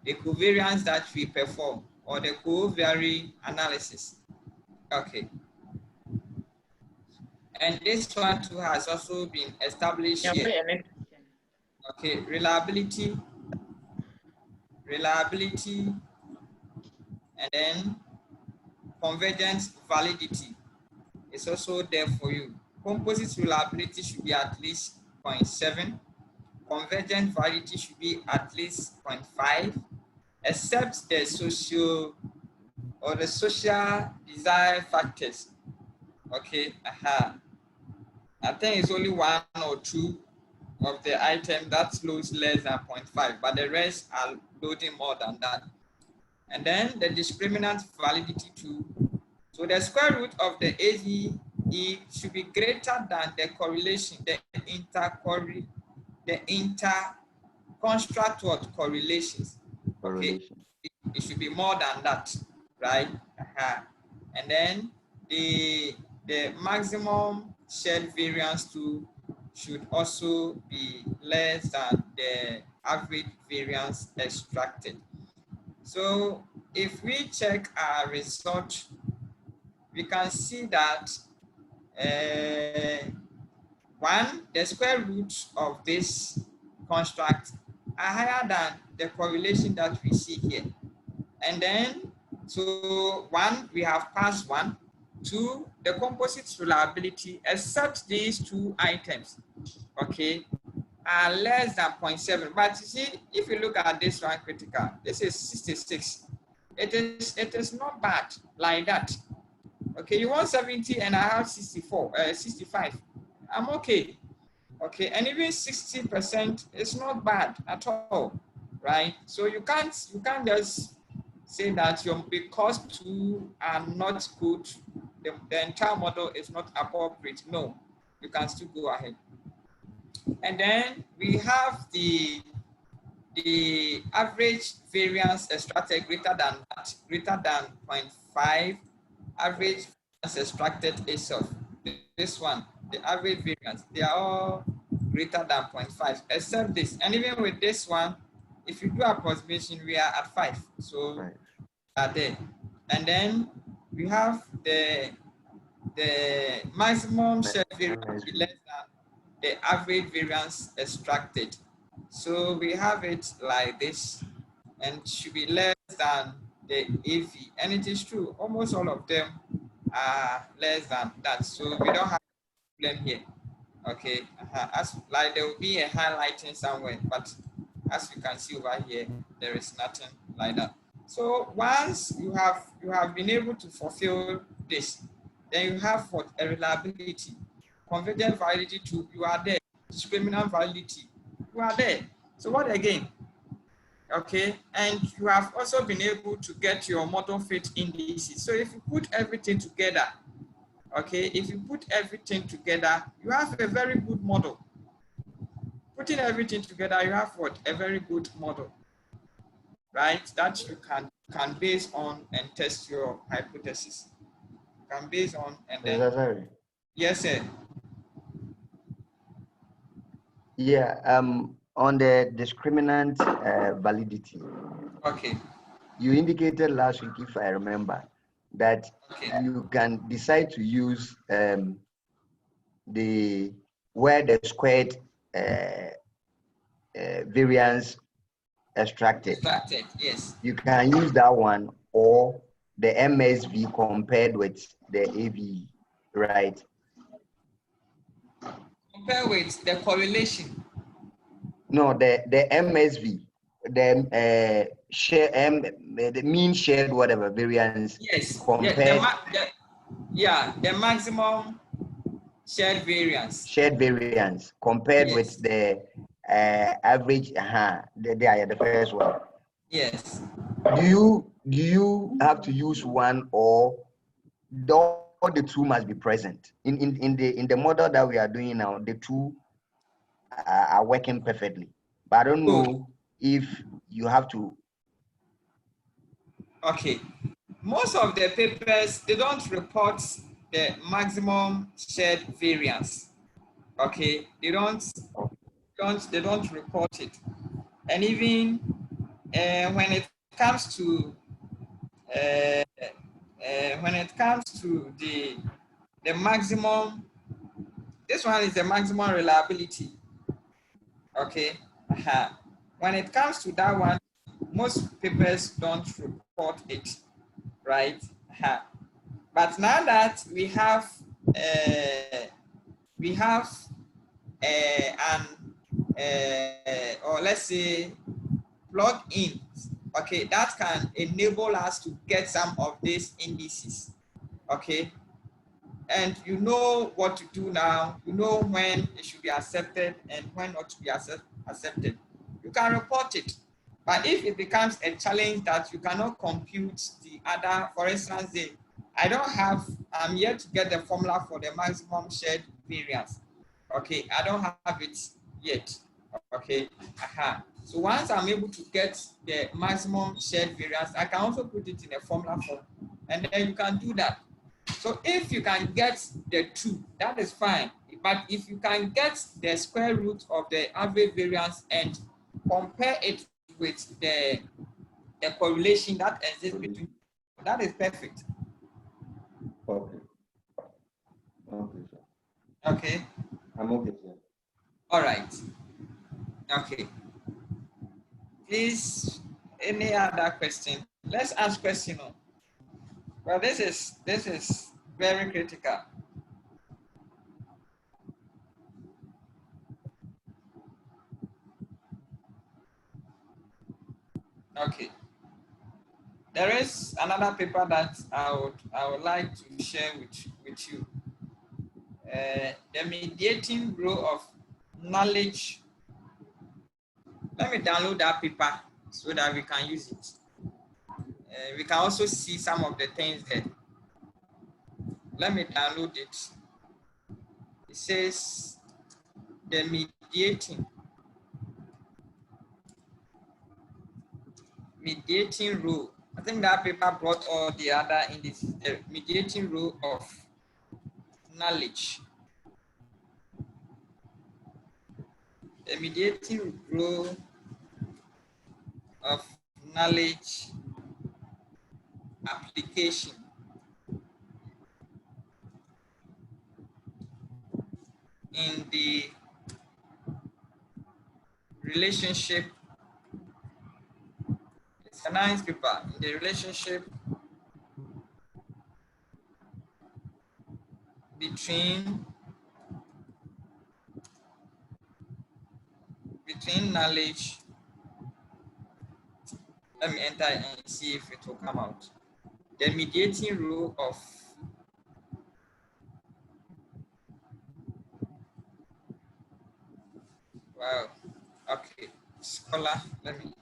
the covariance that we perform or the covariance analysis. Okay. And this one too has also been established here. Okay, reliability, and then convergence validity is also there for you. Composite reliability should be at least 0.7. Convergent validity should be at least 0.5, except the social desired factors. Okay, I think it's only one or two of the item that loads less than 0.5, but the rest are loading more than that. And then the discriminant validity too. So the square root of the AZE should be greater than the correlation, the inter-construct correlations. Okay, it should be more than that, right? And then the maximum shared variance too should also be less than the average variance extracted. So if we check our result, we can see that the square root of this construct are higher than the correlation that we see here. And then, so one, we have passed one. Two, the composite reliability, except these two items, okay, are less than 0.7. But you see, if you look at this one critical, this is 66. It is not bad like that. Okay, you want 70 and I have 65. I'm okay. Okay, and even 60% is not bad at all, right? So you can't just say that because two are not good, the entire model is not appropriate. No, you can still go ahead. And then we have the average variance extracted greater than 0.5. Average variance extracted itself. This one, the average variance, they are all greater than 0.5, except this. And even with this one, if you do approximation, we are at 5. So right. Are there. And then we have the maximum shared variance less than the average variance extracted. So we have it like this, and should be less than the AV. And it is true, almost all of them are less than that. So we don't have a problem here. Okay, as like there will be a highlighting somewhere, but as you can see over here, there is nothing like that. So once you have been able to fulfill this, then you have what? A reliability, convergent validity too, you are there. Discriminant validity, you are there. So what again? Okay, and you have also been able to get your model fit indices. So if you put everything together, okay, if you put everything together, you have a very good model. Putting everything together, you have what? A very good model, right? That you can can base on and test your hypothesis. Can base on and then. Sorry. Yes, sir. Yeah, on the discriminant validity. Okay. You indicated last week, if I remember, that you can decide to use the where the squared variance extracted. Yes. You can use that one or the MSV compared with the AVE, right? Compare with the correlation. No, the MSV, the the mean shared whatever variance. Yes. Compared. The maximum shared variance. Shared variance compared with the average. The first one. Yes. Do you have to use one, or all the two must be present in the model that we are doing now? The two are working perfectly, but I don't know if you have to. Okay, most of the papers, they don't report the maximum shared variance. Okay, they don't report it, and even when it comes to the maximum, this one is the maximum reliability. Okay, when it comes to that one, most papers don't report it, right? But now that we have or let's say plug-in, okay, that can enable us to get some of these indices, okay, and you know what to do now. You know when it should be accepted and when not to be accepted. You can report it. But if it becomes a challenge that you cannot compute the other, for instance, I'm yet to get the formula for the maximum shared variance. Okay, I don't have it yet. Okay, so once I'm able to get the maximum shared variance, I can also put it in a formula form, and then you can do that. So if you can get the two, that is fine. But if you can get the square root of the average variance and compare it with the correlation that exists between, that is perfect. Okay. Okay, sir. Okay. I'm okay, sir. All right. Okay. Please, any other question? Let's ask question. Well, this is very critical. Okay. There is another paper that I would like to share with you. The mediating role of knowledge. Let me download that paper so that we can use it. We can also see some of the things there. Let me download it. It says the mediating role. I think that paper brought all the other indices. The mediating role of knowledge. The mediating role of knowledge application in the relationship. It's a nice paper. In the relationship between knowledge. Let me enter and see if it will come out. The mediating role of okay, scholar, let me.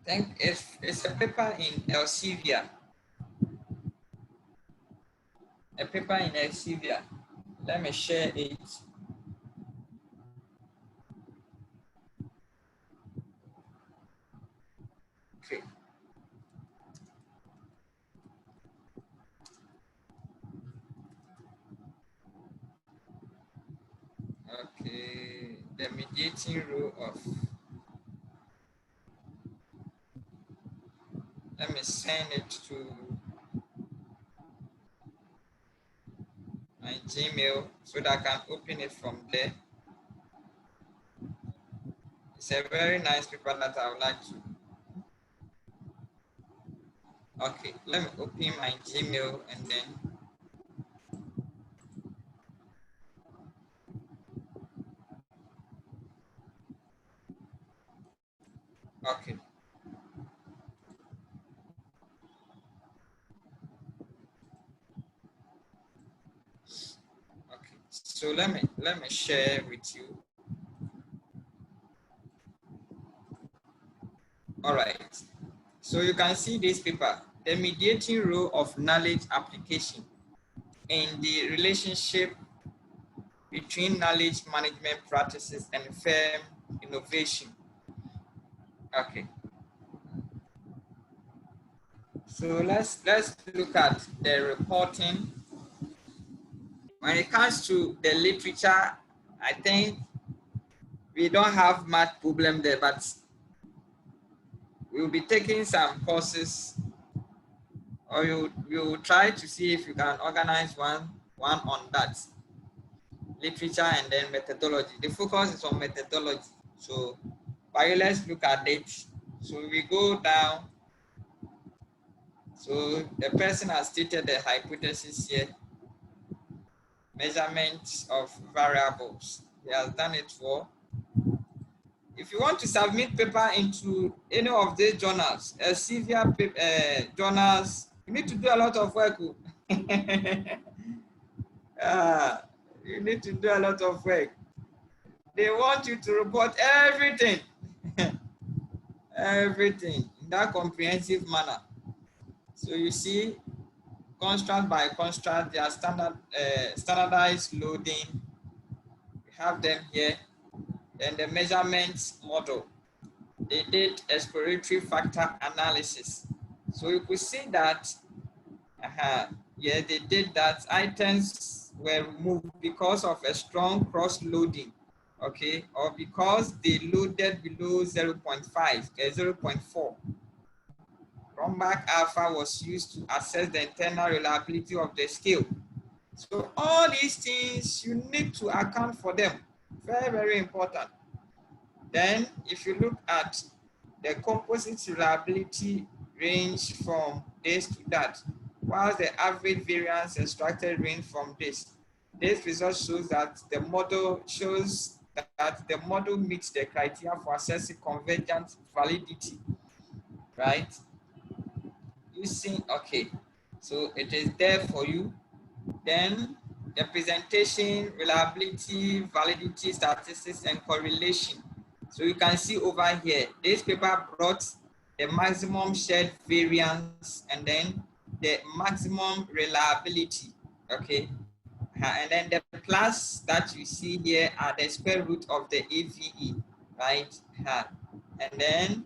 I think it's a paper in Elsevier. A paper in Elsevier. Let me share it. Okay. Okay, the mediating role of, let me send it to my Gmail so that I can open it from there. It's a very nice paper that I would like to. Okay, let me open my Gmail and then. Okay. Okay. So let me share with you. All right. So you can see this paper, the mediating role of knowledge application in the relationship between knowledge management practices and firm innovation. Okay. So let's look at the reporting. When it comes to the literature, I think we don't have much problem there, but we'll be taking some courses, or you'll try to see if you can organize one on that literature and then methodology. The focus is on methodology. So, but let's look at it. So we go down. So the person has stated the hypothesis here. Measurement of variables. He has done it for. If you want to submit paper into any of these journals, severe journals, you need to do a lot of work. You need to do a lot of work. They want you to report everything, everything in that comprehensive manner. So you see, construct by construct, they are standardized loading. We have them here. Then the measurement model. They did exploratory factor analysis. So you could see that, yeah, they did that. Items were removed because of a strong cross-loading, okay, or because they loaded below 0.5, 0.4. Cronbach alpha was used to assess the internal reliability of the scale. So all these things, you need to account for them. Very, very important. Then if you look at the composite reliability range from this to that, while the average variance extracted range from this. This result shows that the model meets the criteria for assessing convergent validity, right? You see, okay, so it is there for you. Then the presentation, reliability, validity, statistics, and correlation. So you can see over here, this paper brought the maximum shared variance and then the maximum reliability, okay? And then the plus that you see here are the square root of the AVE, right? And then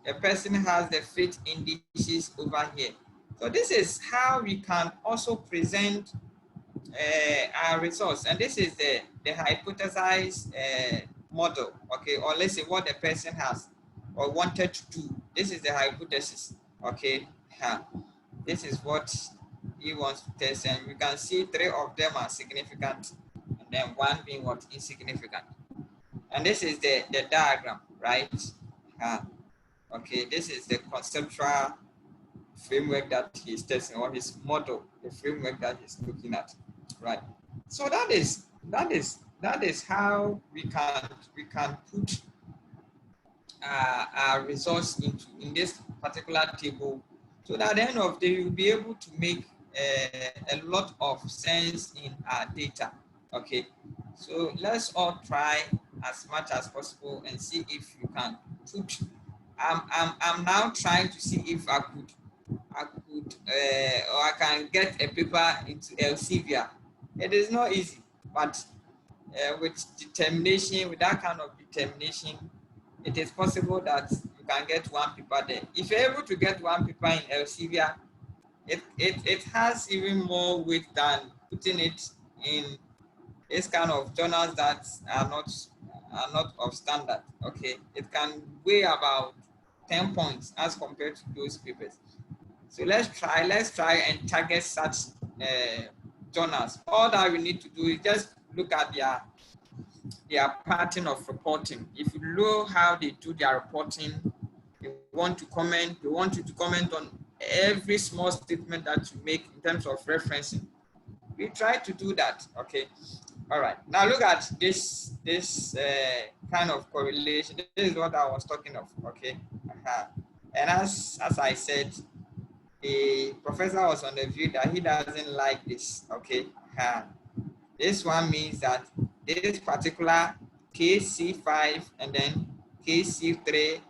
a person has the fit indices over here. So this is how we can also present our results, and this is the hypothesized model, okay, or let's say what the person has or wanted to do. This is the hypothesis, okay. This is what he wants to test, and we can see 3 of them are significant and then 1 being what insignificant. And this is the diagram, right? Okay, this is the conceptual framework that he's testing, or his model, the framework that he's looking at, right? So that is how we can put our results in this particular table, so that at the end of the day you'll be able to make a lot of sense in our data. Okay, so let's all try as much as possible and see if you can put. I'm now trying to see if I could or I can get a paper into Elsevier. It is not easy, but with determination, with that kind of determination, it is possible that you you can get one paper there. If you're able to get one paper in Elsevier, it has even more weight than putting it in this kind of journals that are not of standard. Okay, it can weigh about 10 points as compared to those papers. So let's try and target such journals. All that we need to do is just look at their pattern of reporting. If you know how they do their reporting, they want you to comment on every small statement that you make in terms of referencing. We try to do that. Okay. All right. Now look at this kind of correlation. This is what I was talking of. Okay. And as I said, the professor was on the view that he doesn't like this. Okay. This one means that this particular KC5 and then KC3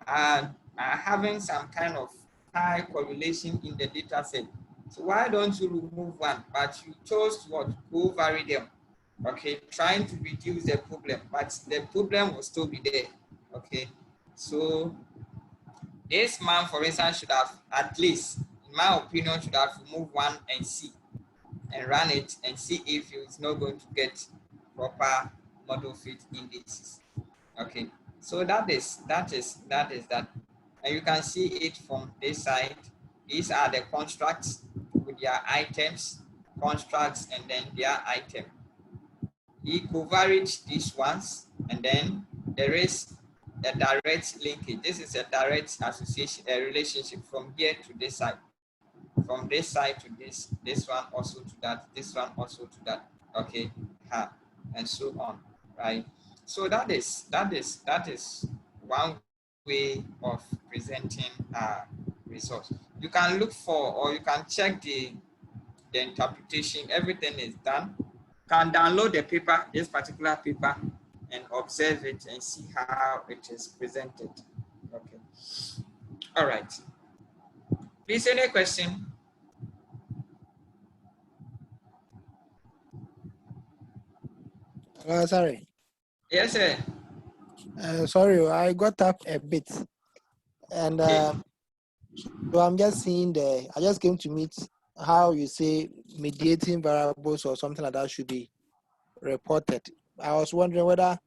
are having some kind of high correlation in the data set. So why don't you remove one? But you chose what? Co-vary them. Okay, trying to reduce the problem, but the problem will still be there. Okay, so this man, for instance, should have at least, in my opinion, should have removed one and see and run it and see if it's not going to get proper model fit indices. Okay, so that is that, and you can see it from this side. These are the constructs with their items, constructs, and then their item. He covaried these ones, and then there is a direct linkage. This is a direct association, a relationship from here to this side. From this side to this one also to that, this one also to that, okay, and so on, right? So that is one way of presenting results. You can look for, or you can check the interpretation. Everything is done. You can download the paper, this particular paper, and observe it and see how it is presented. Okay. All right. Please, any question? Sorry. Yes, sir. Sorry, I got up a bit. And so I'm just seeing I just came to meet how you say mediating variables or something like that should be reported. I was wondering whether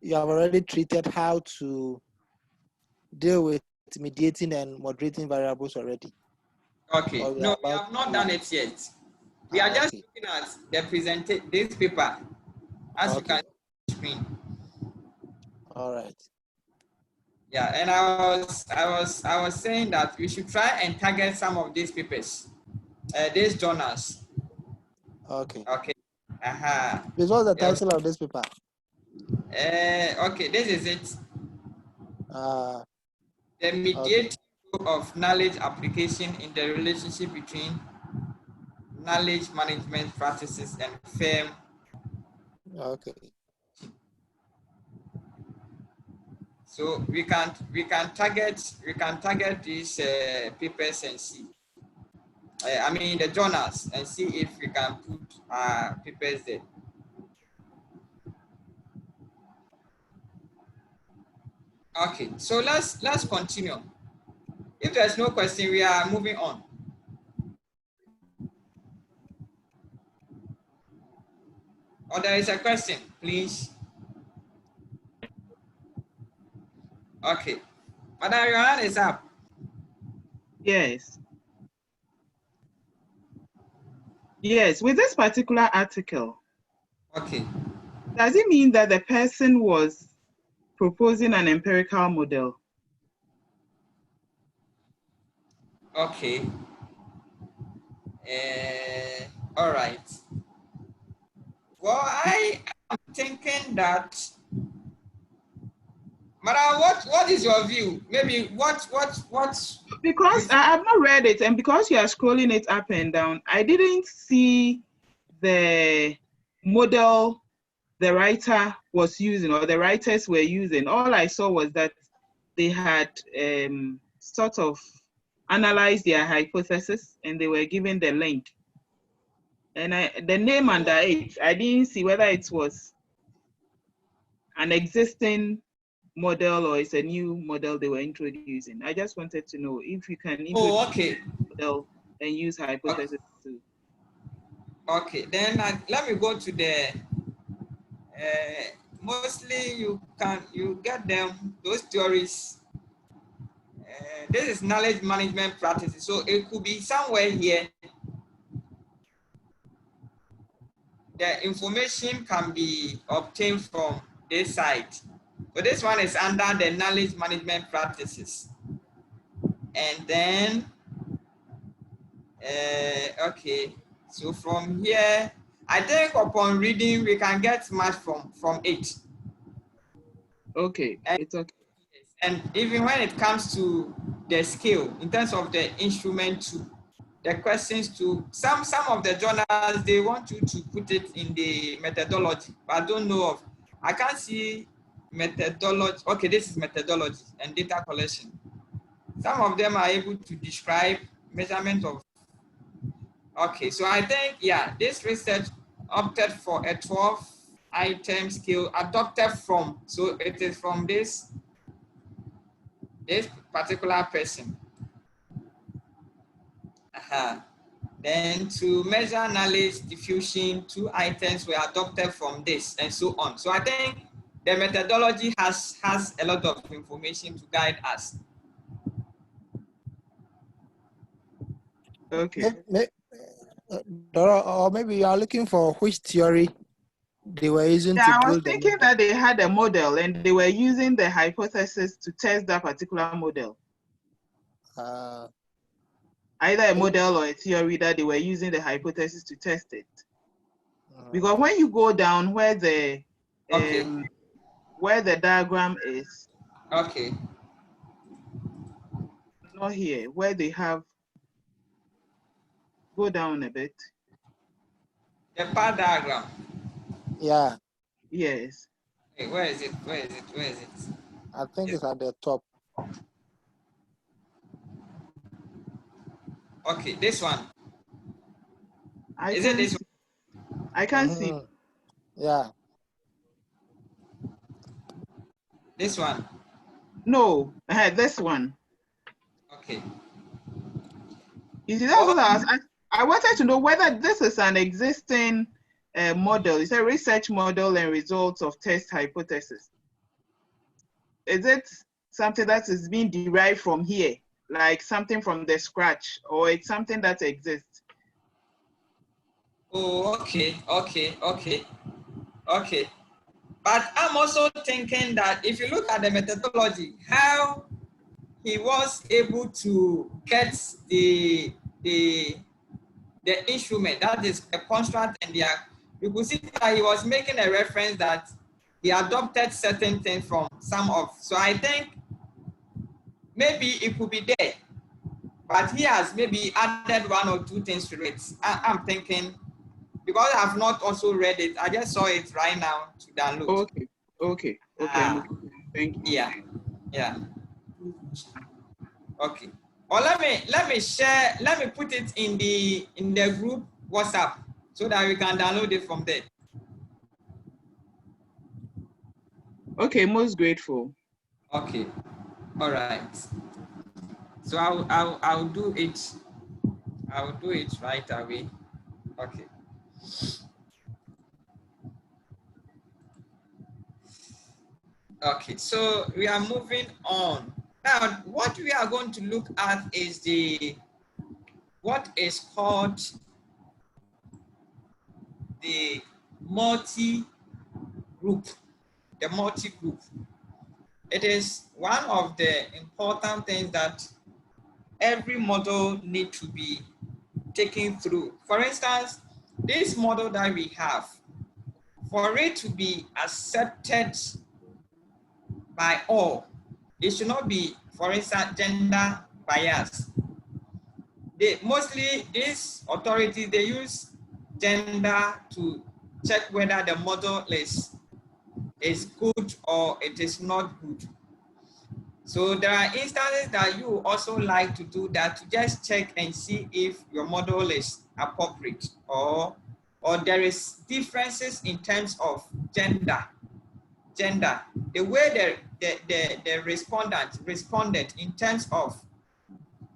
you have already treated how to deal with mediating and moderating variables already. Okay, no, we have not done it yet. We are just looking at the this paper, as you can see on the screen. All right. Yeah, and I was saying that we should try and target some of these papers, these journals. Okay. Okay. This was the title of this paper. Okay, this is it. The mediating of knowledge application in the relationship between knowledge management practices and firm. Okay. So we can target these papers and see. I mean the journals, and see if we can put papers there. Okay, so let's continue. If there's no question, we are moving on. Or there is a question, please. Okay, Madam, your hand is up. Yes. Yes, with this particular article. Okay. Does it mean that the person was proposing an empirical model? Okay. All right. Well, I am thinking that, Madam, what is your view? Maybe what? Because I have not read it, and because you are scrolling it up and down, I didn't see the model the writer was using or the writers were using. All I saw was that they had sort of analyzed their hypothesis and they were given the link. And the name under it, I didn't see whether it was an existing model or it's a new model they were introducing. I just wanted to know if you can introduce okay. model and use hypothesis too. Okay, then let me go to the mostly you get them those theories. This is knowledge management practices, so it could be somewhere here. The information can be obtained from this site. So this one is under the knowledge management practices. And then, okay, so from here, I think upon reading, we can get much from it. Okay, it's okay. And even when it comes to the scale, in terms of the instrument too, the questions to some of the journals, they want you to put it in the methodology, but I don't know of. I can't see methodology. Okay, this is methodology and data collection. Some of them are able to describe measurement of. Okay, so I think, yeah, this research opted for a 12-item scale adopted from, so it is from this particular person. Then to measure knowledge diffusion, 2 items were adopted from this, and so on. So I think the methodology has a lot of information to guide us. Okay. Or maybe you are looking for which theory they were using to I was build thinking that they had a model and they were using the hypothesis to test that particular model. Either a model or a theory that they were using the hypothesis to test it. Because when you go down where the diagram is, okay, not here, where they have, go down a bit. The bar diagram. Yeah. Yes. Hey, where is it? Where is it? Where is it? I think it's at the top. Okay, this one. Is it this one? I can't see. Yeah. This one? No, this one. Okay. You see, that's what I wanted to know whether this is an existing model. It's a research model and results of test hypothesis. Is it something that is being derived from here, like something from the scratch, or it's something that exists? Oh, okay. But I'm also thinking that if you look at the methodology, how he was able to get the instrument, that is a construct, and you could see that he was making a reference that he adopted certain things from some of. So I think maybe it could be there, but he has maybe added 1 or 2 things to it. I'm thinking, because I have not also read it, I just saw it right now to download. Okay. Thank you. Yeah. Okay. Or let me share. Let me put it in the group WhatsApp so that we can download it from there. Okay, most grateful. Okay. All right. So I'll do it. I'll do it right away. Okay. Okay, so we are moving on. Now, what we are going to look at is what is called the multi-group. The multi-group. It is one of the important things that every model needs to be taken through. For instance, this model that we have, for it to be accepted by all, it should not be, for instance, gender bias. Mostly these authorities, they use gender to check whether the model is good or it is not good. So there are instances that you also like to do that, to just check and see if your model is appropriate or there is differences in terms of gender. The way the respondent responded in terms of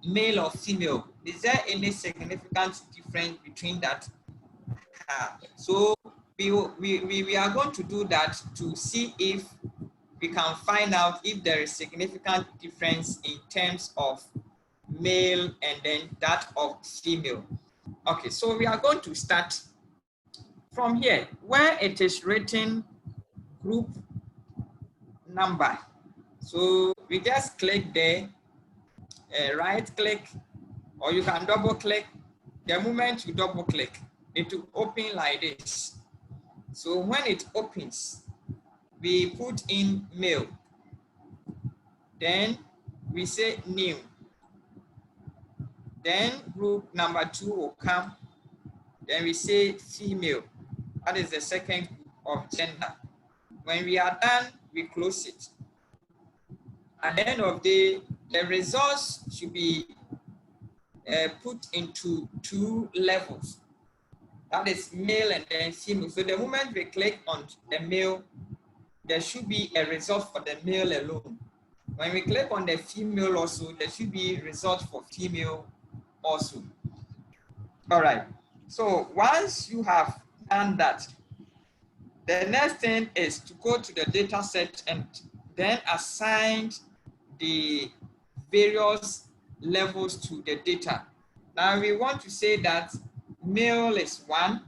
male or female? Is there any significant difference between that? So we are going to do that to see if we can find out if there is significant difference in terms of male and then that of female. Okay, so we are going to start from here where it is written group number. So we just click there, right click, or you can double click. The moment you double click, it will open like this. So when it opens, we put in male. Then we say new. Then group number 2 will come. Then we say female. That is the second group of gender. When we are done, we close it. At the end of the day, the results should be put into 2 levels. That is male and then female. So the moment we click on the male, there should be a result for the male alone. When we click on the female also, there should be results for female also. All right. So once you have done that, the next thing is to go to the data set and then assign the various levels to the data. Now we want to say that male is 1,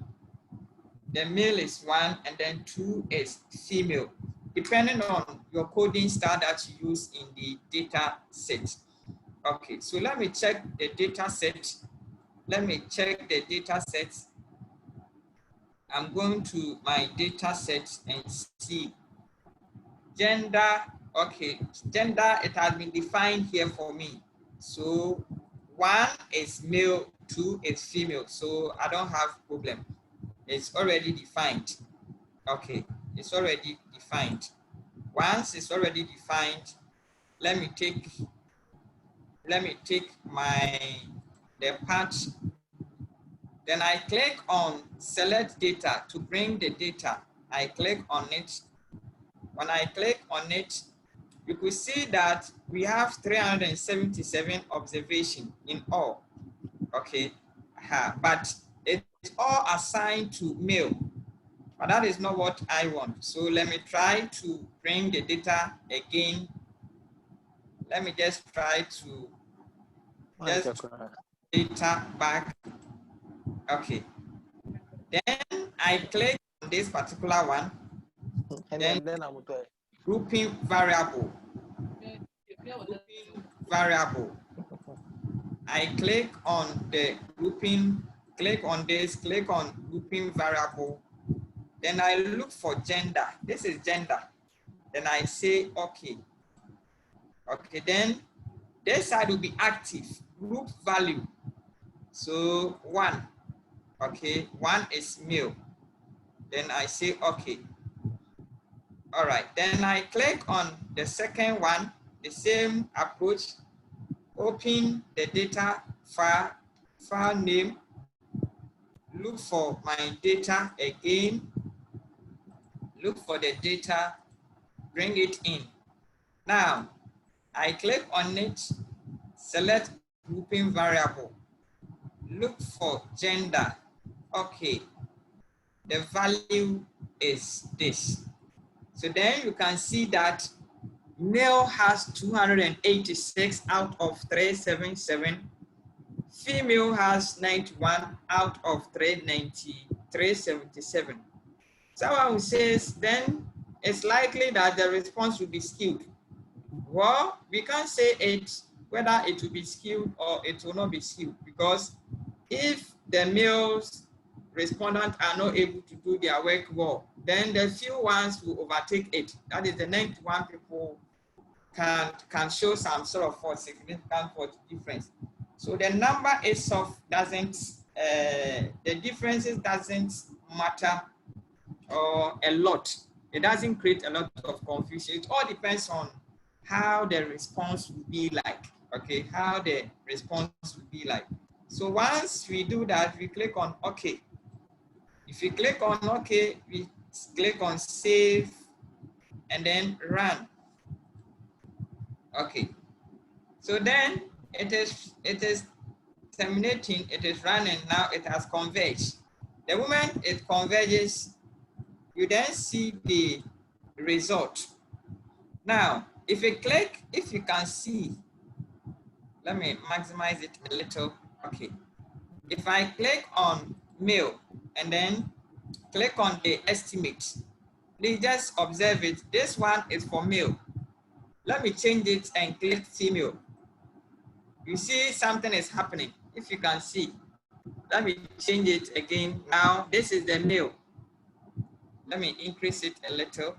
the male is 1, and then 2 is female, depending on your coding style that you use in the data set. Okay, so let me check the data set. Let me check the data set. I'm going to my data set and see gender. Okay, gender, it has been defined here for me. So 1 is male, 2 is female. So I don't have problem. It's already defined. Okay, it's already defined. Once it's already defined, let me take the part. Then I click on select data to bring the data. I click on it. When I click on it, you could see that we have 377 observations in all. Okay, but it's all assigned to male. But that is not what I want. So let me try to bring the data again. Let me just try to just data back. Okay. Then I click on this particular one. And then I'm grouping variable. Grouping variable. I click on the grouping, click on this, click on grouping variable. Then I look for gender. This is gender. Then I say okay. Okay, then this side will be active, group value. So 1. Okay, 1 is male. Then I say okay. All right, then I click on the second one, the same approach. Open the data file name. Look for my data again. Look for the data, bring it in. Now, I click on it, select grouping variable, look for gender. Okay, the value is this. So then you can see that male has 286 out of 377. Female has 91 out of 377. Someone says then it's likely that the response will be skewed. Well, we can't say it whether it will be skewed or it will not be skewed, because if the males respondents are not able to do their work well, then the few ones will overtake it. That is, the 91 people can show some sort of significant difference. So the number itself doesn't, the differences doesn't matter or a lot. It doesn't create a lot of confusion. It all depends on how the response will be like. Okay, how the response will be like. So once we do that, we click on OK. If you click on OK, we click on save and then run. Okay. So then it is terminating, it is running, now it has converged. The moment it converges, you then see the result. Now, if you click, if you can see, let me maximize it a little. Okay. If I click on male and then click on the estimate, please just observe it. This one is for male. Let me change it and click female. You see something is happening. If you can see, let me change it again. Now, this is the male. Let me increase it a little.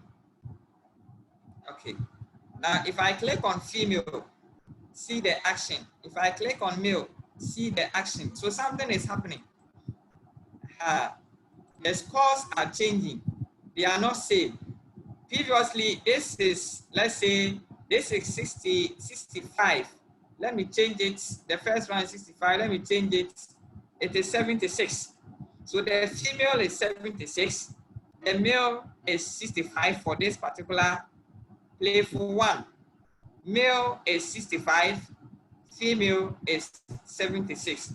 Okay. Now, if I click on female, see the action. If I click on male, see the action. So something is happening. The scores are changing. They are not same. Previously, this is, let's say, this is 65. Let me change it. The first one is 65. Let me change it. It is 76. So the female is 76. The male is 65 for this particular playful one. Male is 65. Female is 76.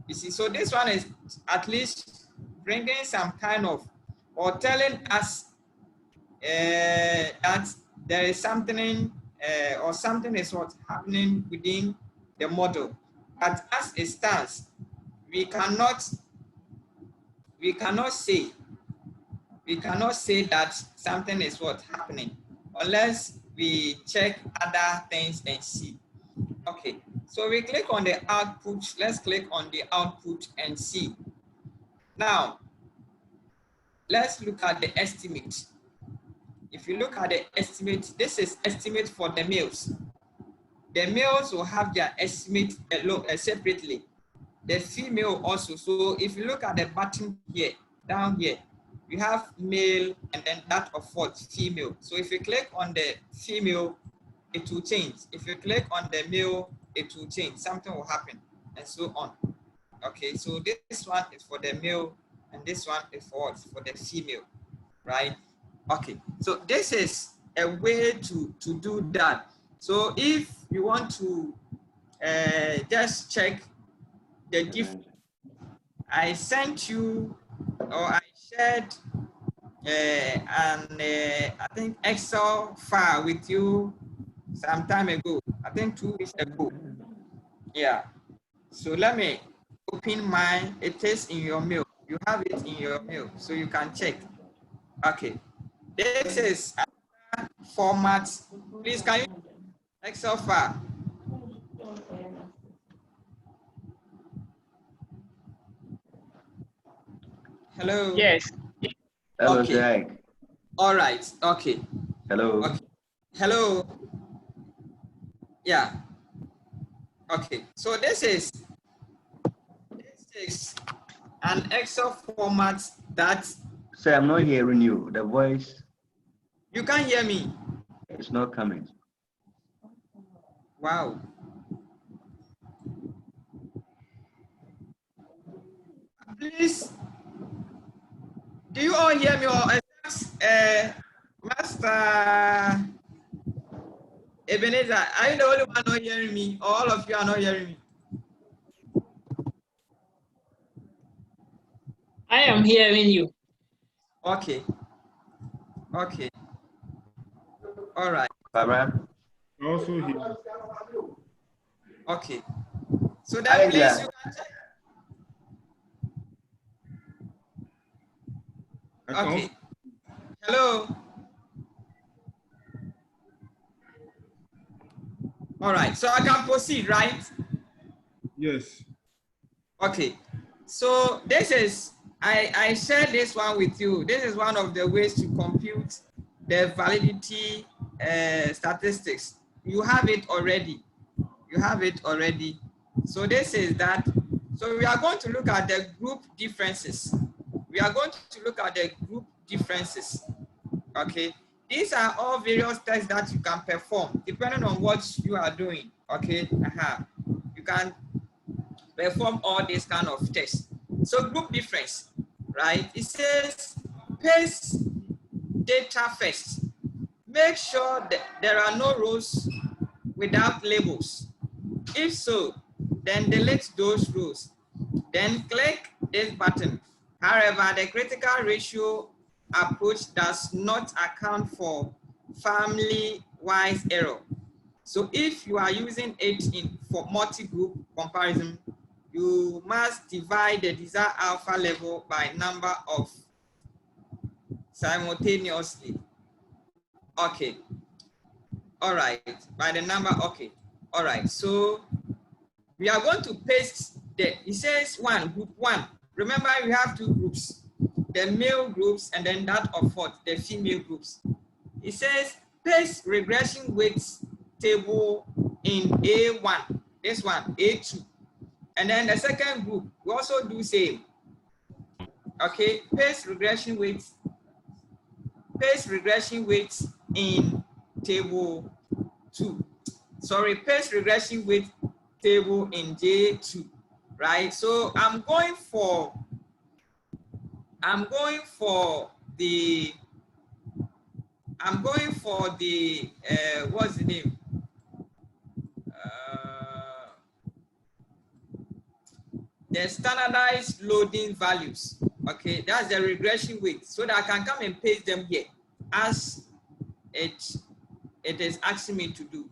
You see, so this one is at least bringing some kind of, or telling us that there is something or something is what's happening within the model. But as it stands, we cannot say that something is what's happening unless we check other things and see. Okay, so we click on the output. Let's click on the output and see. Now, let's look at the estimate. If you look at the estimate, this is estimate for the males. The males will have their estimate separately. The female also. So if you look at the button here, down here, you have male and then that of what? Female. So if you click on the female, it will change. If you click on the male, it will change. Something will happen and so on. Okay, so this one is for the male and this one is for what? For the female, right? Okay, so this is a way to do that. So if you want to just check the difference, I sent you, or I shared I think Excel file with you some time ago, I think 2 weeks ago. Yeah, so let me open mine. It is in your mail. You have it in your mail, so you can check. Okay, this is format. Please, can you Excel file? Hello. Yes. Hello, okay. Zach. All right. Okay. Hello. Okay. Hello. Yeah. Okay. So this is an Excel format that. Sir, I'm not hearing you. The voice. You can't hear me. It's not coming. Wow. Please, do you all hear me, or Master Ebenezer? Are you the only one not hearing me, or all of you are not hearing me? I am hearing you. Okay. Okay. All right. Barbara? Also here. Okay. So then, please, you can check. Okay. Hello. All right. So I can proceed, right? Yes. Okay. So this is, I shared this one with you. This is one of the ways to compute the validity statistics. You have it already. You have it already. So this is that. So we are going to look at the group differences. We are going to look at the group differences. Okay. These are all various tests that you can perform depending on what you are doing. Okay. You can perform all these kind of tests. So group difference, right? It says paste data first. Make sure that there are no rows without labels? If so, then delete those rows. Then click this button. However, the critical ratio approach does not account for family-wise error. So if you are using it for multi-group comparison, you must divide the desired alpha level by number of simultaneously. Okay. All right. By the number. Okay. All right. So we are going to paste it says group one. Remember, we have two groups, the male groups and then that of what? The female groups. It says paste regression weights table in A1. This one, A2. And then the second group, we also do same. Okay, paste regression weights in table 2. Sorry, paste regression weight table in J2, right? So I'm going for the what's the name? The standardized loading values. Okay, that's the regression weight, so that I can come and paste them here as it is asking me to do.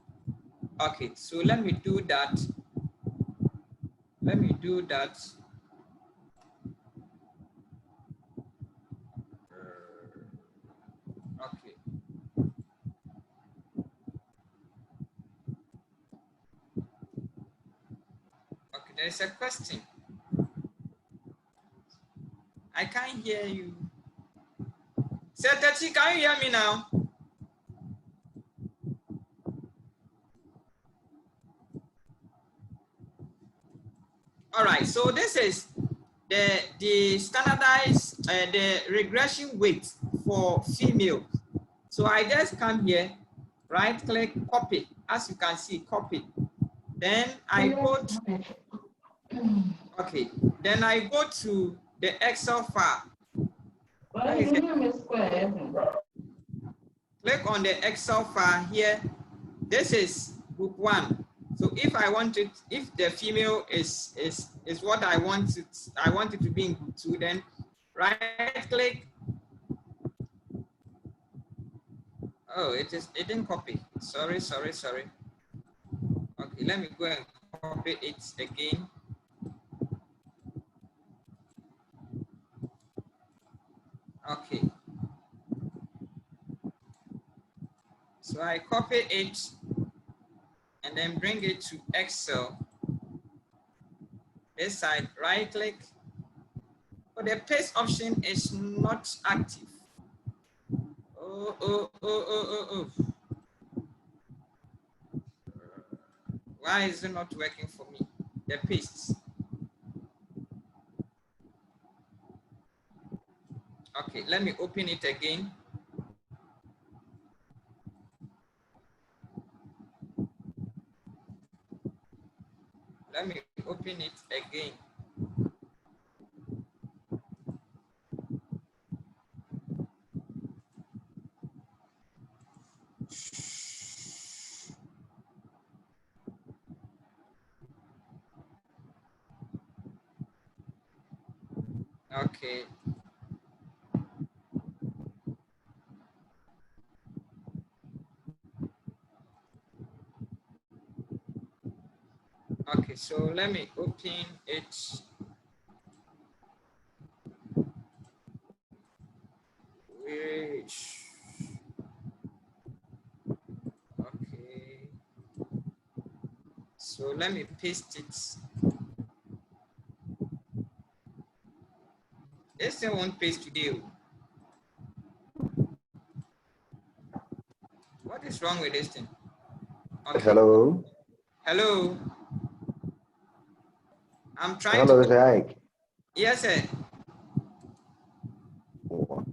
Okay, so let me do that. Okay. Okay, there's a question. I can't hear you. Setachi, can you hear me now? All right, so this is the standardized the regression weight for females. So I just come here, right click, copy. As you can see, copy. Then I go to, okay, then I go to the Excel file. Click on the Excel file here. This is group 1. So if I want it, if the female is what I want it to be in group 2, then right click. Oh, it didn't copy. Sorry. Okay, let me go and copy it again. Okay. So I copy it and then bring it to Excel. This side, right click. But the paste option is not active. Oh. Why is it not working for me? The paste. Okay, let me open it again. Let me open it again. Okay. Okay, so let me open it. Okay. So let me paste it. This thing won't paste today. What is wrong with this thing? Okay. Hello. Hello. I'm trying Hello, to. Zach. Yes, sir. Wow.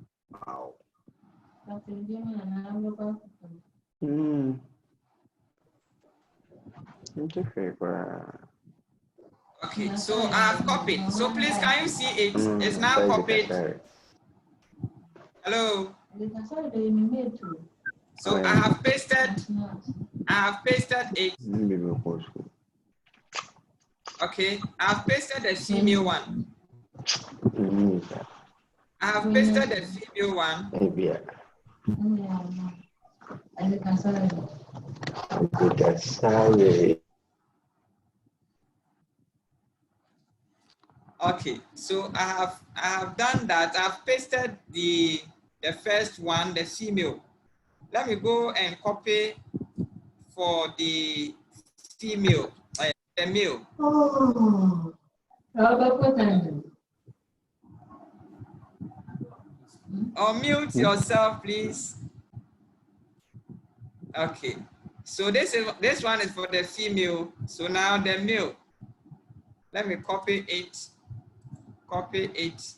Okay, so I've copied. So please, can you see it? It's now copied. Hello. So I have pasted I have pasted it. Okay, I have pasted the female one. I have pasted the female one. Okay, so I have done that. I've pasted the first one, the female. Let me go and copy for the female, the male. Unmute yourself, please. Okay, so this one is for the female. So now the male. Let me copy it. Copy it.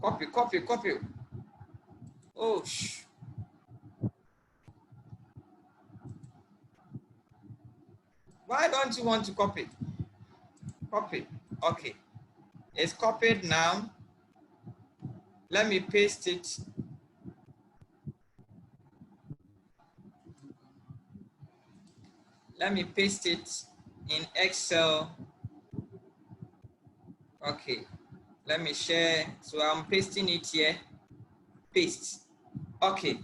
Copy. Oh, why don't you want to copy? Copy. Okay. It's copied now. Let me paste it. Let me paste it in Excel. Okay. Let me share. So I'm pasting it here. Paste. Okay.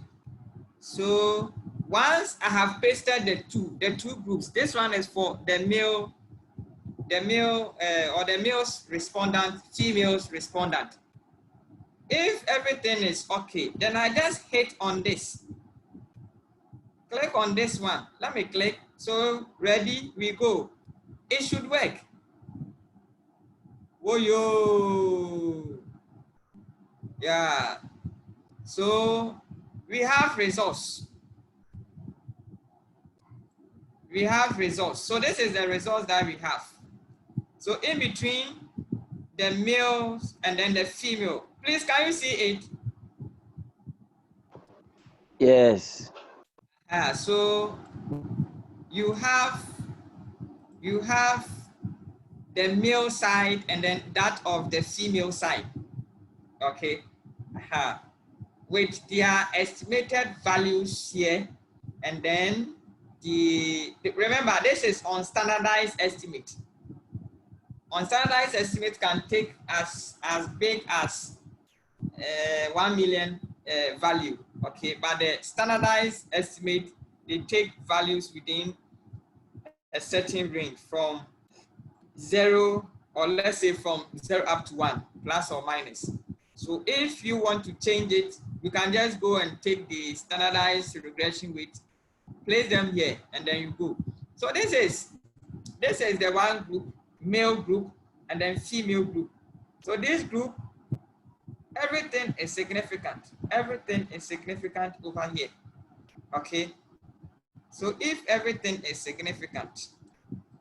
So once I have pasted the two groups, this one is for the male or the male's respondent, female's respondent. If everything is okay, then I just hit on this. Click on this one. Let me click. So ready, we go. It should work. Whoa, yo. Yeah. So we have results. We have results. So this is the results that we have. So in between the males and then the female. Please, can you see it? Yes. So you have the male side and then that of the female side. Okay. With their estimated values here, and then remember this is on standardized estimate. On standardized estimate can take as big as 1 million value. Okay, but the standardized estimate, they take values within a certain range from 0, or let's say from 0 up to 1, plus or minus. So if you want to change it, you can just go and take the standardized regression weight, place them here, and then you go. So this is the one group, male group, and then female group. So this group, everything is significant. Everything is significant over here. Okay. So if everything is significant,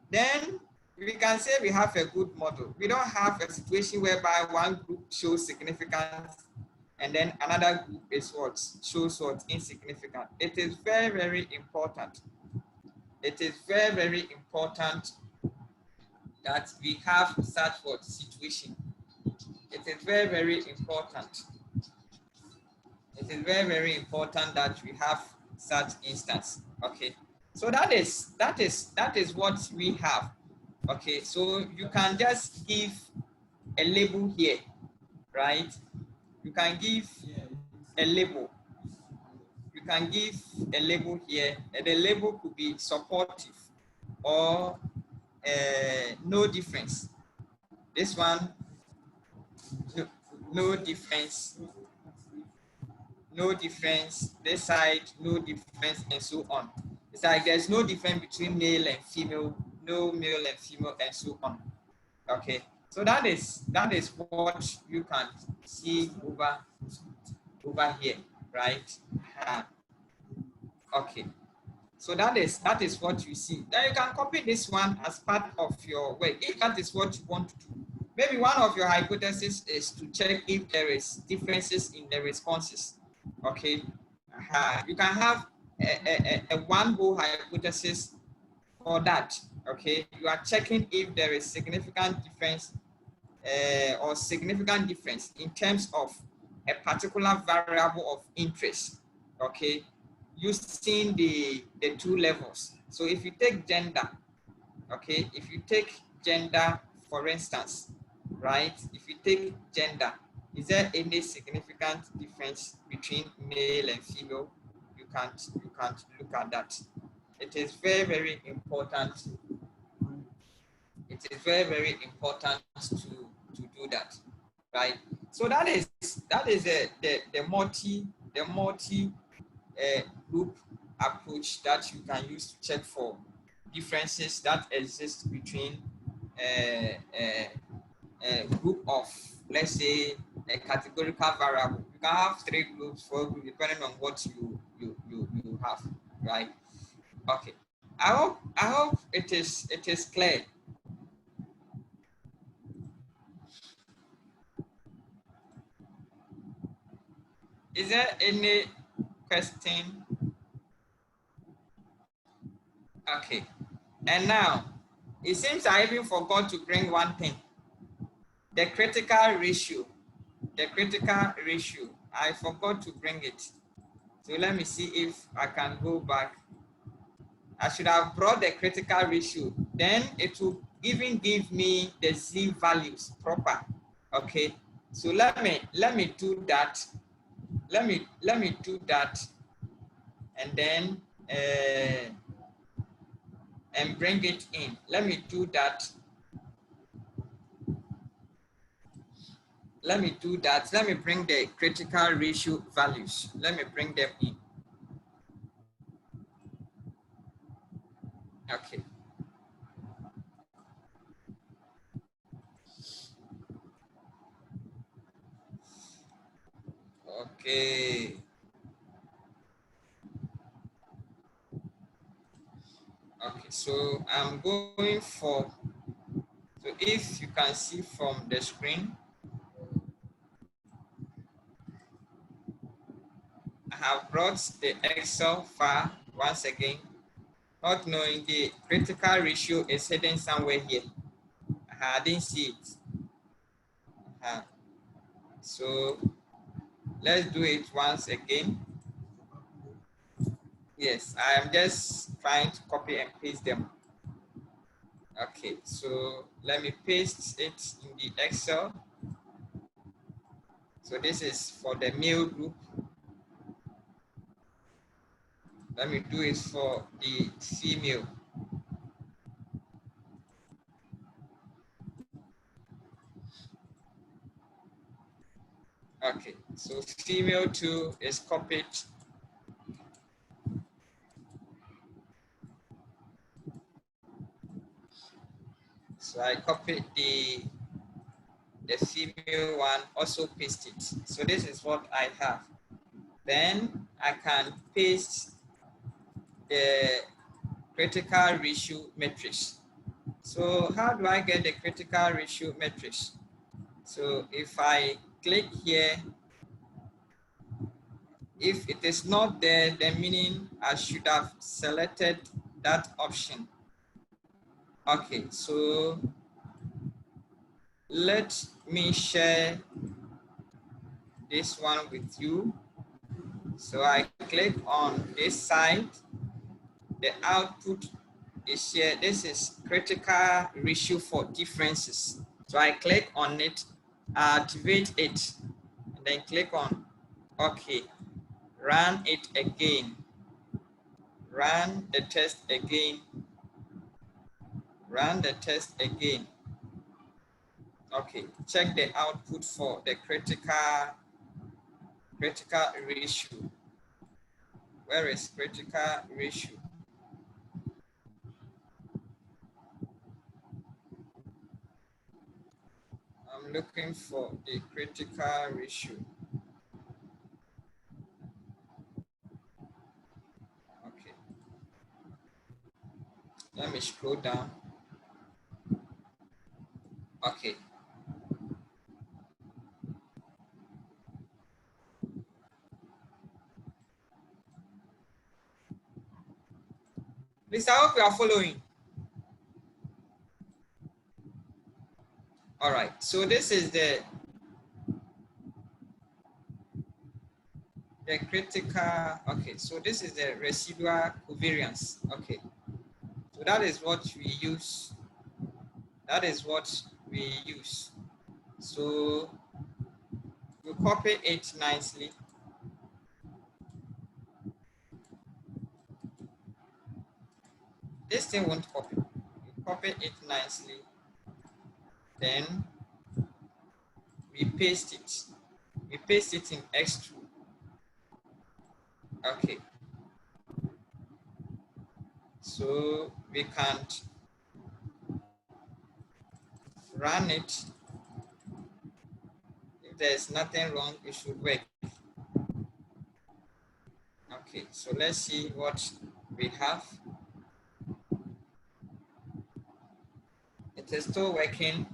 then we can say we have a good model. We don't have a situation whereby one group shows significance and then another group is what shows what insignificant. It is very, very important. It is very, very important that we have such what situation. It is very, very important. It is very, very important that we have such instance. Okay. So that is what we have. Okay, so you can just give a label here, right? You can give a label. You can give a label here, and the label could be supportive or no difference. This one, no difference. No difference. This side, no difference, and so on. It's like there's no difference between male and female, no male and female, and so on. Okay, so that is what you can see over here, right? Okay, so that is what you see. Then you can copy this one as part of your work if that is what you want to do. Maybe one of your hypotheses is to check if there is differences in the responses. Okay, you can have a one whole hypothesis for that. Okay, you are checking if there is significant difference or significant difference in terms of a particular variable of interest. Okay, using the two levels. So if you take gender, okay, if you take gender, for instance, right? If you take gender, is there any significant difference between male and female? You can't look at that. It is very, very important. It is very, very important to do that, right? So that is the multi group approach that you can use to check for differences that exist between a group of, let's say, a categorical variable. You can have 3 groups, 4 groups, depending on what you have, right? Okay. I hope it is clear. Is there any question? Okay. And now, it seems I even forgot to bring one thing. The critical ratio. The critical ratio. I forgot to bring it. So let me see if I can go back. I should have brought the critical ratio. Then it will even give me the Z values proper. Okay. So let me do that. Let me do that, and then and bring it in. Let me do that. Let me do that. Let me bring the critical ratio values. Let me bring them in. Okay. Okay. Okay, so I'm going for, so if you can see from the screen, I have brought the Excel file once again, not knowing the critical ratio is hidden somewhere here. I didn't see it. So let's do it once again. Yes, I am just trying to copy and paste them. Okay, so let me paste it in the Excel. So this is for the male group. Let me do it for the female. Okay, so female 2 is copied. So I copied the female one, also paste it. So this is what I have. Then I can paste the critical ratio matrix. So how do I get the critical ratio matrix? So if I click here, if it is not there, then meaning I should have selected that option. Okay, so let me share this one with you. So I click on this side, the output is here. This is critical ratio for differences. So I click on it, activate it, and then click on OK. Run it again. Run the test again. Run the test again. Okay, check the output for the critical ratio. Where is critical ratio? I'm looking for the critical ratio. Okay. Let me scroll down. Okay. Please, I hope you are following. All right. So this is the the critical, okay, so this is the residual covariance. Okay, so that is what we use. That is what we use. So we copy it nicely. This thing won't copy. We copy it nicely. Then we paste it. We paste it in X2. Okay. So we can't run it. If there's nothing wrong, it should work. Okay, so let's see what we have. It is still working.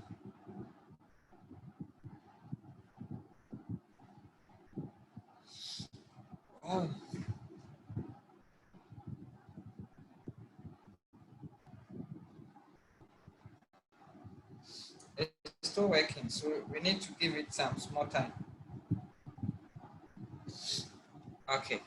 Oh. It's still working, so we need to give it some small time. Okay.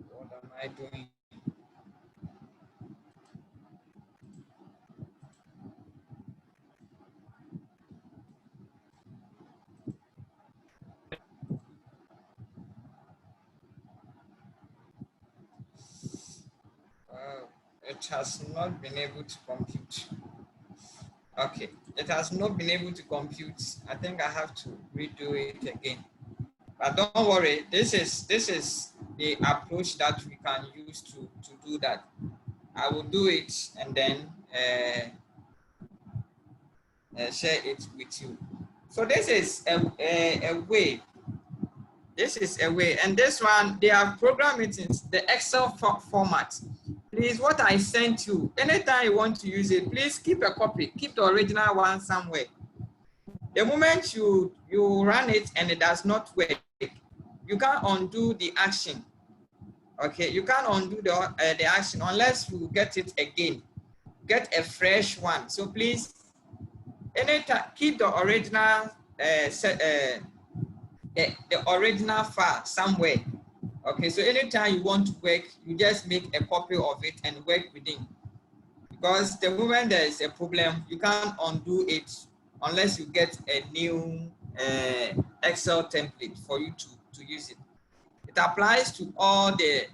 What am I doing? It has not been able to compute. Okay, it has not been able to compute. I think I have to redo it again. But don't worry, this is the approach that we can use to do that. I will do it and then share it with you. So this is a way. This is a way, and this one they have programmed it in the Excel format. Please, what I sent you, anytime you want to use it, please keep a copy, keep the original one somewhere. The moment you run it and it does not work, you can't undo the action. Okay, you can't undo the action unless you get it again. Get a fresh one. So please, anytime keep the original the original file somewhere. Okay, so anytime you want to work, you just make a copy of it and work within. Because the moment there is a problem, you can't undo it unless you get a new Excel template for you to use it. It applies to all the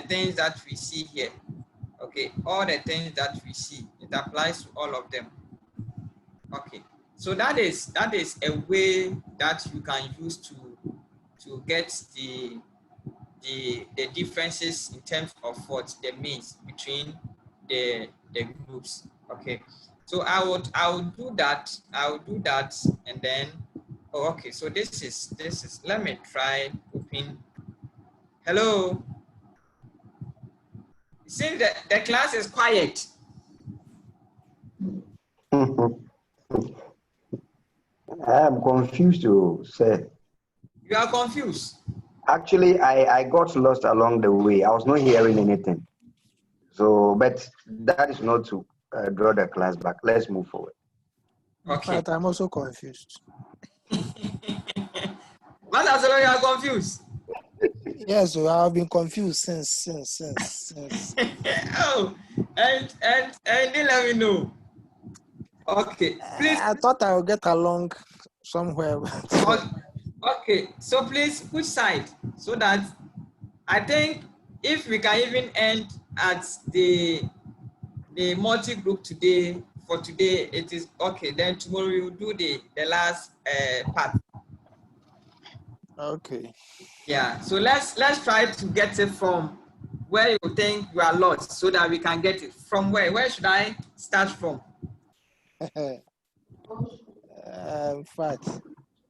things that we see here. Okay, all the things that we see, it applies to all of them. Okay, so that is a way that you can use to get the differences in terms of what the means between the groups. Okay, so I would do that. I will do that, and then okay. So this is. Let me try open. Hello. See, the class is quiet. I'm confused to say. You are confused. Actually, I got lost along the way. I was not hearing anything. So, but that is not to draw the class back. Let's move forward. Okay. But I'm also confused. What else are you confused? Yes, so I've been confused since. Oh, and let me know. Okay, please. I thought I would get along somewhere. Okay, so please, which side? So that I think if we can even end at the multi-group today, for today, it is okay. Then tomorrow we will do the last part. Okay. Yeah, so let's try to get it from where you think you are lost so that we can get it. From where? Where should I start from? In fact,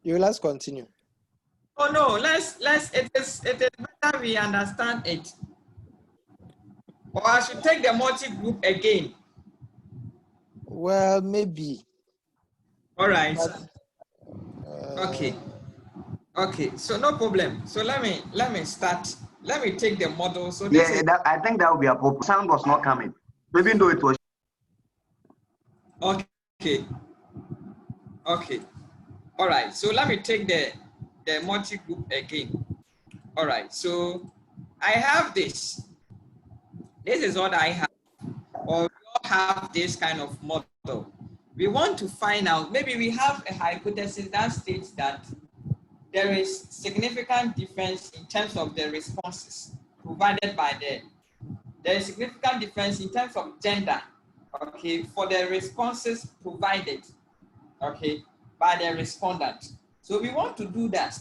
let's continue. Oh no, it is better we understand it. Or I should take the multi-group again. Well, maybe. All right. But, okay. Okay, so no problem. So let me start. Let me take the model. So this I think that would be a problem. Sound was not coming, even though it was Okay. Okay. All right. So let me take the multi-group again. All right. So I have this. This is what I have. Or we all have this kind of model. We want to find out, maybe we have a hypothesis that states that there is significant difference in terms of the responses provided by there is significant difference in terms of gender, okay, for the responses provided, okay, by the respondent. So we want to do that.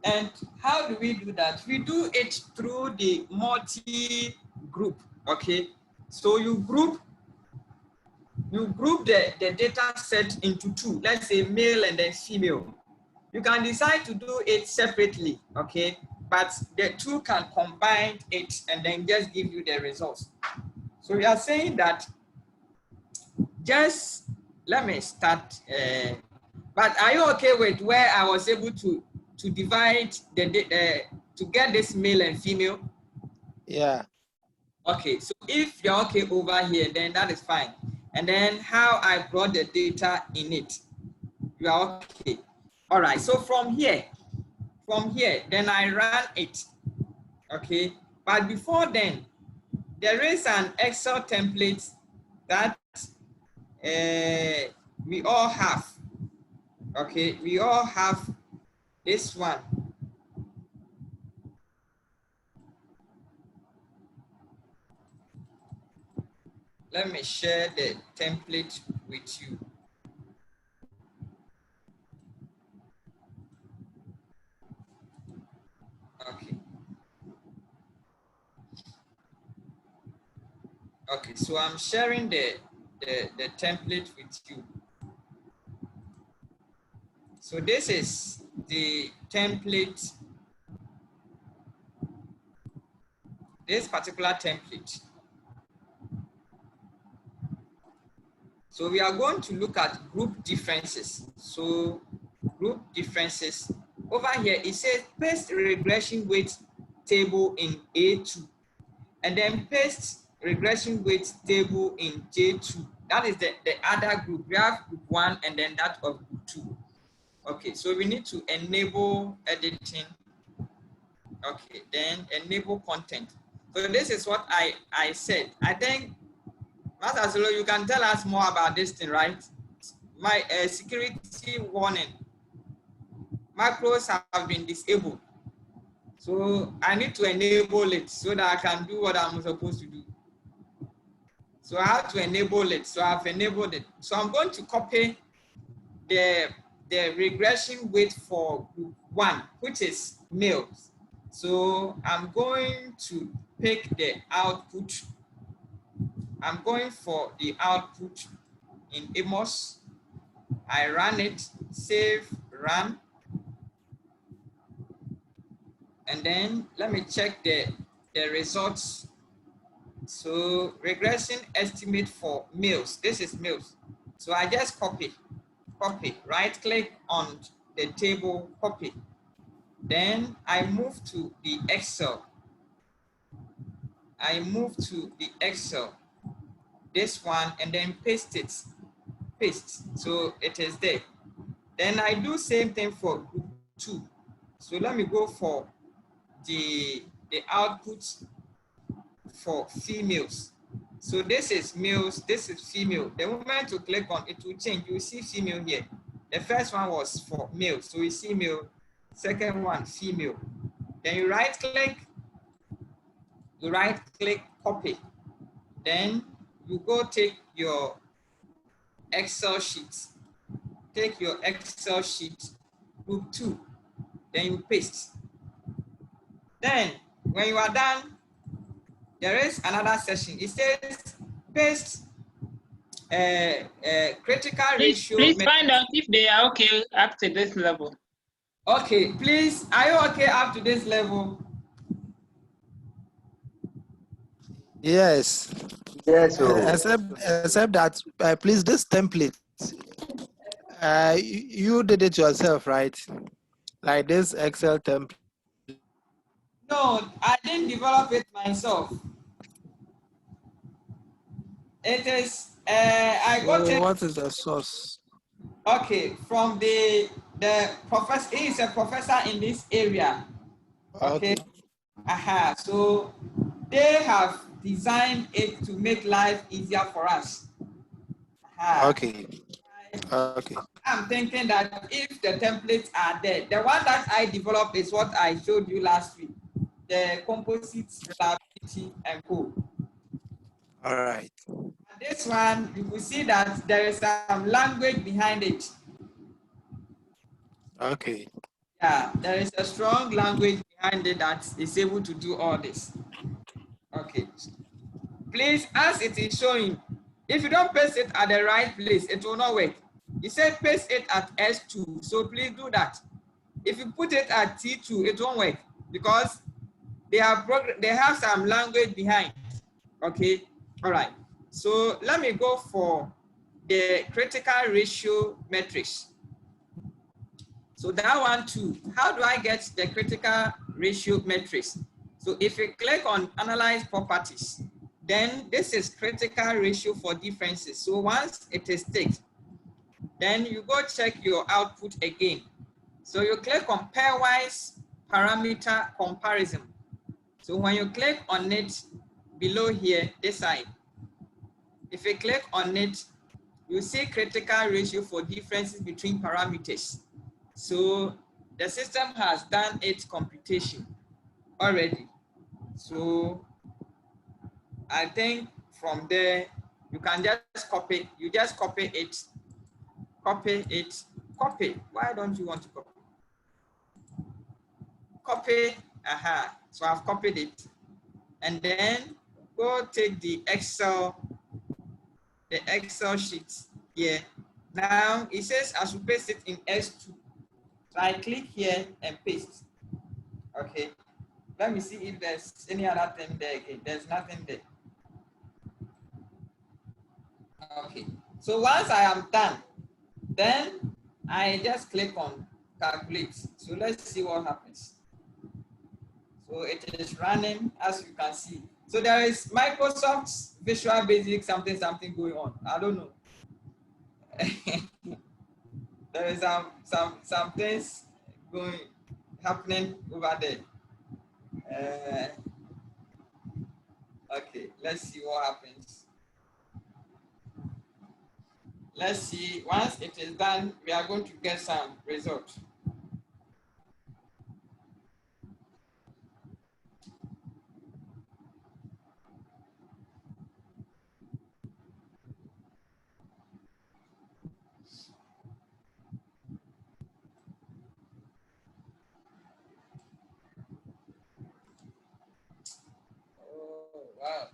And how do we do that? We do it through the multi-group, okay? So you group the data set into two, let's say male and then female. You can decide to do it separately, okay? But the two can combine it and then just give you the results. So we are saying that just, let me start, but are you okay with where I was able to divide to get this male and female? Yeah. Okay, so if you're okay over here, then that is fine. And then how I brought the data in it, you are okay. All right, so from here, then I ran it, okay? But before then, there is an Excel template that we all have, okay? We all have this one. Let me share the template with you. Okay. Okay, so I'm sharing the template with you. So this is the template, this particular template. So we are going to look at group differences. So group differences. Over here, it says paste regression weight table in A2. And then paste regression weight table in J2. That is the other group. We have group 1 and then that of group 2. Okay, so we need to enable editing. Okay, then enable content. So this is what I said. I think, Master Solo, you can tell us more about this thing, right? My security warning. Macros have been disabled. So I need to enable it so that I can do what I'm supposed to do. So I have to enable it. So I've enabled it. So I'm going to copy the regression weight for group 1, which is males. So I'm going to pick the output. I'm going for the output in Amos. I run it, save, run. And then let me check the results. So regression estimate for males. This is males. So I just copy, right click on the table, copy. Then I move to the Excel. This one, and then paste it. So it is there. Then I do same thing for group 2. So let me go for the output for females. So this is males, this is female. The moment you click on it will change. You will see female here. The first one was for male, so you see male. Second one, female. Then you right click, copy. Then you go take your Excel sheet. Take your Excel sheet, group 2. Then you paste. Then when you are done, there is another section. It says paste critical ratio. Please find out if they are okay up to this level. Okay, please, are you okay up to this level? Yes. Yes, Except that, please, this template, you did it yourself, right? Like this Excel template. No, I didn't develop it myself. It is I got it. What is the source? Okay, from the professor. He is a professor in this area. Okay. So they have designed it to make life easier for us. Okay. I'm thinking that if the templates are there, the one that I developed is what I showed you last week, the composite reliability and code. All right. This one, you will see that there is some language behind it. Okay. Yeah, there is a strong language behind it that is able to do all this. Okay. Please, as it is showing, if you don't paste it at the right place, it will not work. You said paste it at S2, so please do that. If you put it at T2, it won't work because they have some language behind. Okay, all right. So let me go for the critical ratio matrix. So that one too. How do I get the critical ratio matrix? So if you click on analyze properties, then this is critical ratio for differences. So once it is ticked, then you go check your output again. So you click on pairwise parameter comparison. So when you click on it below here, this side, if you click on it, you see critical ratio for differences between parameters. So the system has done its computation already. So I think from there, you can just copy, you just copy it. Why don't you want to copy? Copy, so I've copied it. And then go take the Excel sheet here. Now it says I should paste it in S2. So I click here and paste. Okay. Let me see if there's any other thing there again. There's nothing there. Okay. So once I am done, then I just click on calculate. So let's see what happens. So it is running, as you can see. So there is Microsoft's Visual Basic something going on. I don't know. There is some things happening over there. Okay, let's see what happens. Let's see. Once it is done, we are going to get some results. Oh, wow.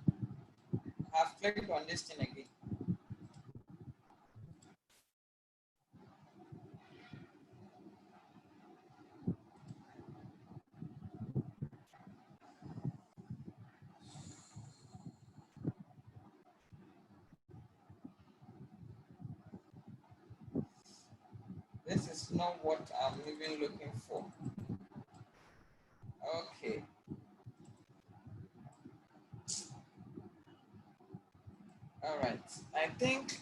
I've clicked on this thing again. This is not what I'm even looking for. Okay. All right. I think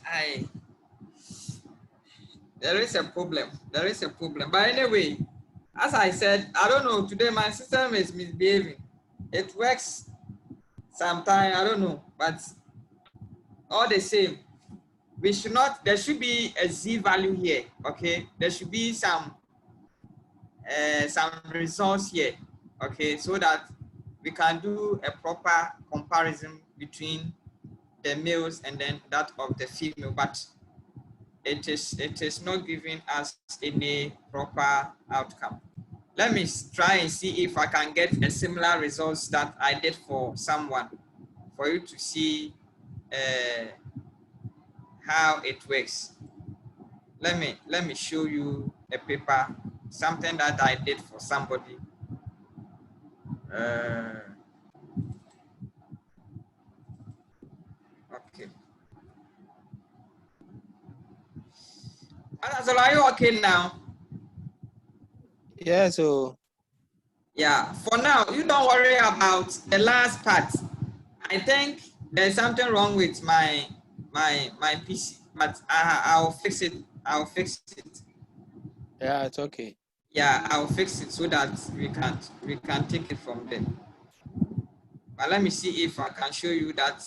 there is a problem. There is a problem. But anyway, as I said, I don't know, today my system is misbehaving. It works sometimes, I don't know, but all the same, there should be a Z value here, okay? There should be some results here, okay? So that we can do a proper comparison between the males and then that of the female, but it is not giving us any proper outcome. Let me try and see if I can get a similar results that I did for someone, for you to see how it works. Let me show you a paper, something that I did for somebody. Okay. So are you okay now? Yeah, so yeah, for now, you don't worry about the last part. I think there's something wrong with my my PC, but I'll fix it. I'll fix it. Yeah, it's okay. Yeah, I'll fix it so that we can take it from there. But let me see if I can show you that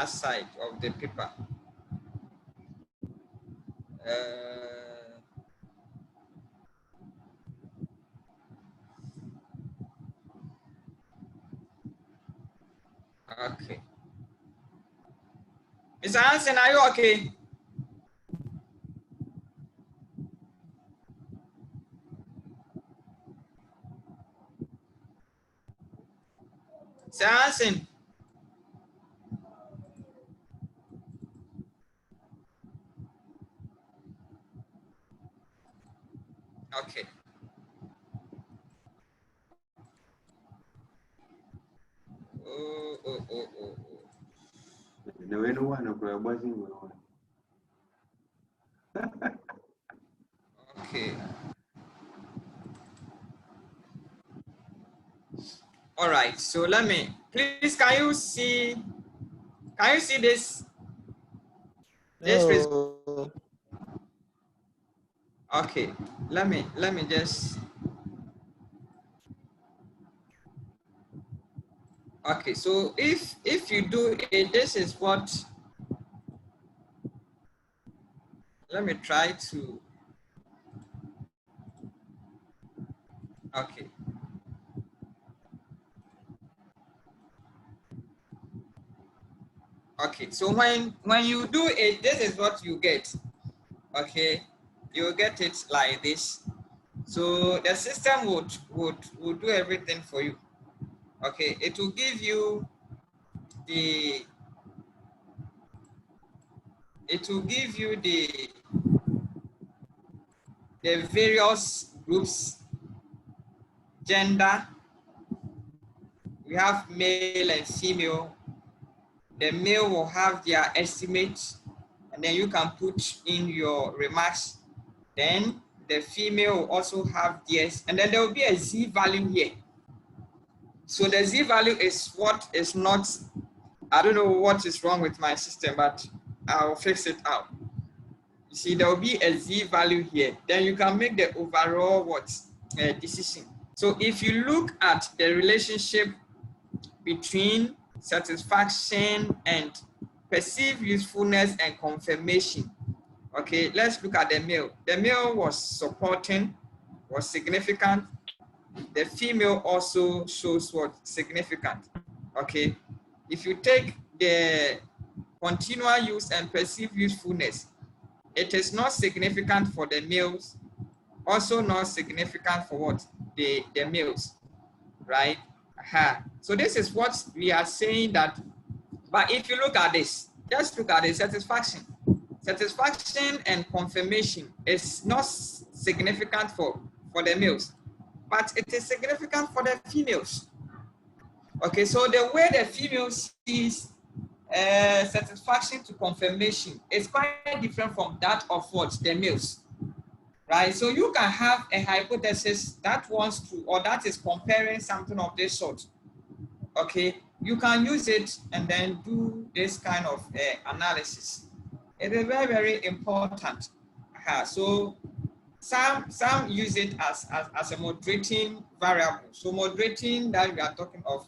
side of the paper. Okay. Mr. Hansen, are you okay? Mr. Hansen. Okay. Oh. Okay. All right. So let me, please, can you see this? No. Okay. Let me just. Okay. So if you do it, this is what. Let me try to. Okay. Okay. So when you do it, this is what you get. Okay. You get it like this. So the system would do everything for you. Okay. It will give you the various groups, gender. We have male and female. The male will have their estimates, and then you can put in your remarks. Then the female will also have theirs, and then there will be a Z value here. So the Z value is what is not, I don't know what is wrong with my system, but I'll fix it out. You see, there will be a Z value here. Then you can make the overall decision. So if you look at the relationship between satisfaction and perceived usefulness and confirmation. Okay, let's look at the male. The male was supporting, was significant. The female also shows what significant. Okay, if you take the continual use and perceived usefulness, it is not significant for the males, also not significant for what? The males, right? So this is what we are saying that, but if you look at this, just look at the satisfaction. Satisfaction and confirmation is not significant for the males, but it is significant for the females. Okay, so the way the females sees satisfaction to confirmation is quite different from that of what the males. Right, so you can have a hypothesis that wants to, or that is comparing something of this sort. Okay, you can use it and then do this kind of analysis. It is very, very important. So some use it as a moderating variable. So moderating that we are talking of,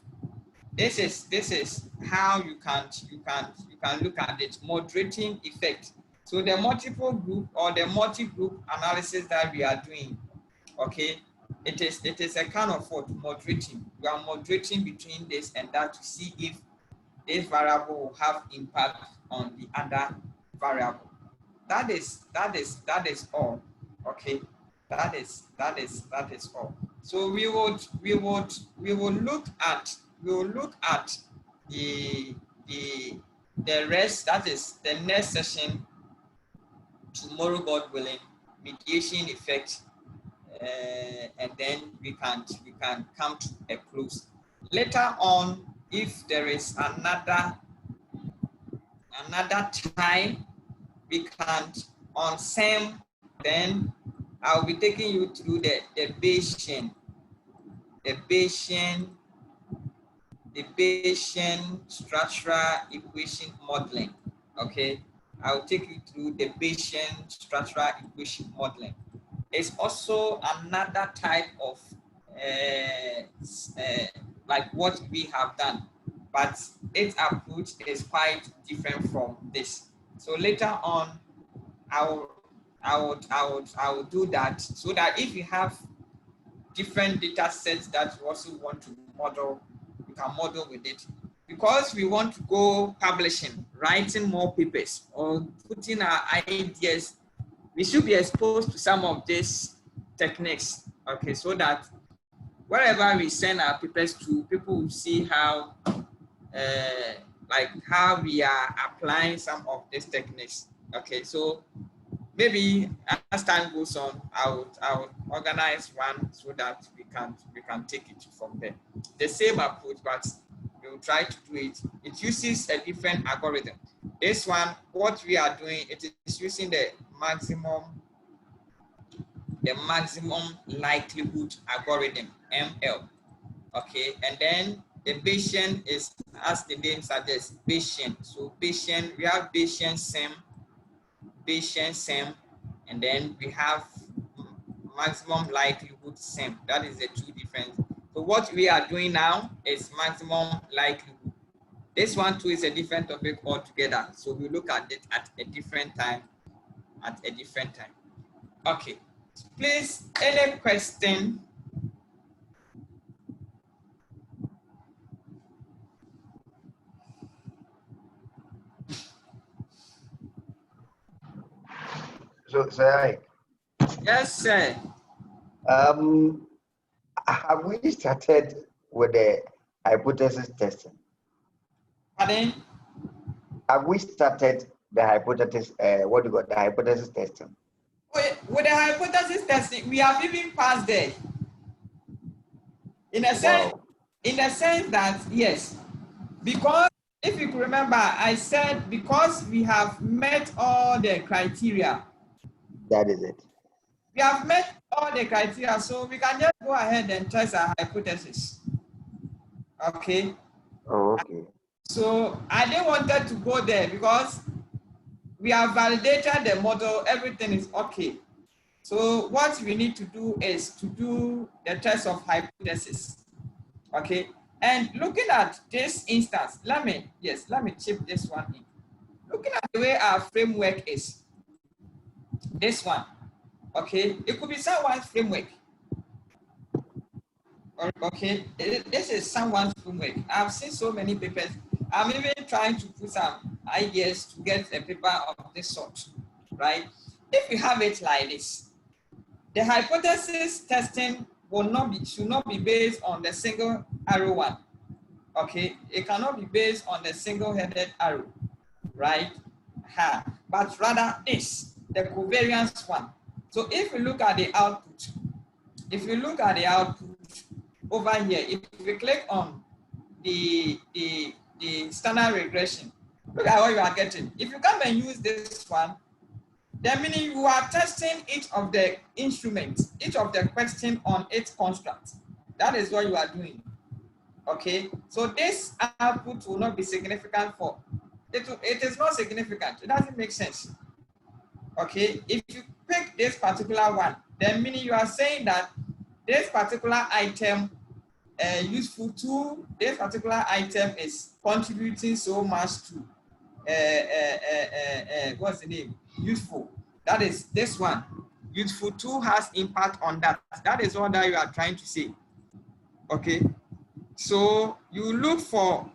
this is how you can look at it, moderating effect. So the multiple group or the multi-group analysis that we are doing, okay, it is a kind of what moderating. We are moderating between this and that to see if this variable will have impact on the other variable. That is all. Okay, that is all. So we will look at the rest. That is the next session. Tomorrow, God willing, mediation effect, and then we can come to a close. Later on, if there is another time, we can on same. Then I'll be taking you through the Bayesian the Bayesian structural equation modeling. Okay, I'll take you through the Bayesian structural equation modeling. It's also another type of like what we have done, but its approach is quite different from this. So later on, I will do that, so that if you have different data sets that you also want to model, you can model with it. Because we want to go publishing, writing more papers, or putting our ideas, we should be exposed to some of these techniques, okay, so that wherever we send our papers to, people will see how, like how we are applying some of these techniques, okay. So maybe as time goes on, I would organize one so that we can take it from there. The same approach, but we will try to do it. It uses a different algorithm. This one, what we are doing, it is using the maximum likelihood algorithm, ML. Okay, and then the Bayesian is, as the name suggests, Bayesian. So Bayesian, we have Bayesian SEM, and then we have maximum likelihood SEM. That is the two different. So what we are doing now is maximum likelihood. This one too is a different topic altogether. So we look at it at a different time. Okay. Please, any question? So, sir. Yes, sir. Have we started with the hypothesis testing? Pardon? Have we started the hypothesis? What do you got? The hypothesis testing. With the hypothesis testing, we have even passed there. In a sense, that yes, because if you remember, I said because we have met all the criteria. That is it. We have met all the criteria, so we can just go ahead and test our hypothesis. Okay. Oh, okay. So I didn't want to go there because we have validated the model, everything is okay. So what we need to do is to do the test of hypothesis. Okay. And looking at this instance, let me chip this one in. Looking at the way our framework is, this one, okay, it could be someone's framework. Okay, this is someone's framework. I've seen so many papers. I'm even trying to put some ideas to get a paper of this sort, right? If you have it like this, the hypothesis testing should not be based on the single arrow one. Okay, it cannot be based on the single-headed arrow, right? But rather this, the covariance one. So if you look at the output, over here, if we click on the standard regression, look at what you are getting. If you come and use this one, then meaning you are testing each of the instruments, each of the question on its construct. That is what you are doing. Okay, so this output will not be significant for it. It is not significant. It doesn't make sense. Okay, if you pick this particular one, then meaning you are saying that this particular item useful to this particular item is contributing so much to what's the name? Useful. That is this one. Useful to has impact on that. That is what that you are trying to say. Okay. So you look for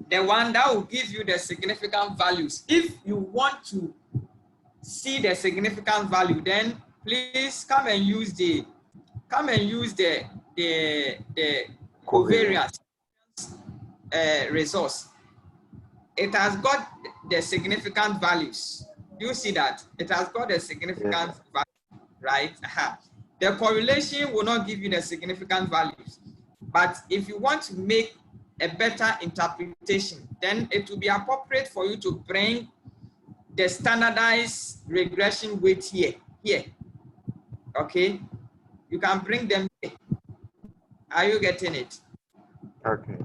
the one that will give you the significant values. If you want to see the significant value, then please come and use the covariance resource. It has got the significant values. You see that it has got the significant value, right? The correlation will not give you the significant values. But if you want to make a better interpretation, then it will be appropriate for you to bring the standardized regression weight here. Okay, you can bring them here. Are you getting it? Okay.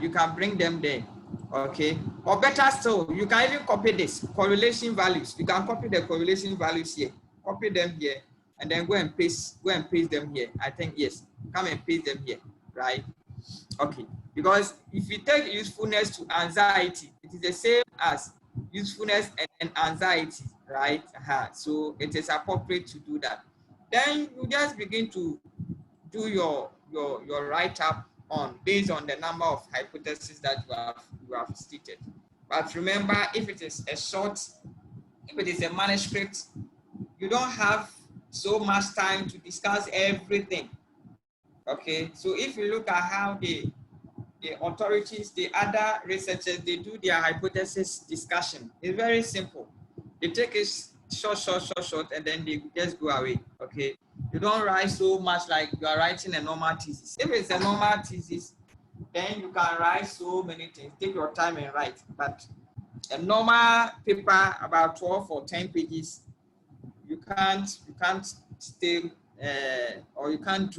You can bring them there. Okay. Or better still, you can even copy this correlation values. You can copy the correlation values here, copy them here, and then go and paste them here. I think yes. Come and paste them here, right? Okay. Because if you take usefulness to anxiety, it is the same as usefulness and anxiety, right? So it is appropriate to do that. Then you just begin to do your write-up on based on the number of hypotheses that you have stated. But remember, if it is a manuscript, you don't have so much time to discuss everything. Okay, so if you look at how the authorities, the other researchers, they do their hypothesis discussion, it's very simple. They take it short, and then they just go away. Okay, you don't write so much like you are writing a normal thesis. If it's a normal thesis, then you can write so many things. Take your time and write. But a normal paper about 12 or 10 pages, you can't stay or you can't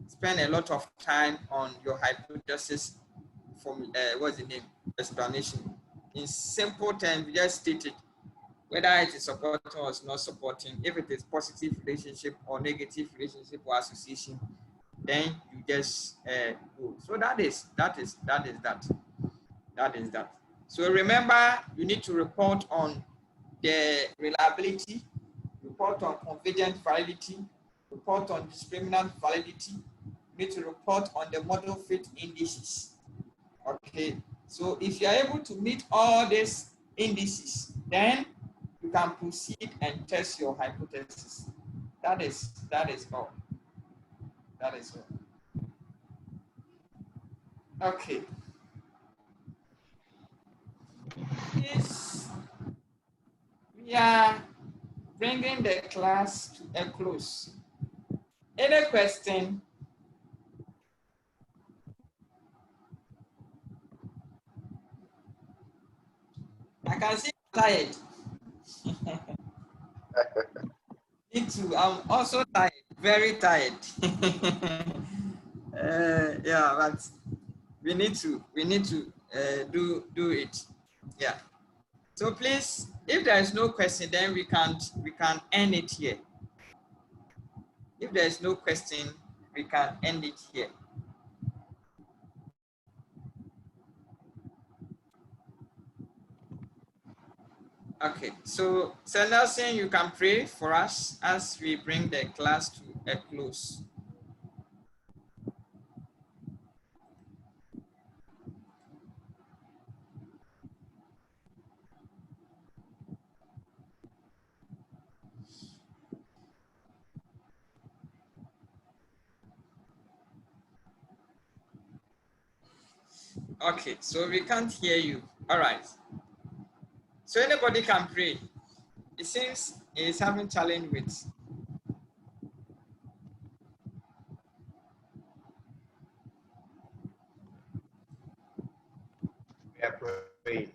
spend a lot of time on your hypothesis from what's the name, explanation. In simple terms, you just state it, whether it is supporting or it's not supporting, if it is positive relationship or negative relationship or association, then you just go. So that is that. So remember, you need to report on the reliability, report on convergent validity, report on discriminant validity. You need to report on the model fit indices. Okay, so if you are able to meet all these indices, then you can proceed and test your hypothesis. That is all. That is all. Okay. Yes, we are bringing the class to a close. Any question? I can see you're tired. Me too. I'm also tired, very tired. Yeah, but we need to do it. Yeah. So please, if there is no question, then we can end it here. If there is no question, we can end it here. Okay, so Nelson, you can pray for us as we bring the class to a close. Okay, so we can't hear you. All right. So anybody can pray. It seems it's having challenge with. We are praying.